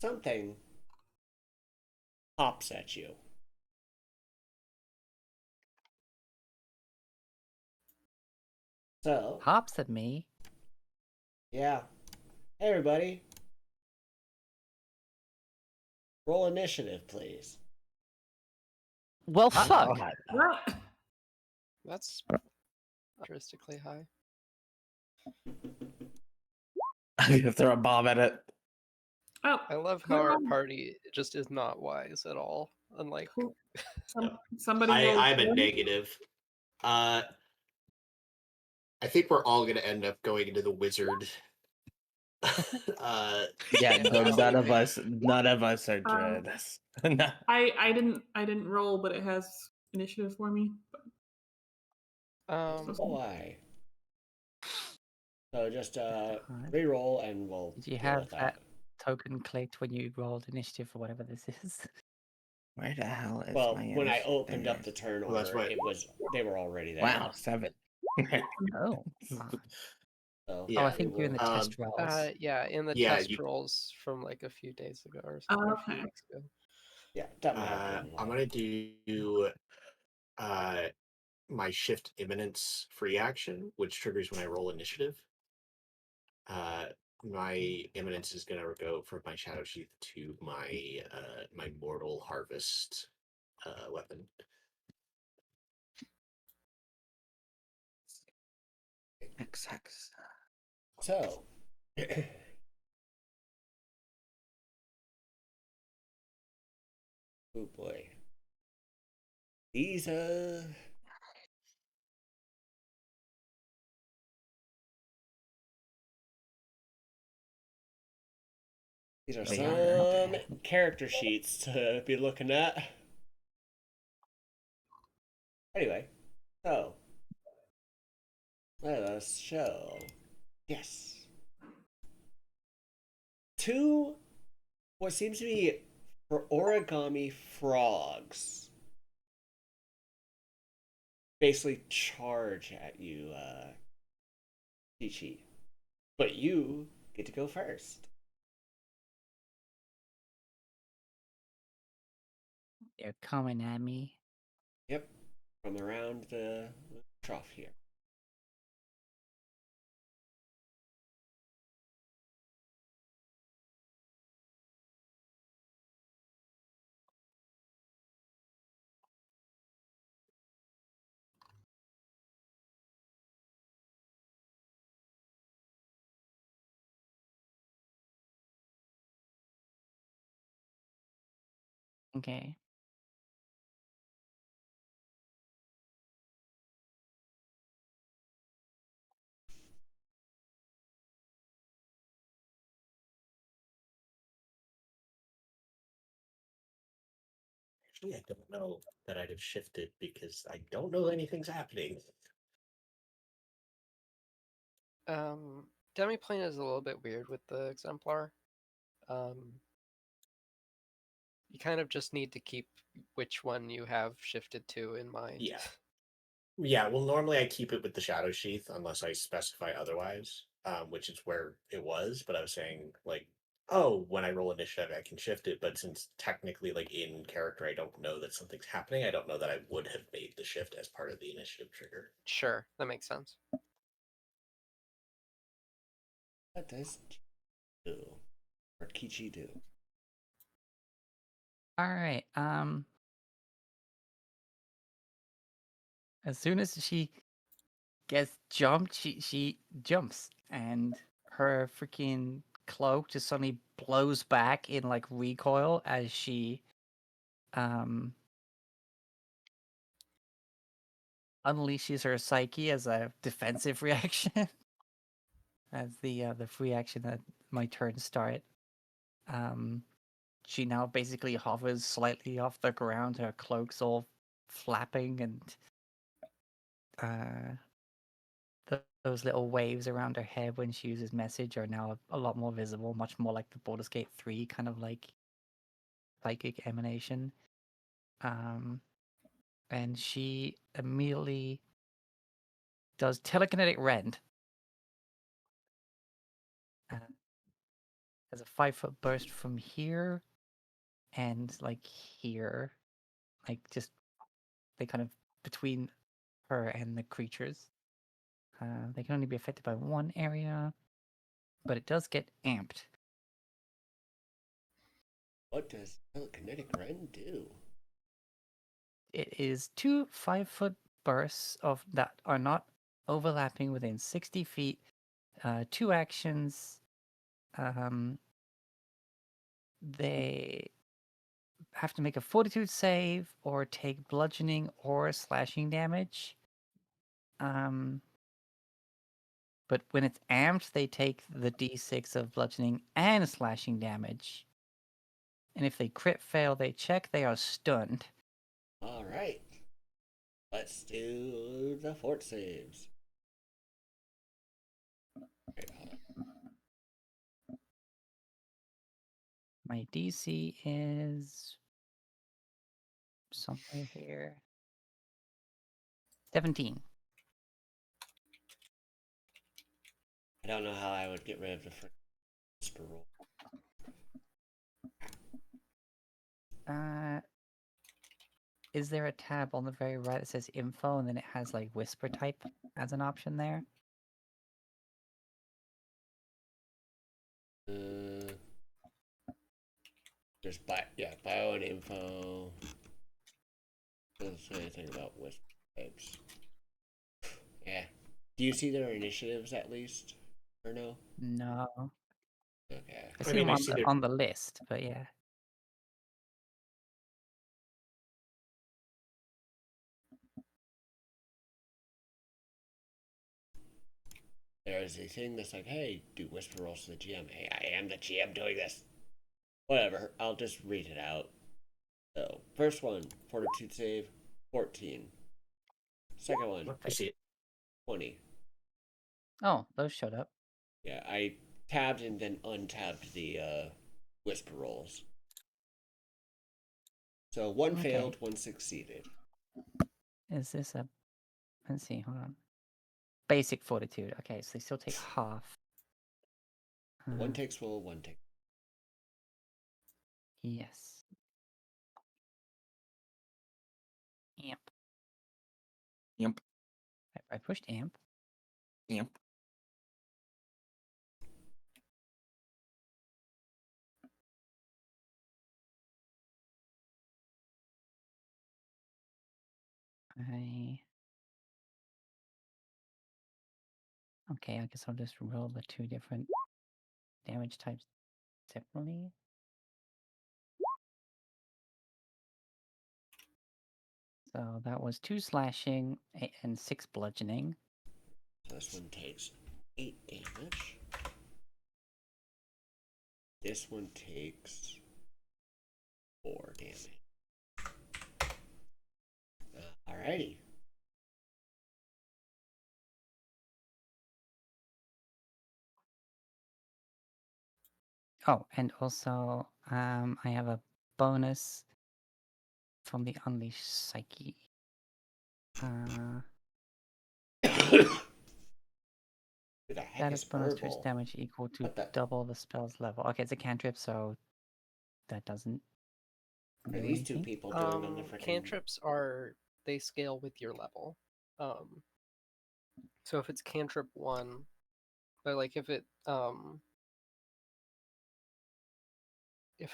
something pops at you. So, Hops at me. yeah. Hey, everybody. Roll initiative, please. Well, fuck. God. What? That's characteristically high. I'm gonna throw a bomb at it. Oh, I love how our Well- party just is not wise at all. Unlike who- No. somebody. rolled I'm a one? negative. I think we're all going to end up going into the wizard. Yeah, Yeah. none of us are Um, druids. No. I didn't roll, but it has initiative for me. um Why? So just Alright. re-roll and we'll Did you deal have with that token clicked when you rolled initiative or whatever this is? Where the hell is Well, my when I initiative? opened There up it the is. turn Well, that's order, what- they were already there. Wow, 7. Oh. Ah. So, Yeah, Oh, I we think you're in the will- test rolls. yeah, in the Yeah, test you- rolls from like a few days ago or something, or a few Okay. weeks ago. yeah, that might have been I'm why. going to do my shift imminence free action, which triggers when I roll initiative. My imminence is going to go from my shadow sheath to my my mortal harvest weapon. XX. So, oh boy, these these are They some are, aren't they? character sheets to be looking at. Anyway, so let us show. Yes. 2 what seems to be for origami frogs basically charge at you, Chi-Chi. But you get to go first. They're coming at me. Yep, from around the trough here. Okay. Actually, I don't know that I'd have shifted because I don't know anything's happening. Demiplane is a little bit weird with the exemplar. You kind of just need to keep which one you have shifted to in mind. Yeah. Yeah, well, normally I keep it with the shadow sheath unless I specify otherwise, which is where it was. But I was saying, like, oh, when I roll initiative, I can shift it. But since technically, like, in character, I don't know that something's happening, I don't know that I would have made the shift as part of the initiative trigger. Sure, that makes sense. What does do? Or Kichi do? Alright, as soon as she gets jumped, she jumps and her freaking cloak just suddenly blows back in like recoil as she unleashes her psyche as a defensive reaction. As the free action that my turn start. She now basically hovers slightly off the ground, her cloak's all flapping, and those little waves around her head when she uses message are now a lot more visible, much more like the Baldur's Gate 3 kind of like psychic emanation. And she immediately does telekinetic rend. As a 5-foot burst from here and like here, like just they kind of between her and the creatures. They can only be affected by one area, but it does get amped. What does telekinetic rend do? It is 2 5-foot bursts of that are not overlapping within 60 feet. 2 actions. They have to make a fortitude save or take bludgeoning or slashing damage. But when it's amped, they take the d6 of bludgeoning and slashing damage. And if they crit fail they check, they are stunned. All right. Let's do the fort saves. My DC is somewhere here. 17. I don't know how I would get rid of the whisper roll. Is there a tab on the very right that says info and then it has like whisper type as an option there? There's bio and info. Doesn't say anything about whisper types. Yeah. Do you see their initiatives at least? Or no? No. Okay. I see them on the list, but yeah. There's a thing that's like, hey, do whisper rolls to the GM. Hey, I am the GM doing this. Whatever, I'll just read it out. So, first one, fortitude save, 14. Second one, I see it. 20. Oh, those showed up. Yeah, I tabbed and then untabbed the whisper rolls. So one failed, one succeeded. Is this a... Let's see, hold on. Basic fortitude. Okay, so they still take half. One takes full, one takes... Yes. Amp. Amp. I pushed amp. Amp. Okay, I guess I'll just roll the 2 different damage types separately. So that was 2 slashing and 6 bludgeoning. So this one takes 8 damage. This one takes 4 damage. Alrighty. Oh, and also, I have a bonus from the Unleashed Psyche. Status bonus to its damage equal to double the spell's level. Okay, it's a cantrip, so that doesn't. Are these two people doing on the freaking... Cantrips they scale with your level. So if it's cantrip 1, but like if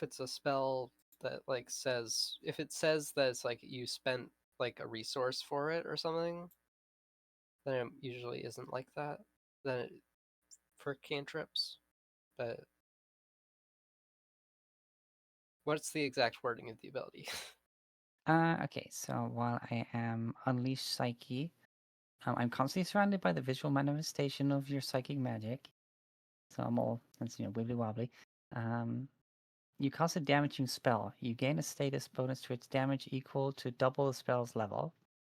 it's a spell that like says, if it says that it's like you spent like a resource for it or something, then it usually isn't like that. Then for cantrips, but what's the exact wording of the ability? Okay, so while I am Unleash Psyche, I'm constantly surrounded by the visual manifestation of your psychic magic. So I'm all, that's, wibbly wobbly. You cast a damaging spell. You gain a status bonus to its damage equal to double the spell's level.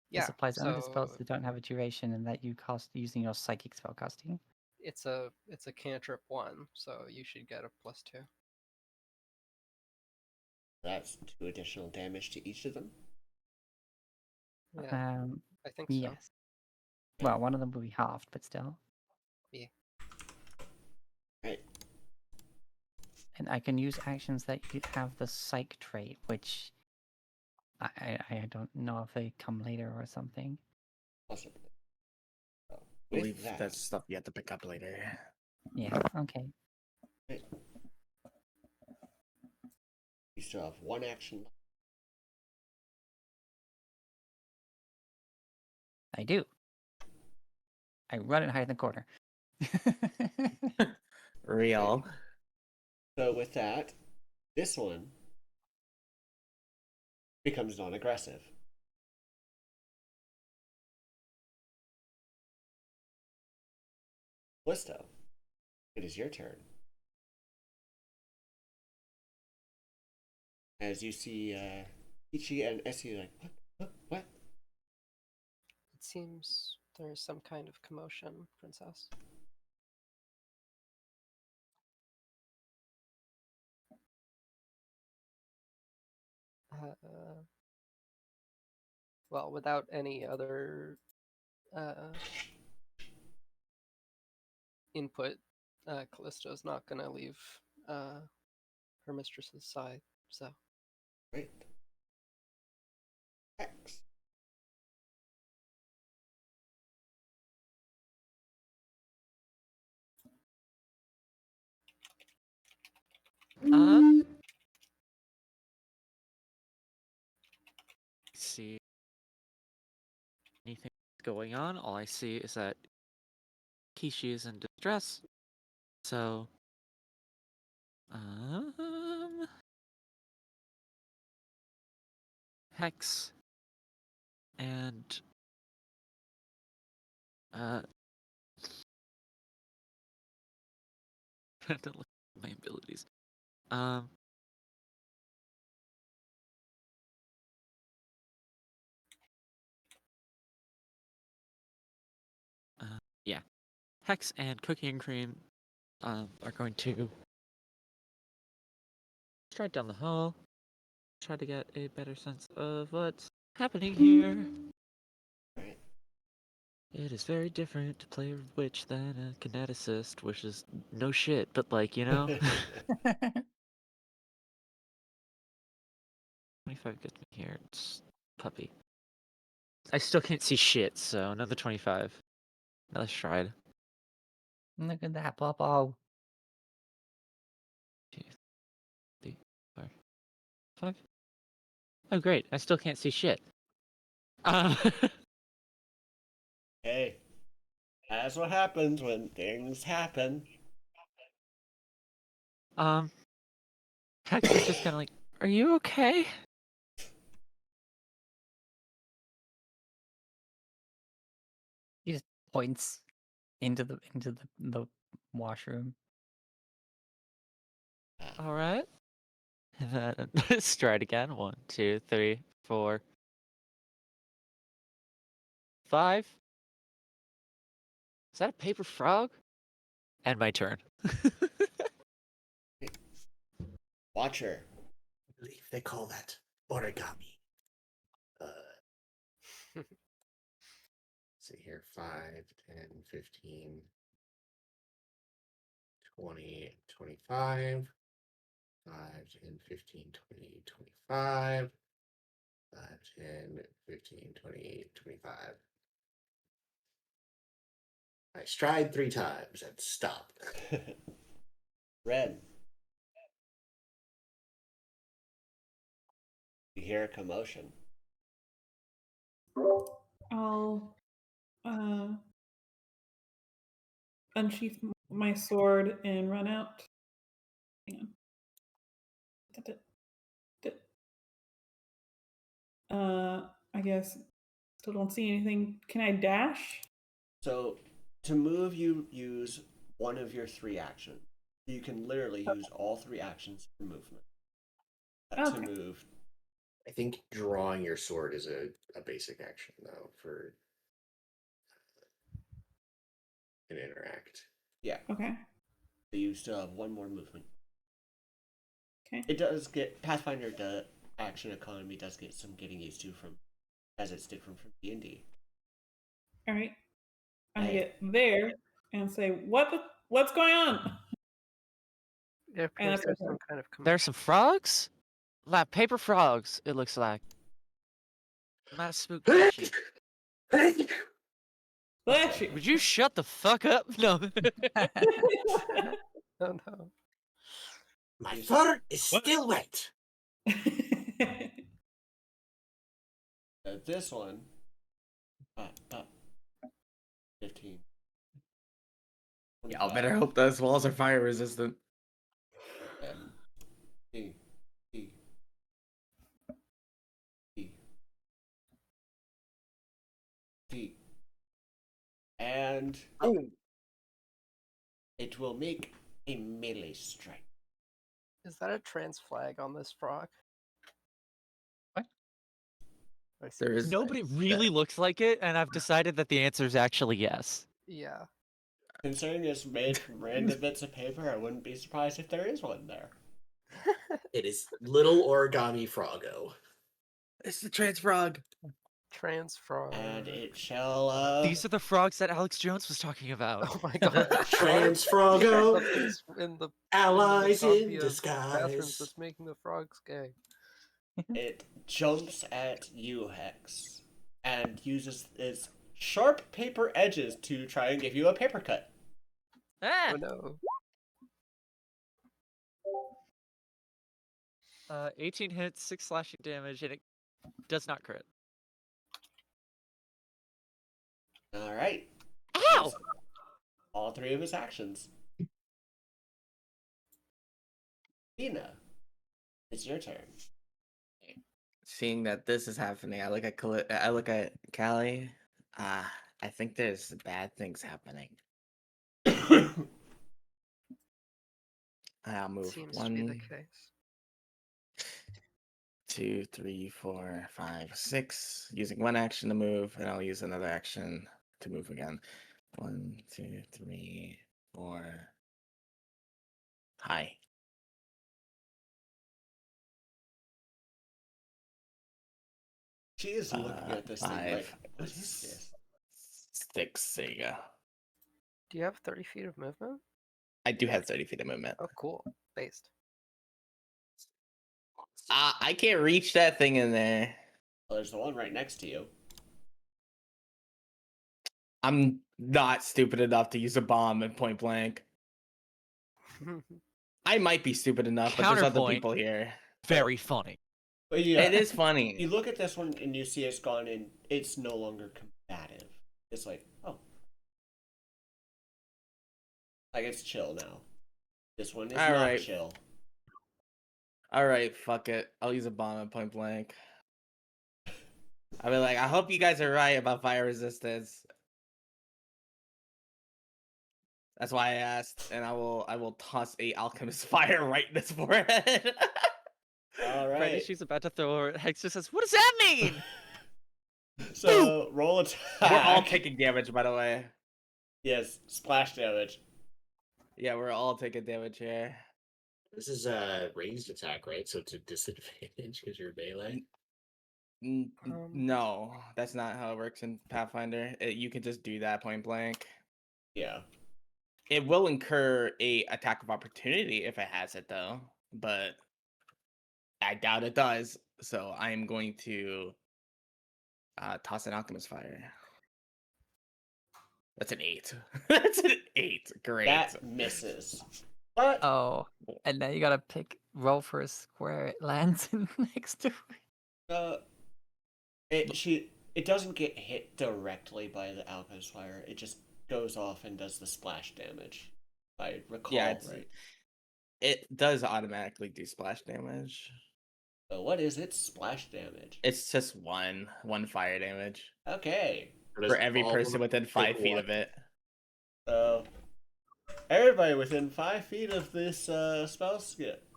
Yeah, This applies only to spells so that don't have a duration and that you cast using your psychic spellcasting. it's a cantrip 1, so you should get a +2. That's 2 additional damage to each of them. Yeah, I think so. Yes. Well, one of them will be halved, but still. Yeah. Right. And I can use actions that you have the psych trait, which I don't know if they come later or something. Possibly. So, I with believe that, that's stuff you have to pick up later. Yeah, okay. you still have 1 action left. I do. I run and hide in the corner. Real. So with that, this one becomes non-aggressive. Callisto, it is your turn. As you see Ichi and Essie like, what? It seems there's some kind of commotion, Princess. Well, without any other input, Callisto's not gonna leave her mistress's side. So Right. X. See anything going on. All I see is that Kishi is in distress. So, Hex and trying to look at my abilities. Yeah. Hex and Cookie and Cream are going to stride down the hall, try to get a better sense of what's happening here. Right. It is very different to play a witch than a kineticist, which is no shit, but like, you know? 25 gets me here. It's puppy. I still can't see shit, so another 25. Another stride. Look at that, Popo. 2, 3, 4, 5. Oh, great. I still can't see shit. Hey, that's what happens when things happen. Hex is just kind of like, are you okay? He just points into the washroom. All right. And then stride again. 1, 2, 3, 4, 5. Is that a paper frog? And my turn. Watcher. I believe they call that origami. See here, 5, 10, 15, 20, 25. 5, 10, 15, 20, 25. 5, 10, 15, 20, 25. I stride 3 times and stop. Red. You hear a commotion. I'll unsheath my sword and run out. Hang on. I guess still don't see anything. Can I dash? So to move, you use one of your 3 actions. You can literally use all 3 actions for movement. To Okay. move. I think drawing your sword is a basic action though for an interact. Yeah. Okay. So you still have 1 more movement. Okay. It does get Pathfinder. The action economy does get some getting used to from, as it's different from D&D. All right. I Hey. get there and say, what's going on? It And appears I there's press some kind of There's some frogs? Like paper frogs, it looks like. Not a spook fishy. Bless you. Would you shut the fuck up? No. Oh no. My fur is still wet. This one. 15. Y'all better hope those walls are fire resistant. D. D. D. D. And it will make a melee strike. Is that a trans flag on this frog? What? I see. There is Nobody really looks like it, and I've decided that the answer is actually yes. Yeah. Considering it's made from random bits of paper, I wouldn't be surprised if there is one there. It is little origami froggo. It's the trans frog. Trans frog. And it shall, These are the frogs that Alex Jones was talking about. Oh my god. Trans froggo. Something's in the Allies in copy of bathrooms disguise. that's making the frogs gay. it jumps at you, Hex, and uses its sharp paper edges to try and give you a paper cut. Ah! Oh no. 18 hits, 6 slashing damage, and it does not crit. Alright. Ow! All 3 of his actions. Dina, it's your turn. Seeing that this is happening, I look at Callie. I think there's bad things happening. I'll move Seems to be the 1, case. 2, 3, 4, 5, 6. Using 1 action to move, and I'll use another action to move again. 1, 2, 3, 4. Hi. She is looking at this thing like, 5, what is this? 6. There you go. Do you have 30 feet of movement? I do have 30 feet of movement. Oh, cool. Based. I can't reach that thing in there. Well, there's the one right next to you. I'm not stupid enough to use a bomb at point blank. I might be stupid enough, but there's other Counterpoint. people here. Very funny. But yeah, It is funny. You look at this one and you see it's gone and it's no longer combative. It's like, oh. Like it's chill now. This one is All not right. chill. All right, fuck it. I'll use a bomb at point blank. I'll be like, I hope you guys are right about fire resistance. That's why I asked, and I will toss a alchemist fire right in his forehead. All Right right. as she's about to throw her, Hex just says, "What does that mean?" So roll attack. We're all taking damage, by the way. Yes, splash damage. Yeah, we're all taking damage here. This is a ranged attack, right? So it's a disadvantage because you're melee. No, that's not how it works in Pathfinder. You can just do that point blank. Yeah. It will incur a attack of opportunity if it has it, though. But I doubt it does. So I am going to toss an alchemist fire. That's an 8. That's an 8. Great. That misses. But Oh, and now you gotta roll for a square it lands in next to it. it doesn't get hit directly by the alchemist fire. It just goes off and does the splash damage. I recall Yeah, right. it does automatically do splash damage. So what is its splash damage? It's just one fire damage Okay. for every person within 5 feet of it. So everybody within 5 feet of this spell skip,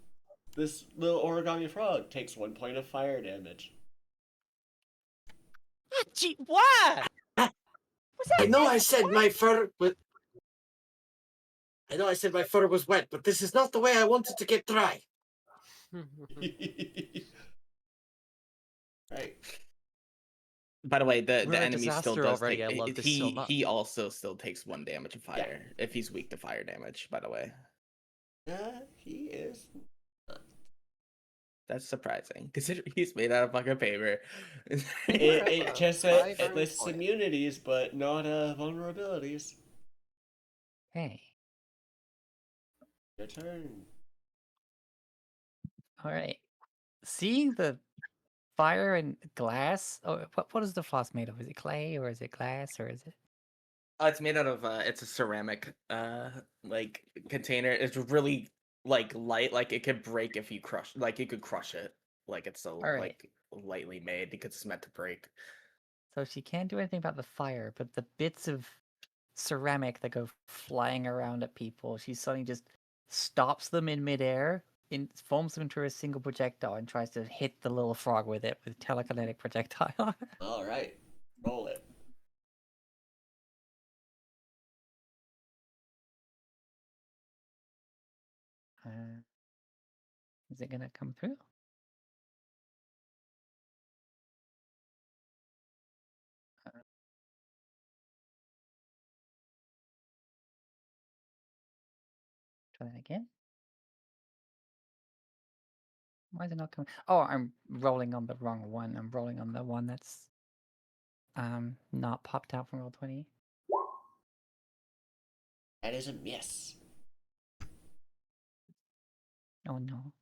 this little origami frog takes 1 point of fire damage. Gee, what? I know I said my fur was. I know I said my fur was wet, but this is not the way I want it to get dry. Right. By the way, the We're a enemy still disaster does already, take. I love this so much. He also still takes 1 damage of fire if he's weak to fire damage. By the way, He is. that's surprising considering he's made out of fucking paper. It just Five it lists point. immunities, but not vulnerabilities. Hey. Your turn. All right. Seeing the fire and glass. Oh, what is the floss made of? Is it clay or is it glass or is it? It's made out of it's a ceramic like container. It's really like light, like it could break if you crush, like you could crush it. Like it's so Alright. like lightly made because it's meant to break. So she can't do anything about the fire, but the bits of ceramic that go flying around at people, she suddenly just stops them in midair, forms them into a single projectile, and tries to hit the little frog with it with telekinetic projectile. All right, roll it. Is it gonna come through? Try that again. Why is it not coming? Oh, I'm rolling on the wrong one. I'm rolling on the one that's not popped out from Roll20. That is a miss. Oh no.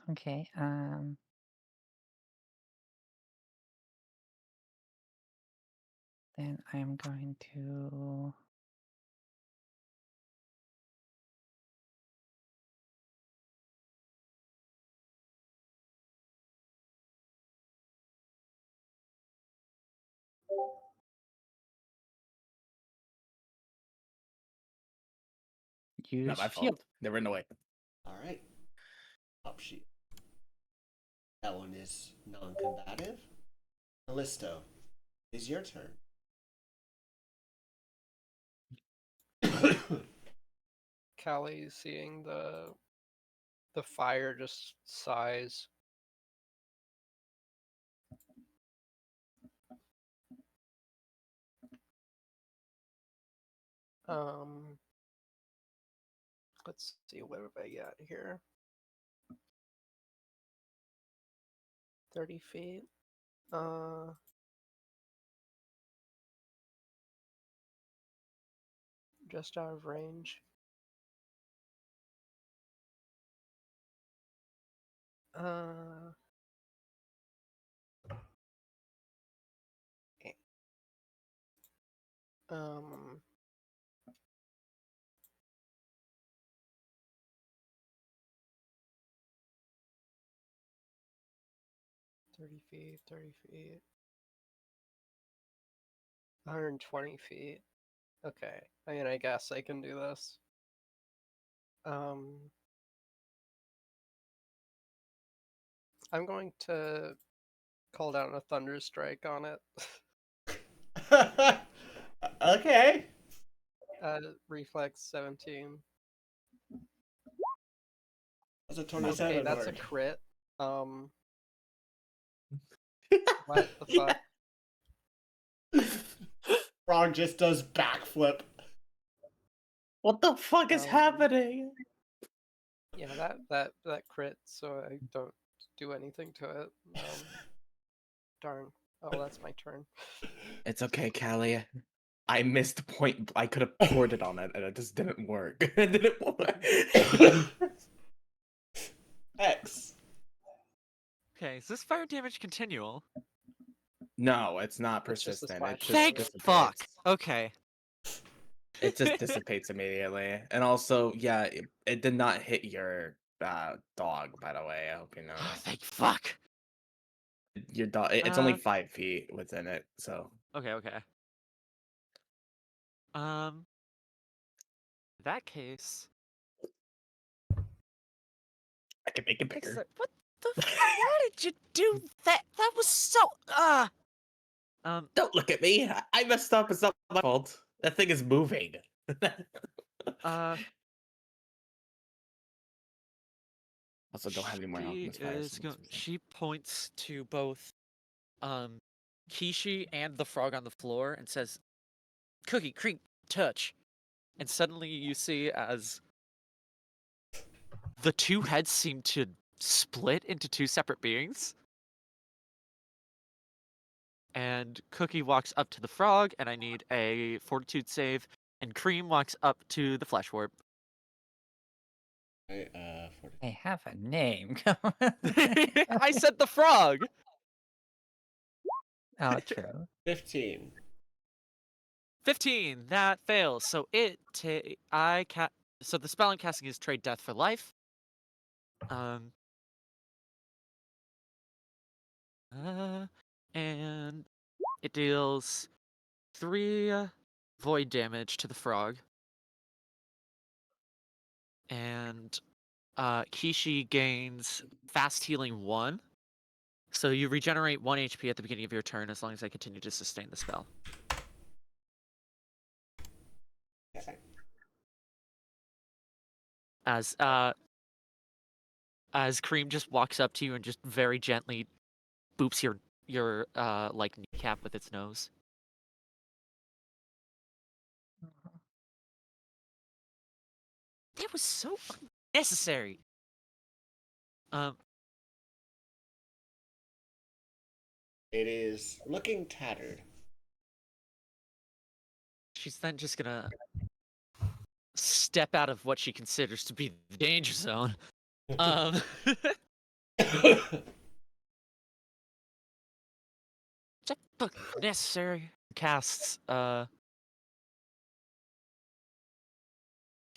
Okay, then I am going to use Not my shield. fault. They were in the way. All right. Pop shield. That one is non-combative. Callisto, is your turn. Callie, seeing the fire, just sighs. Let's see, what have I got here? 30 feet. Just out of range. Um, 30 feet, 30 feet. 120 feet. Okay. I mean, I guess I can do this. I'm going to call down a thunder strike on it. Okay. Reflex 17. That's a 27. Okay, that's a work. crit. What the fuck? Frog just does backflip. What the fuck is happening? Yeah, that crit, so I don't do anything to it. Darn. Oh, that's my turn. It's okay, Callie. I missed the point. I could have poured it on it, and it just didn't work. It didn't work. Hex. Okay, is this fire damage continual? No, it's not It's just the persistent. splash It just Thank dissipates. fuck. Okay. It just dissipates immediately. And also, yeah, it did not hit your dog, by the way. I hope you know. Thank fuck. Your dog, it's only 5 feet within it, so. Okay, okay. In that case, I can make it bigger. what the? Why did you do that? That was so. Don't look at me. I messed up. It's not my fault. That thing is moving. Also, don't have any more alchemist fire. She points to both, Kishi and the frog on the floor and says, "Cookie, creep, touch," and suddenly you see as the two heads seem to split into two separate beings. And Cookie walks up to the frog, and I need a fortitude save. And Cream walks up to the flesh warp. Right, They have a name. I said the frog. Oh, true. 15. 15. That fails. So so the spell I'm casting is Trade Death for Life. And it deals 3 void damage to the frog. And Kishi gains fast healing 1. So you regenerate 1 HP at the beginning of your turn as long as I continue to sustain the spell. Okay. As Cream just walks up to you and just very gently boops your like kneecap with its nose. That was so unnecessary. It is looking tattered. She's then just gonna step out of what she considers to be the danger zone. Is that necessary? Casts Can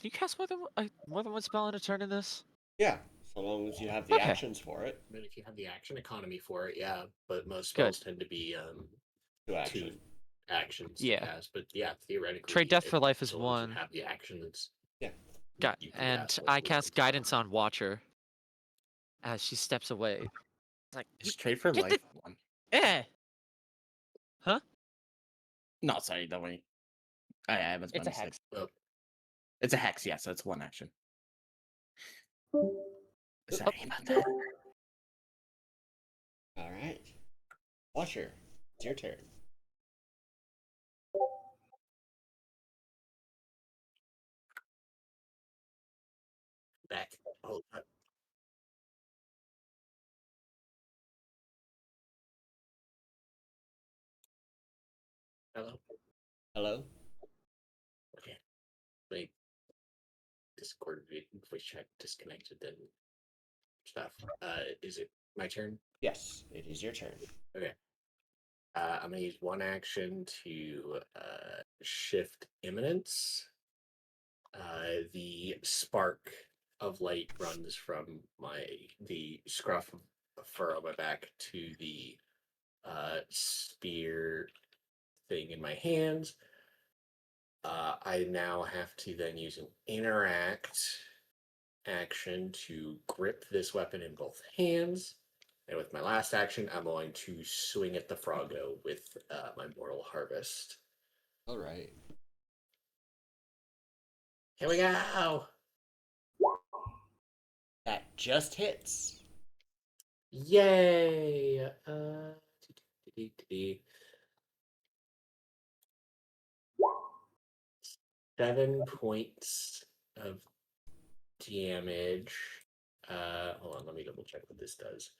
you cast more than one spell in a turn in this? Yeah, so long as you have the Okay. actions for it. I mean, if you have the action economy for it, yeah. But most spells tend to be 2 actions. 2 actions. Yeah. To cast, but yeah, theoretically, Trade Death for Life is so long as you 1. have the actions. Yeah. Got you can and cast I multiple cast ones. Guidance on Watcher as she steps away. It's like, Just trade for get life. One. Huh? No, sorry, don't worry. I haven't It's a spent hex. Oh, It's a hex, yeah, so it's 1 action. Sorry about that. Alright. Watcher, it's your turn. back. Oh, hello. Hello? Okay. Wait. Discord voice chat disconnected then stuff. Is it my turn? Yes, it is your turn. Okay. I'm gonna use 1 action to shift imminence. The spark of light runs from the scruff of fur on my back to the spear thing in my hands. I now have to then use an interact action to grip this weapon in both hands. And with my last action, I'm going to swing at the Froggo with my Mortal Harvest. Alright. Here we go! That just hits. Yay! 7 points of damage. Hold on, let me double check what this does.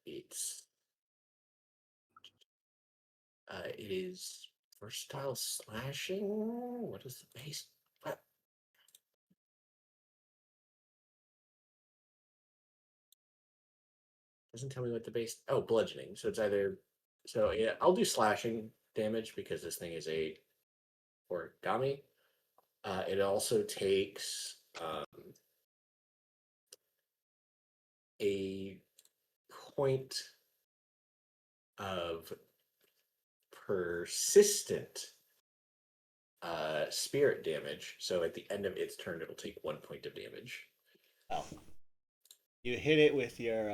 It is versatile slashing. What is the base? Doesn't tell me what the base. Oh, bludgeoning. So it's either. So yeah, I'll do slashing damage because this thing is a origami. It also takes a point of persistent spirit damage. So at the end of its turn, it'll take 1 point of damage. Oh. You hit it with your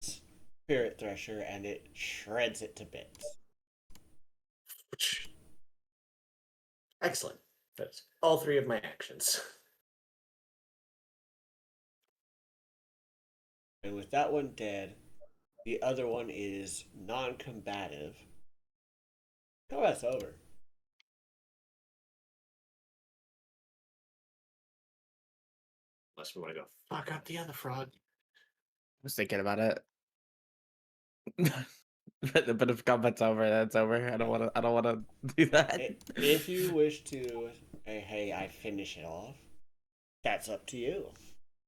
spirit thresher and it shreds it to bits. Excellent. That's all 3 of my actions. And with that one dead, the other one is non-combative. Combat's over. Unless we want to go fuck up the other frog. I was thinking about it. but if combat's over, that's over. I don't want to do that. If you wish to, hey, I finish it off, that's up to you.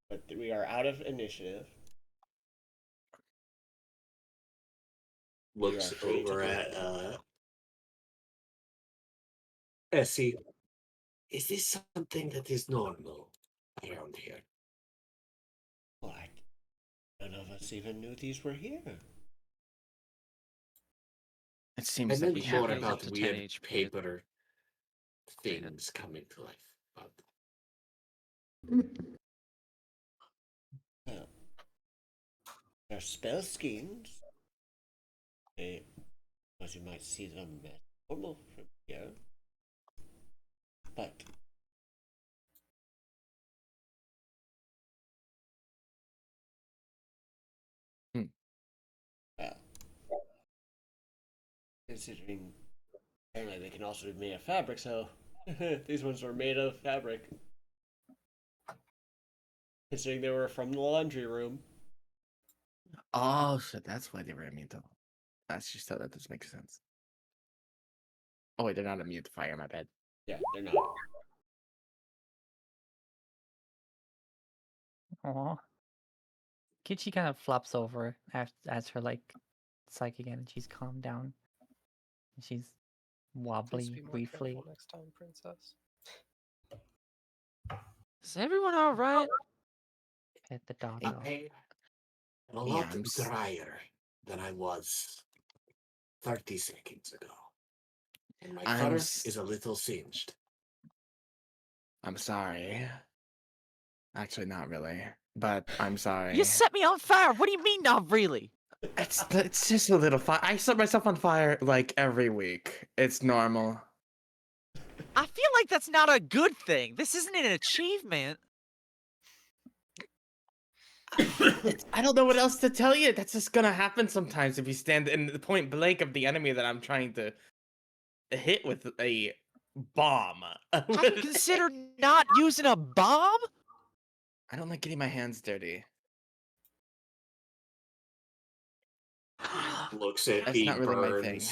But we are out of initiative. Looks You are free to over do at it. Essie. Is this something that is normal around here? Well, none of us even knew these were here. It seems And that then we more have about to 10 weird HP. paper things coming to life. But Well, they're spell schemes. As you might see them as normal from here. But well, considering apparently they can also be made of fabric, so these ones were made of fabric. Considering they were from the laundry room. Oh shit, that's why they were immune to. That's just how that does make sense. Oh wait, they're not immune to fire. My bad. Yeah, they're not. Aw. Kichi kind of flops over as her like psychic energy's calmed down. She's Please wobbly be more briefly. careful next time, princess. Is everyone all right? Pet the dog I off. am a lot drier than I was 30 seconds ago. And my I'm fur s- is a little singed. I'm sorry. Actually, not really, but I'm sorry. You set me on fire. What do you mean, not really? It's just a little fire. I set myself on fire like every week. It's normal. I feel like that's not a good thing. This isn't an achievement. I don't know what else to tell you. That's just gonna happen sometimes if you stand in the point blank of the enemy that I'm trying to hit with a bomb. Have you considered not using a bomb? I don't like getting my hands dirty. Looks at That's me, not really my thing. burns.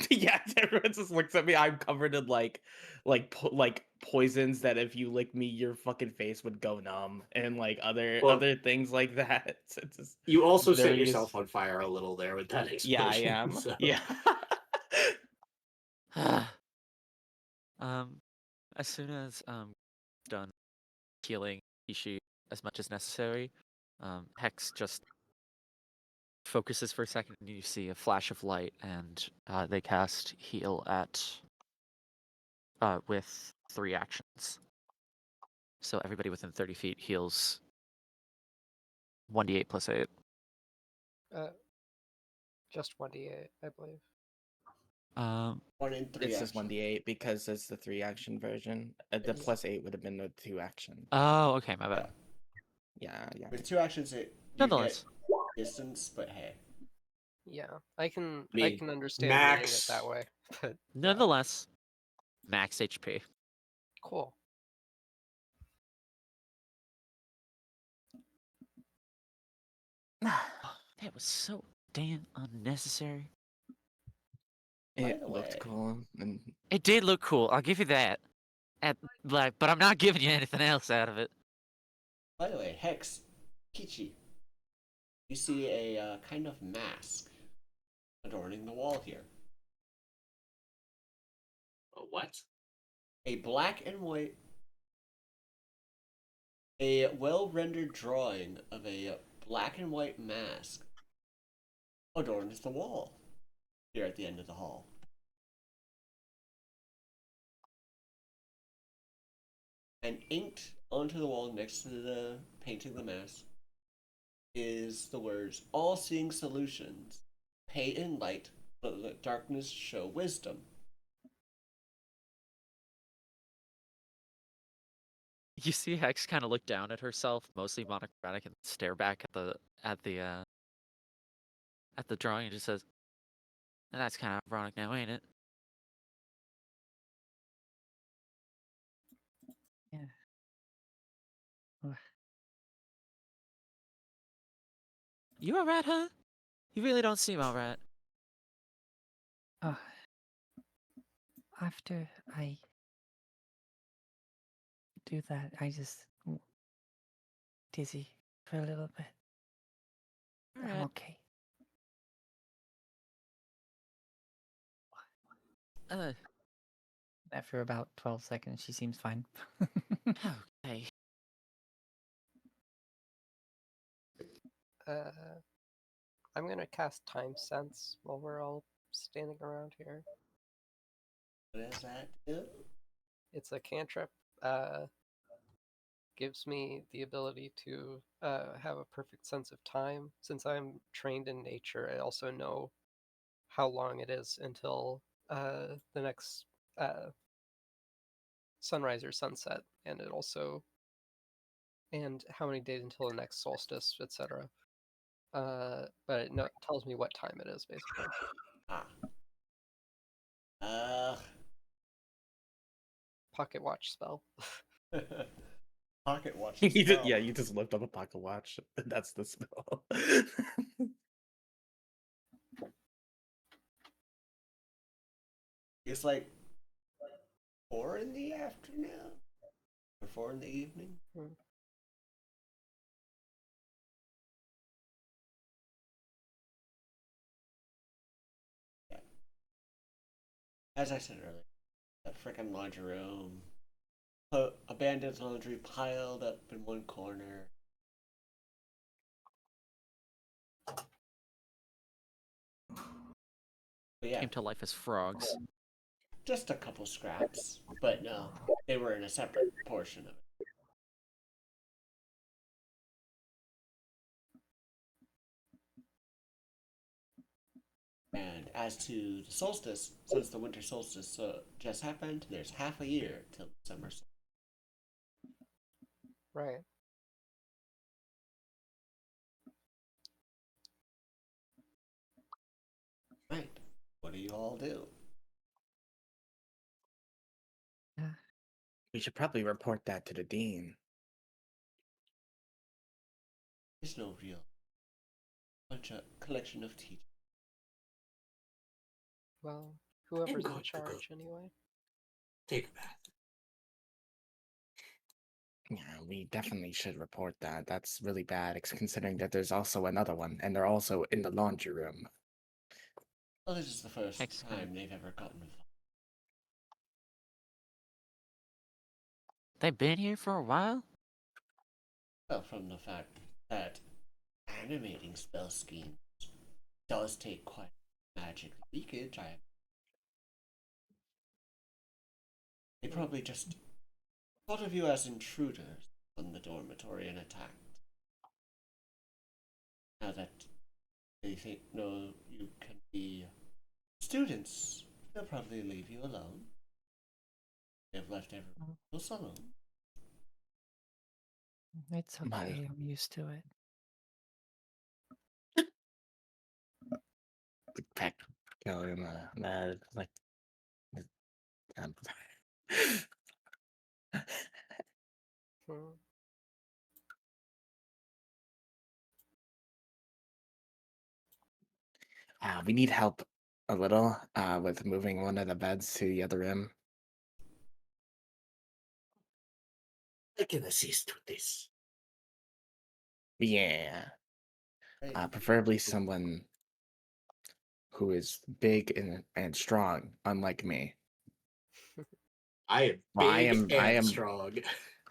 Yeah, everyone just looks at me. I'm covered in like poisons that if you lick me, your fucking face would go numb, and like Well- other things like that. It's just, You also set various- yourself on fire a little there with that explosion. Yeah, I am. so- Yeah. As soon as done healing Ishi as much as necessary, Hex just focuses for a second, and you see a flash of light, and they cast heal at with 3 actions. So everybody within 30 feet heals 1d8 plus 8. Just 1d8, I believe. 1 in 3 It's just action. 1d8 because it's the 3 action version. The Yes. plus 8 would have been the 2 action. Oh, okay, my bad. Yeah. With 2 actions, you Nonetheless. get distance, but hey. Yeah, I can mean, understand reading it max- that way. But Nonetheless, max HP. cool. That was so damn unnecessary. It the looked way. cool. And It did look cool. I'll give you that. But I'm not giving you anything else out of it. By the way, Hex, Kichi, you see a kind of mask adorning the wall here. A what? A black and white, a well-rendered drawing of a black and white mask adorns the wall here at the end of the hall. And inked onto the wall next to the painting the mask is the words "All Seeing Solutions, pay in light, but let darkness show wisdom." You see Hex kind of look down at herself, mostly monochromatic, and stare back at the drawing, and just says, "That's kind of ironic now, ain't it?" Yeah. Ugh. You alright, huh? You really don't seem alright. Uh, after I do that, I just dizzy for a little bit. I'm Alright. okay. After about 12 seconds, she seems fine. Okay. I'm gonna cast Time Sense while we're all standing around here. What is that do? It's a cantrip. Gives me the ability to have a perfect sense of time. Since I'm trained in nature, I also know how long it is until the next sunrise or sunset, and it also and how many days until the next solstice, etc. But it tells me what time it is, basically. Ah. Uh. Pocket watch spell. Pocket watch. Yeah, you just lift up a pocket watch. That's the spell. It's like 4 in the afternoon or 4 in the evening. Yeah. As I said earlier, that frickin' laundry room, abandoned laundry piled up in one corner. But yeah, Came to life as frogs. just a couple scraps. But no, they were in a separate portion of it. And as to the solstice, since the winter solstice just happened, there's half a year till the summer solstice. Right. Right. What do you all do? We should probably report that to the dean. There's no real bunch of collection of teachers. Well, whoever's in going to go. charge, anyway. Take a bath. Yeah, we definitely should report that. That's really bad, considering that there's also another one, and they're also in the laundry room. Well, this is the first Hex kind of- time they've ever gotten involved. They've been here for a while? Well, from the fact that animating spell schemes does take quite magic leakage, they probably just thought of you as intruders on the dormitory and attacked. Now that they know you can be students, they'll probably leave you alone. They've left everyone else alone. It's okay. Mal. I'm used to it. The peck going like um, Hmm. we need help a little with moving one of the beds to the other room. I can assist with this. Yeah. Hey, Preferably someone who is big and strong, unlike me. I am Well, big and strong.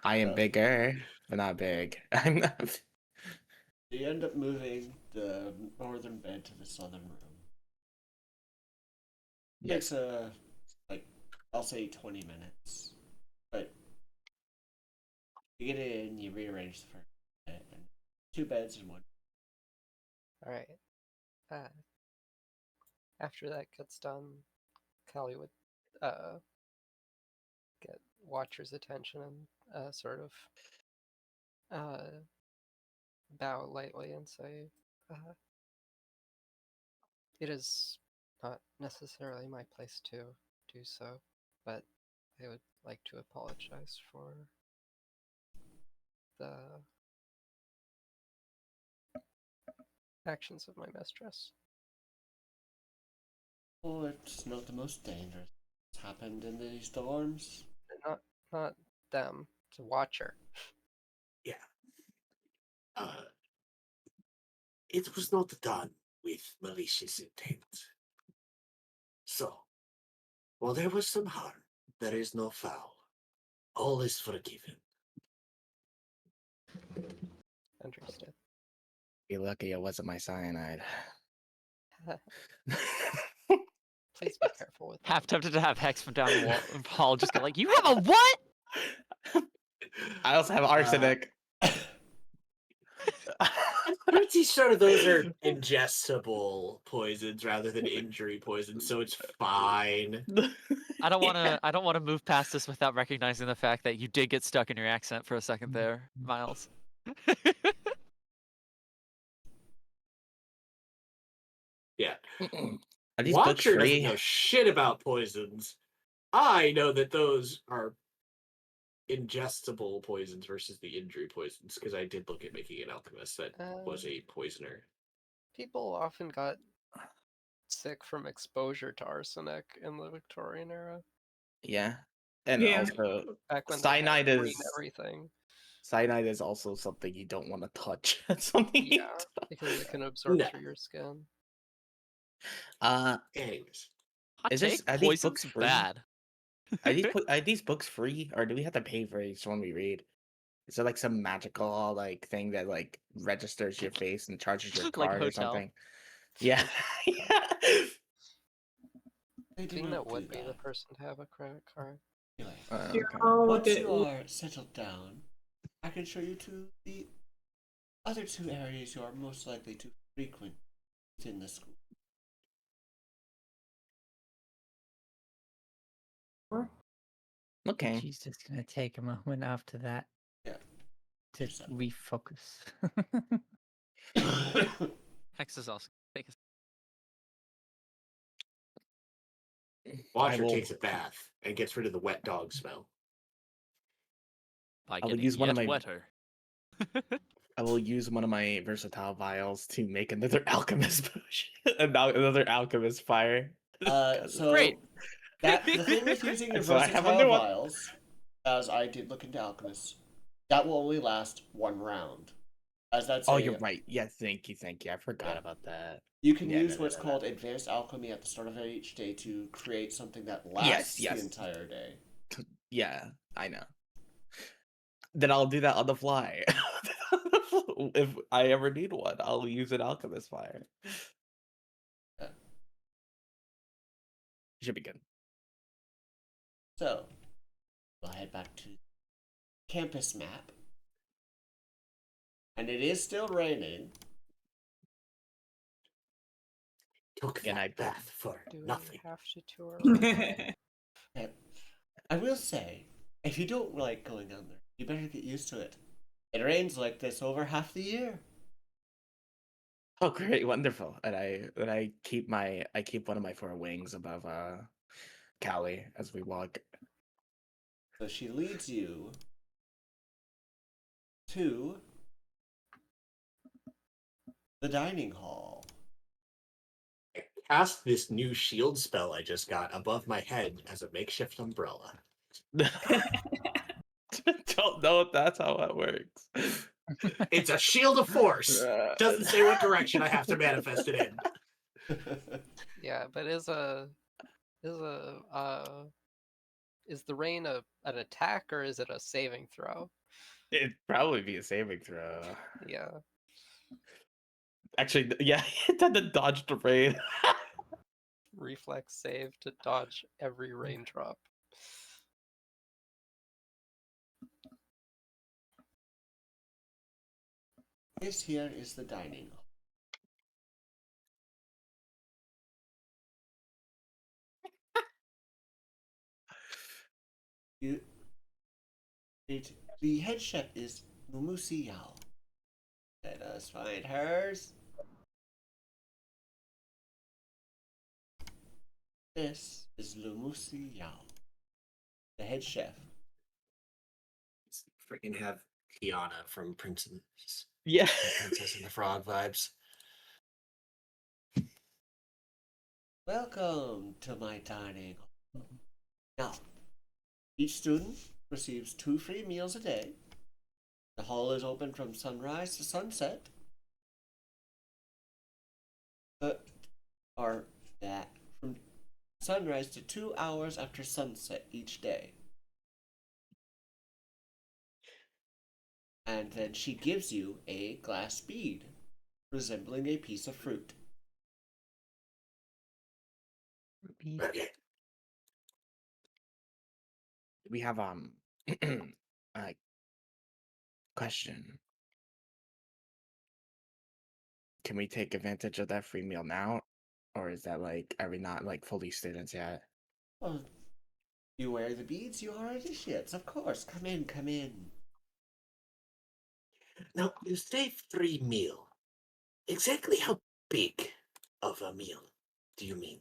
I am Uh, bigger, but not big. I'm not. you end up moving the northern bed to the southern room. Yes. Takes like, I'll say 20 minutes. But you get in, you rearrange the first bed, and 2 beds in one. All right. After that gets done, Callie would get Watcher's attention and sort of bow lightly and say, "It is not necessarily my place to do so, but I would like to apologize for the actions of my mistress." Oh, it's not the most dangerous. It's happened in these storms. Not them. It's a Watcher. Yeah. It was not done with malicious intent. So, while there was some harm, there is no foul. All is forgiven. Understood. Be lucky it wasn't my cyanide. Please be careful with Half that. tempted to have Hex from down the hall just go like, "You have a what?" I also have arsenic. I'm pretty sure those are ingestible poisons rather than injury poisons, so it's fine. I don't want to move past this without recognizing the fact that you did get stuck in your accent for a second there, Miles. Yeah. Are these books Watcher doesn't free? know shit about poisons. I know that those are ingestible poisons versus the injury poisons, because I did look at making an alchemist that was a poisoner. People often got sick from exposure to arsenic in the Victorian era. Yeah. And Yeah. also, Back when cyanide they had green is everything. cyanide is also something you don't want to touch. It's something you Yeah, because it can absorb No. through your skin. Anyways, Hot Is take, this- are these poison's books free? bad. are these books free, or do we have to pay for each one we read? Is there like some magical like thing that like registers your face and charges your Like a card or hotel. something? Yeah. Yeah. They do Being not that would do be the that. person to have a credit card. Anyway, Here, Okay. I'll look once at. you are settled down, I can show you to the other 2 areas you are most likely to frequent within the school. Okay. She's just gonna take a moment after that Yeah. to So- refocus. Hex is also take a Watcher will- takes a bath and gets rid of the wet dog smell. by I will getting use one of yet my- wetter. I will use one of my versatile vials to make another alchemist potion. Another alchemist fire. So Great. that the thing with using your So I have a versatile new one. vials, as I did look into alchemists, that will only last 1 round. As that's Oh, you're right. Yeah, thank you. I forgot Yeah. about that. You can Yeah, use no, what's no. called advanced alchemy at the start of each day to create something that lasts yes. the entire day. Yeah, I know. Then I'll do that on the fly. If I ever need one, I'll use an alchemist fire. Yeah. Should be good. So, we'll head back to campus map. And it is still raining. Took Again, that I- bath for Do nothing. we have to tour? Okay. I will say, if you don't like going down there, you better get used to it. It rains like this over half the year. Oh, great, wonderful. And I keep one of my 4 wings above Callie as we walk. So she leads you to the dining hall. Cast this new shield spell I just got above my head as a makeshift umbrella. Don't know if that's how that works. It's a shield of force. Doesn't say what direction I have to manifest it in. Yeah, but is the rain an attack or is it a saving throw? It'd probably be a saving throw. Yeah. Actually, yeah, it had to dodge the rain. Reflex save to dodge every raindrop. This here is the dining hall. The head chef is Mumusi Yao. Let us find hers. This is Lumusi Yao, the head chef. Freaking have Kiana from Princess Yeah. Princess and the Frog vibes. Welcome to my dining hall. Now, each student receives 2 free meals a day. The hall is open from sunrise to sunset. From sunrise to 2 hours after sunset each day. And then she gives you a glass bead, resembling a piece of fruit. Okay. We have a question. Can we take advantage of that free meal now? Or is that like, are we not like fully students yet? Well, you wear the beads, you are initiates, of course. Come in, come in. Now, you say free meal. Exactly how big of a meal do you mean?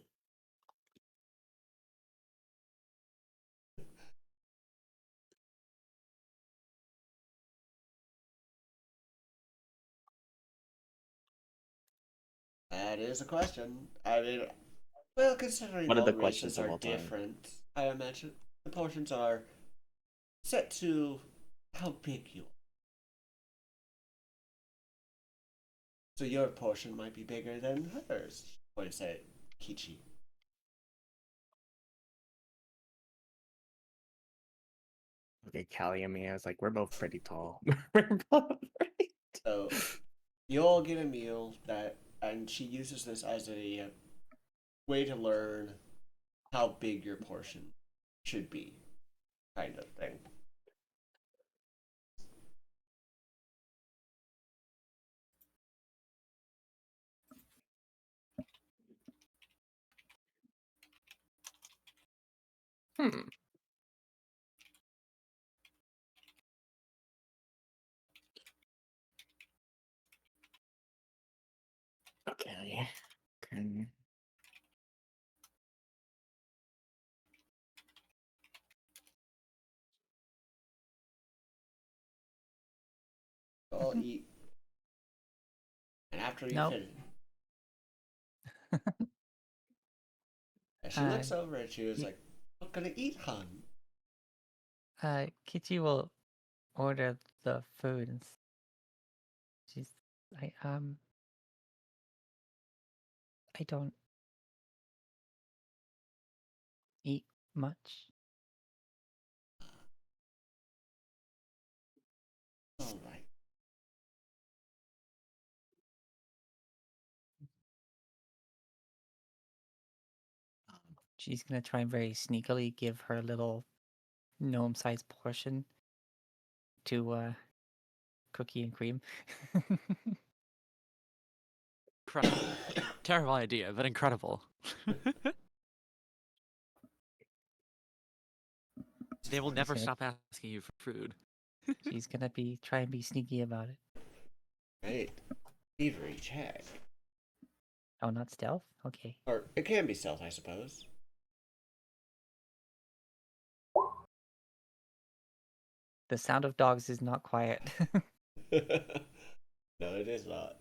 That is a question. I mean, well, considering One of all the races questions of are all time. different, I imagine the portions are set to how big you are. So your portion might be bigger than hers, points at Kichi. Okay, Callie and me, I was like, we're both pretty tall. We're both pretty So you all get a meal and she uses this as a way to learn how big your portion should be, kind of thing. Okay. Can... All eat, and after you Nope. finish, and she looks over at you, is like, "Not gonna eat, hun." Kitty will order the food. And she's I don't eat much. All right. She's gonna try and very sneakily give her little gnome-sized portion to Cookie and Cream. Incredible. Terrible idea, but incredible. They will never gonna- stop asking you for food. She's gonna try and be sneaky about it. Right. Thievery check. Oh, not stealth? Okay. Or it can be stealth, I suppose. The sound of dogs is not quiet. No, it is not.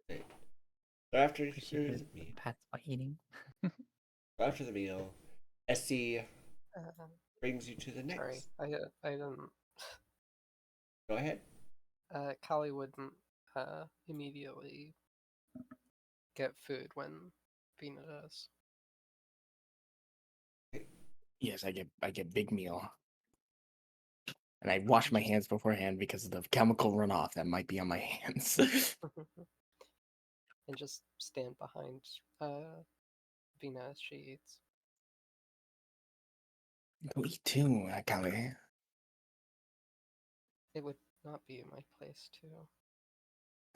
Right. After She the could meal, Pat's not eating. after the meal, Essie Uh, brings you to the next. sorry, I didn't. Go ahead. Kali wouldn't immediately get food when Vina does. Yes, I get big meal. And I wash my hands beforehand because of the chemical runoff that might be on my hands. And just stand behind Vina as she eats. Go eat too, Akali. It would not be my place to.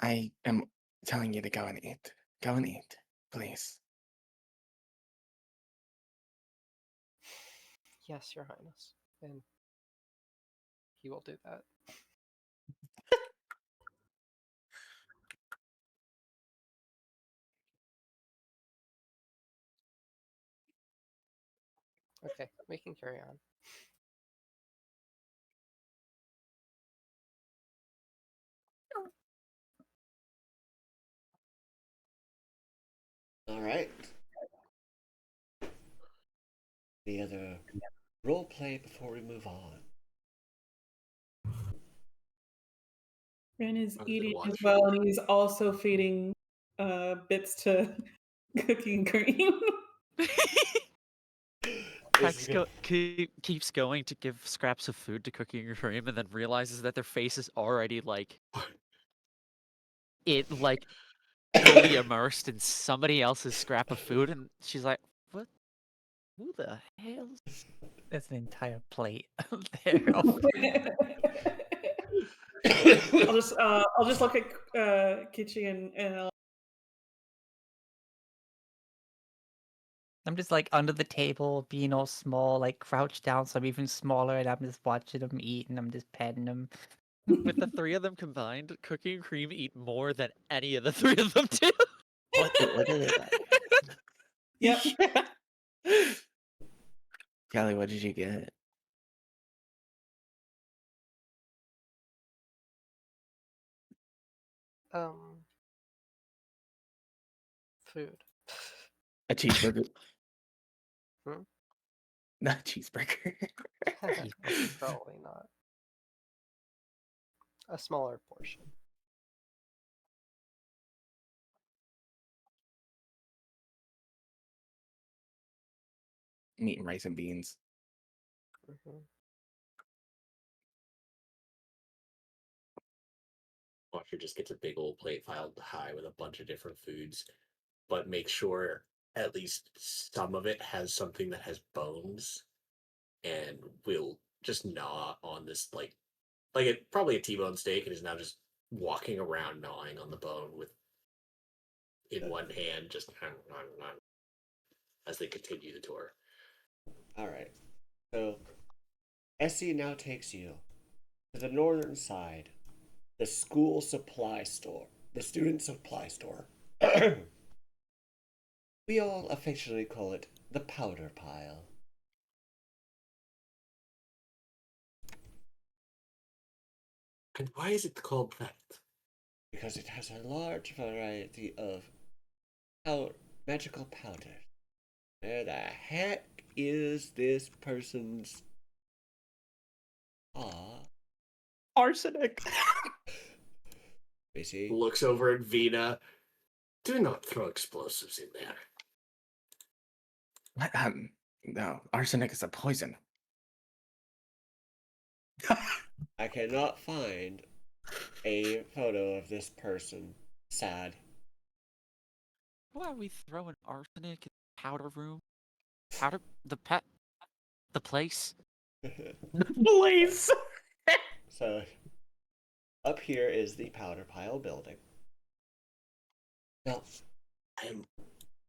I am telling you to go and eat. Go and eat, please. Yes, Your Highness. And he will do that. Okay, we can carry on. All right. Any other role play before we move on? Ren is I'm gonna eating as watch. well, and he's also feeding bits to Cookie and Cream. This is good. Keeps going to give scraps of food to Cookie and Cream, and then realizes that their face is already like fully immersed in somebody else's scrap of food, and she's like, "What? Who the hell?" There's an entire plate there. I'll just look at Kichi and I'm just like under the table, being all small, like crouched down, so I'm even smaller, and I'm just watching them eat, and I'm just petting them. With the three of them combined, Cookie and Cream eat more than any of the three of them do. What did it? Yep. Kelly, what did you get? Food. A cheeseburger. Hmm? Not a cheeseburger. Probably not. A smaller portion. Meat and rice and beans. Hmm. Watcher just gets a big old plate piled high with a bunch of different foods, but make sure at least some of it has something that has bones, and will just gnaw on this like it probably a T-bone steak, and is now just walking around gnawing on the bone with in one hand, just as they continue the tour. All right. So, Essie now takes you to the northern side, the school supply store, the student supply store. We all affectionately call it the powder pile. And why is it called that? Because it has a large variety of magical powders. Where the heck is this person's Arsenic. We see. Looks over at Vina. Do not throw explosives in there. What? No, arsenic is a poison. I cannot find a photo of this person. Sad. Why are we throwing arsenic in the powder room? The place? Please. So, up here is the powder pile building. Now, I am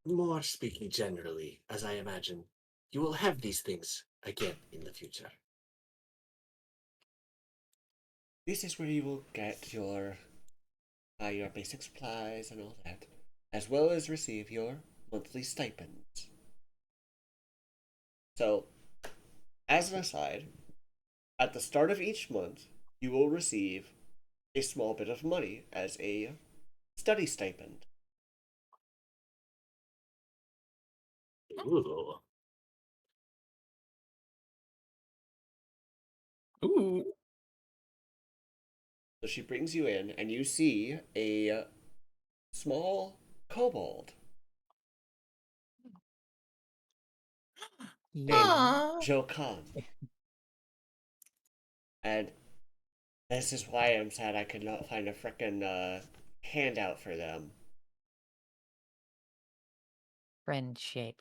more speaking generally, as I imagine you will have these things again in the future. this is where you will get your basic supplies and all that, as well as receive your monthly stipends. So, as an aside, at the start of each month, you will receive a small bit of money as a study stipend. Ooh. Ooh. So she brings you in, and you see a small kobold named Aw. Jokan. And this is why I'm sad I could not find a frickin' handout for them. Friend shape.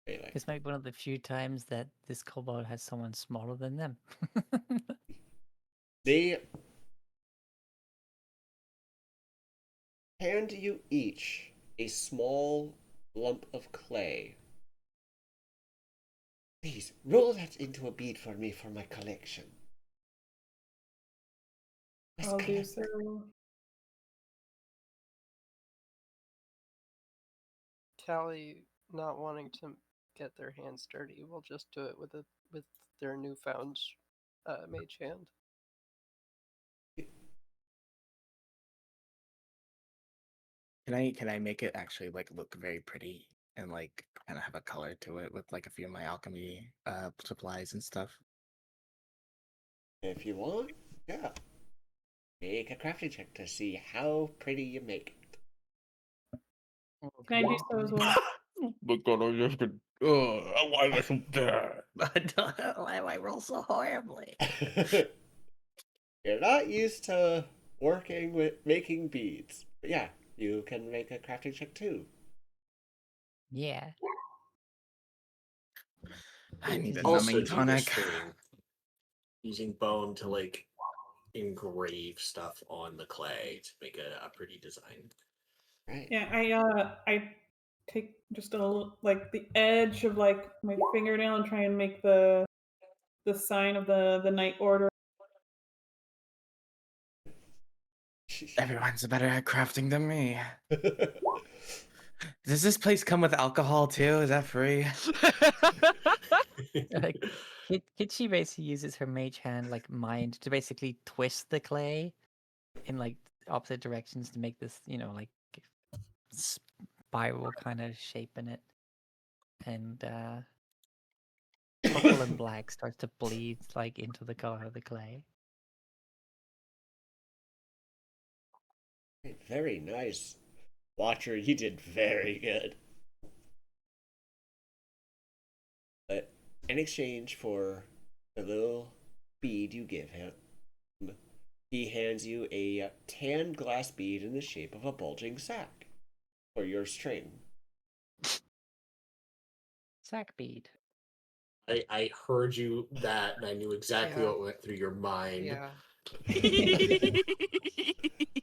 Anyway, This might be one of the few times that this kobold has someone smaller than them. they hand you each a small lump of clay. Please, roll that into a bead for me for my collection. Let's I'll do collect. so. Callie, not wanting to get their hands dirty, will just do it with their newfound mage hand. Can I make it actually like look very pretty and like kind of have a color to it with like a few of my alchemy supplies and stuff? If you want, yeah. Make a crafting check to see how pretty you make it. Can I do so as well? Look what I just did. Why was so bad? Why do I roll so horribly? You're not used to working with making beads. But yeah, you can make a crafting check too. Yeah. I need a Also numbing do this tonic. thing, using bone to like engrave stuff on the clay to make a pretty design. Right. Yeah, I take just a little, like the edge of like my fingernail and try and make the sign of the Night Order. Everyone's better at crafting than me. Does this place come with alcohol too? Is that free? Kichi basically uses her mage hand like mind to basically twist the clay in like opposite directions to make this, like spiral kind of shape in it. And purple and black starts to bleed like into the color of the clay. Very nice. Watcher, you did very good. But in exchange for the little bead you give him, he hands you a tan glass bead in the shape of a bulging sack for your string. Sack bead. I heard you that, and I knew exactly Yeah. what went through your mind. Yeah.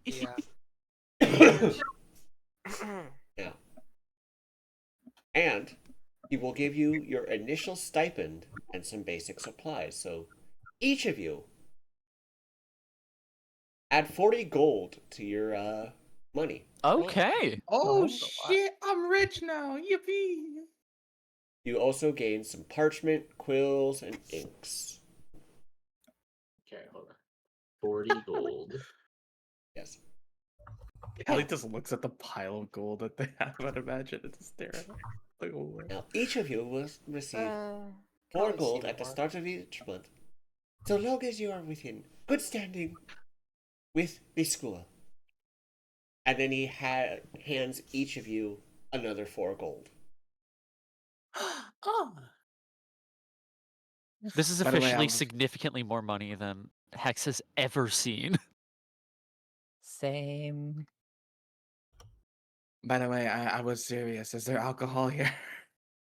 Yeah. Yeah. And he will give you your initial stipend and some basic supplies. So each of you add 40 gold to your money. Okay. Oh that's a lot. shit! I'm rich now. Yippee! You also gain some parchment, quills, and inks. Okay, hold on. 40 gold. Yes. Kelly just looks at the pile of gold that they have. I'd imagine it's hysterical. Like, oh, wow. Now each of you will receive 4 probably gold see at the more. start of each month, so long as you are within good standing with the school. And then he hands each of you another 4 gold. Oh. This is By the way, officially I'm- significantly more money than Hex has ever seen. Same. By the way, I was serious. Is there alcohol here?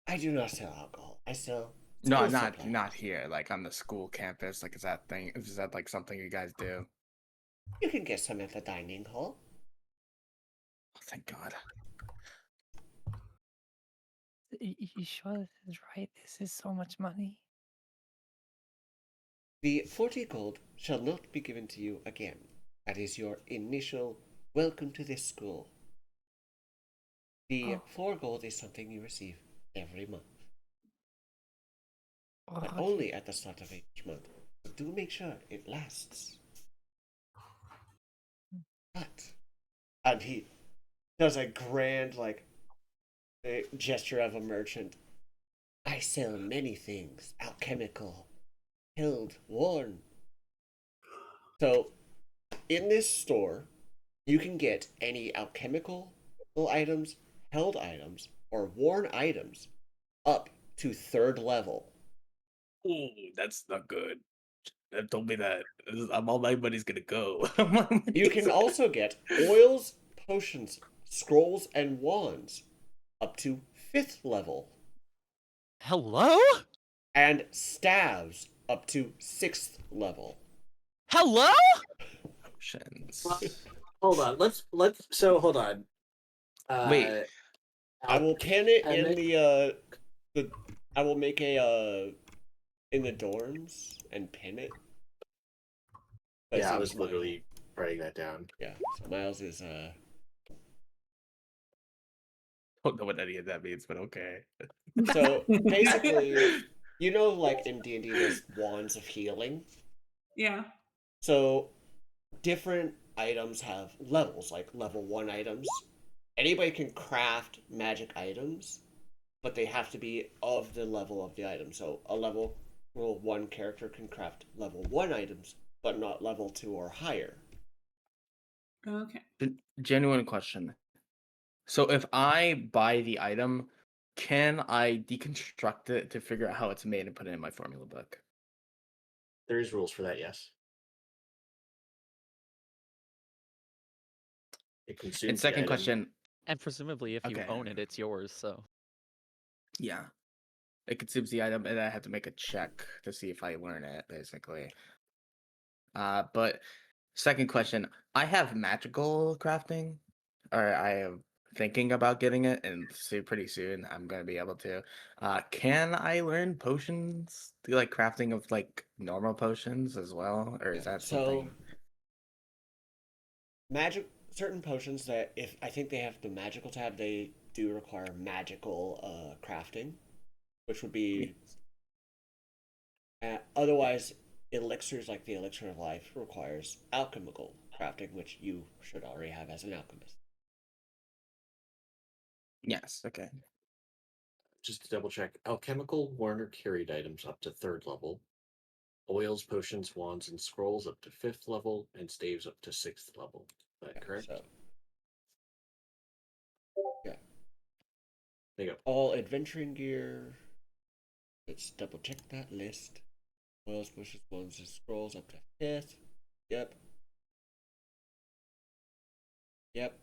I do not sell alcohol. I sell No, school not supplies. not here. Like on the school campus. Like, is that like something you guys do? You can get some at the dining hall. Oh, thank God. You sure this is right? This is so much money. The 40 gold shall not be given to you again. That is your initial welcome to this school. The 4 gold is something you receive every month, but Oh, only at the start of each month. So do make sure it lasts. But, and he does a grand, gesture of a merchant. I sell many things: alchemical, held, worn. So, in this store, you can get any alchemical items, held items, or worn items up to 3rd level. Ooh, that's not good. That told me that all my money's gonna go. You can also get oils, potions, scrolls, and wands up to 5th level, Hello? and staves up to 6th level. Hello? Potions. Hold on. Let's hold on. Wait. I will pin it in alchemic- the I will make a in the dorms and pin it. But Yeah, I same was as Miles. literally writing that down. Yeah, so Miles is Don't know what any of that means, but okay. so basically, you know, like in D&D, there's wands of healing. Yeah. So different items have levels, like level 1 items. Anybody can craft magic items, but they have to be of the level of the item. So a level 1 character can craft level 1 items, but not level 2 or higher. Okay. Genuine question. So if I buy the item, can I deconstruct it to figure out how it's made and put it in my formula book? There is rules for that, yes. It consumes And the second item. question, And presumably, if you Okay. own it, it's yours. So yeah. It consumes the item and I have to make a check to see if I learn it, basically. But second question, I have magical crafting, or I am thinking about getting it, and pretty soon I'm gonna be able to. Can I learn potions? Do you like crafting of like normal potions as well, or is that So something? certain potions that if I think they have the magical tab, they do require magical crafting, which would be otherwise elixirs like the elixir of life requires alchemical crafting, which you should already have as an alchemist. Yes. Okay. Just to double check, alchemical worn or carried items up to 3rd level, oils, potions, wands, and scrolls up to 5th level, and staves up to 6th level. Is that correct? So yeah, There you go. all adventuring gear. Let's double check that list. Oils, bushes, wands, and scrolls up to 5th. Yep. Yep.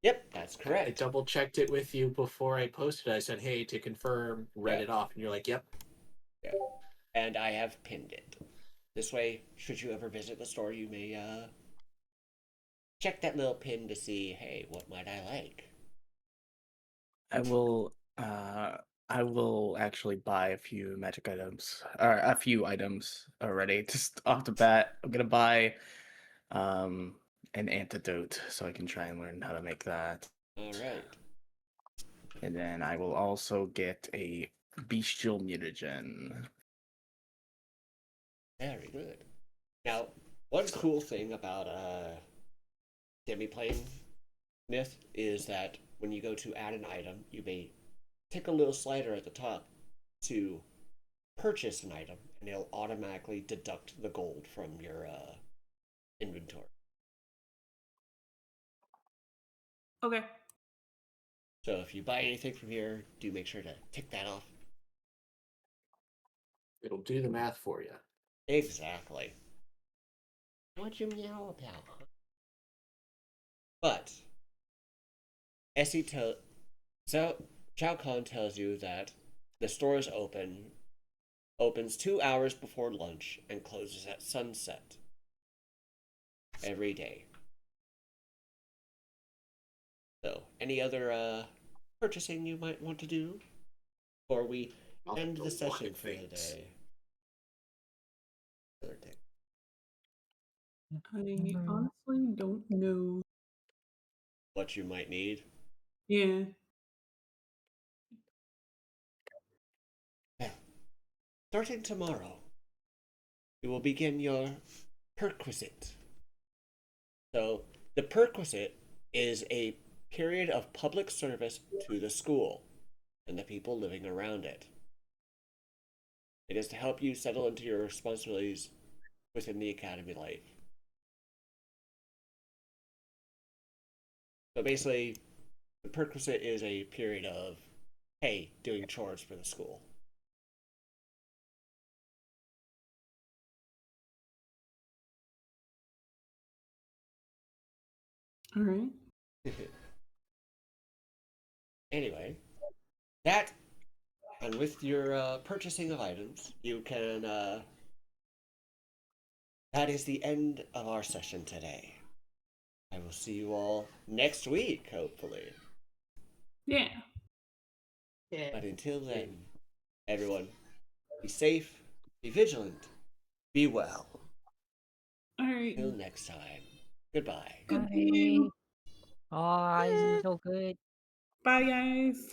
Yep, that's I correct. double checked it with you before I posted. I said, "Hey, to confirm," read Yeah. it off, and you're like, "Yep." Yeah. And I have pinned it. This way, should you ever visit the store, you may check that little pin to see, hey, what might I like? I will. I will actually buy a few magic items, or a few items already. Just off the bat, I'm gonna buy an antidote so I can try and learn how to make that. All right. And then I will also get a bestial mutagen. Very good. Now, one cool thing about Demiplane Myth is that when you go to add an item, you may tick a little slider at the top to purchase an item, and it'll automatically deduct the gold from your inventory. Okay. So if you buy anything from here, do make sure to tick that off. It'll do the math for you. Exactly. What you meow about? But Essie so Chao Kahn tells you that the store is opens 2 hours before lunch and closes at sunset every day. So, any other purchasing you might want to do before we I'll end go the session look at for the things. day? Other thing. I honestly don't know. What you might need. Yeah. Well, starting tomorrow, you will begin your perquisite. So, the perquisite is a period of public service to the school and the people living around it. It is to help you settle into your responsibilities within the academy life. So basically, the perquisite is a period of, hey, doing chores for the school. All right. Anyway, that, and with your purchasing of items, you can, that is the end of our session today. I will see you all next week, hopefully. Yeah. Yeah. But until then, everyone, be safe, be vigilant, be well. All right. Till next time, goodbye. Good Bye. game. Oh, isn't so good. Bye, guys.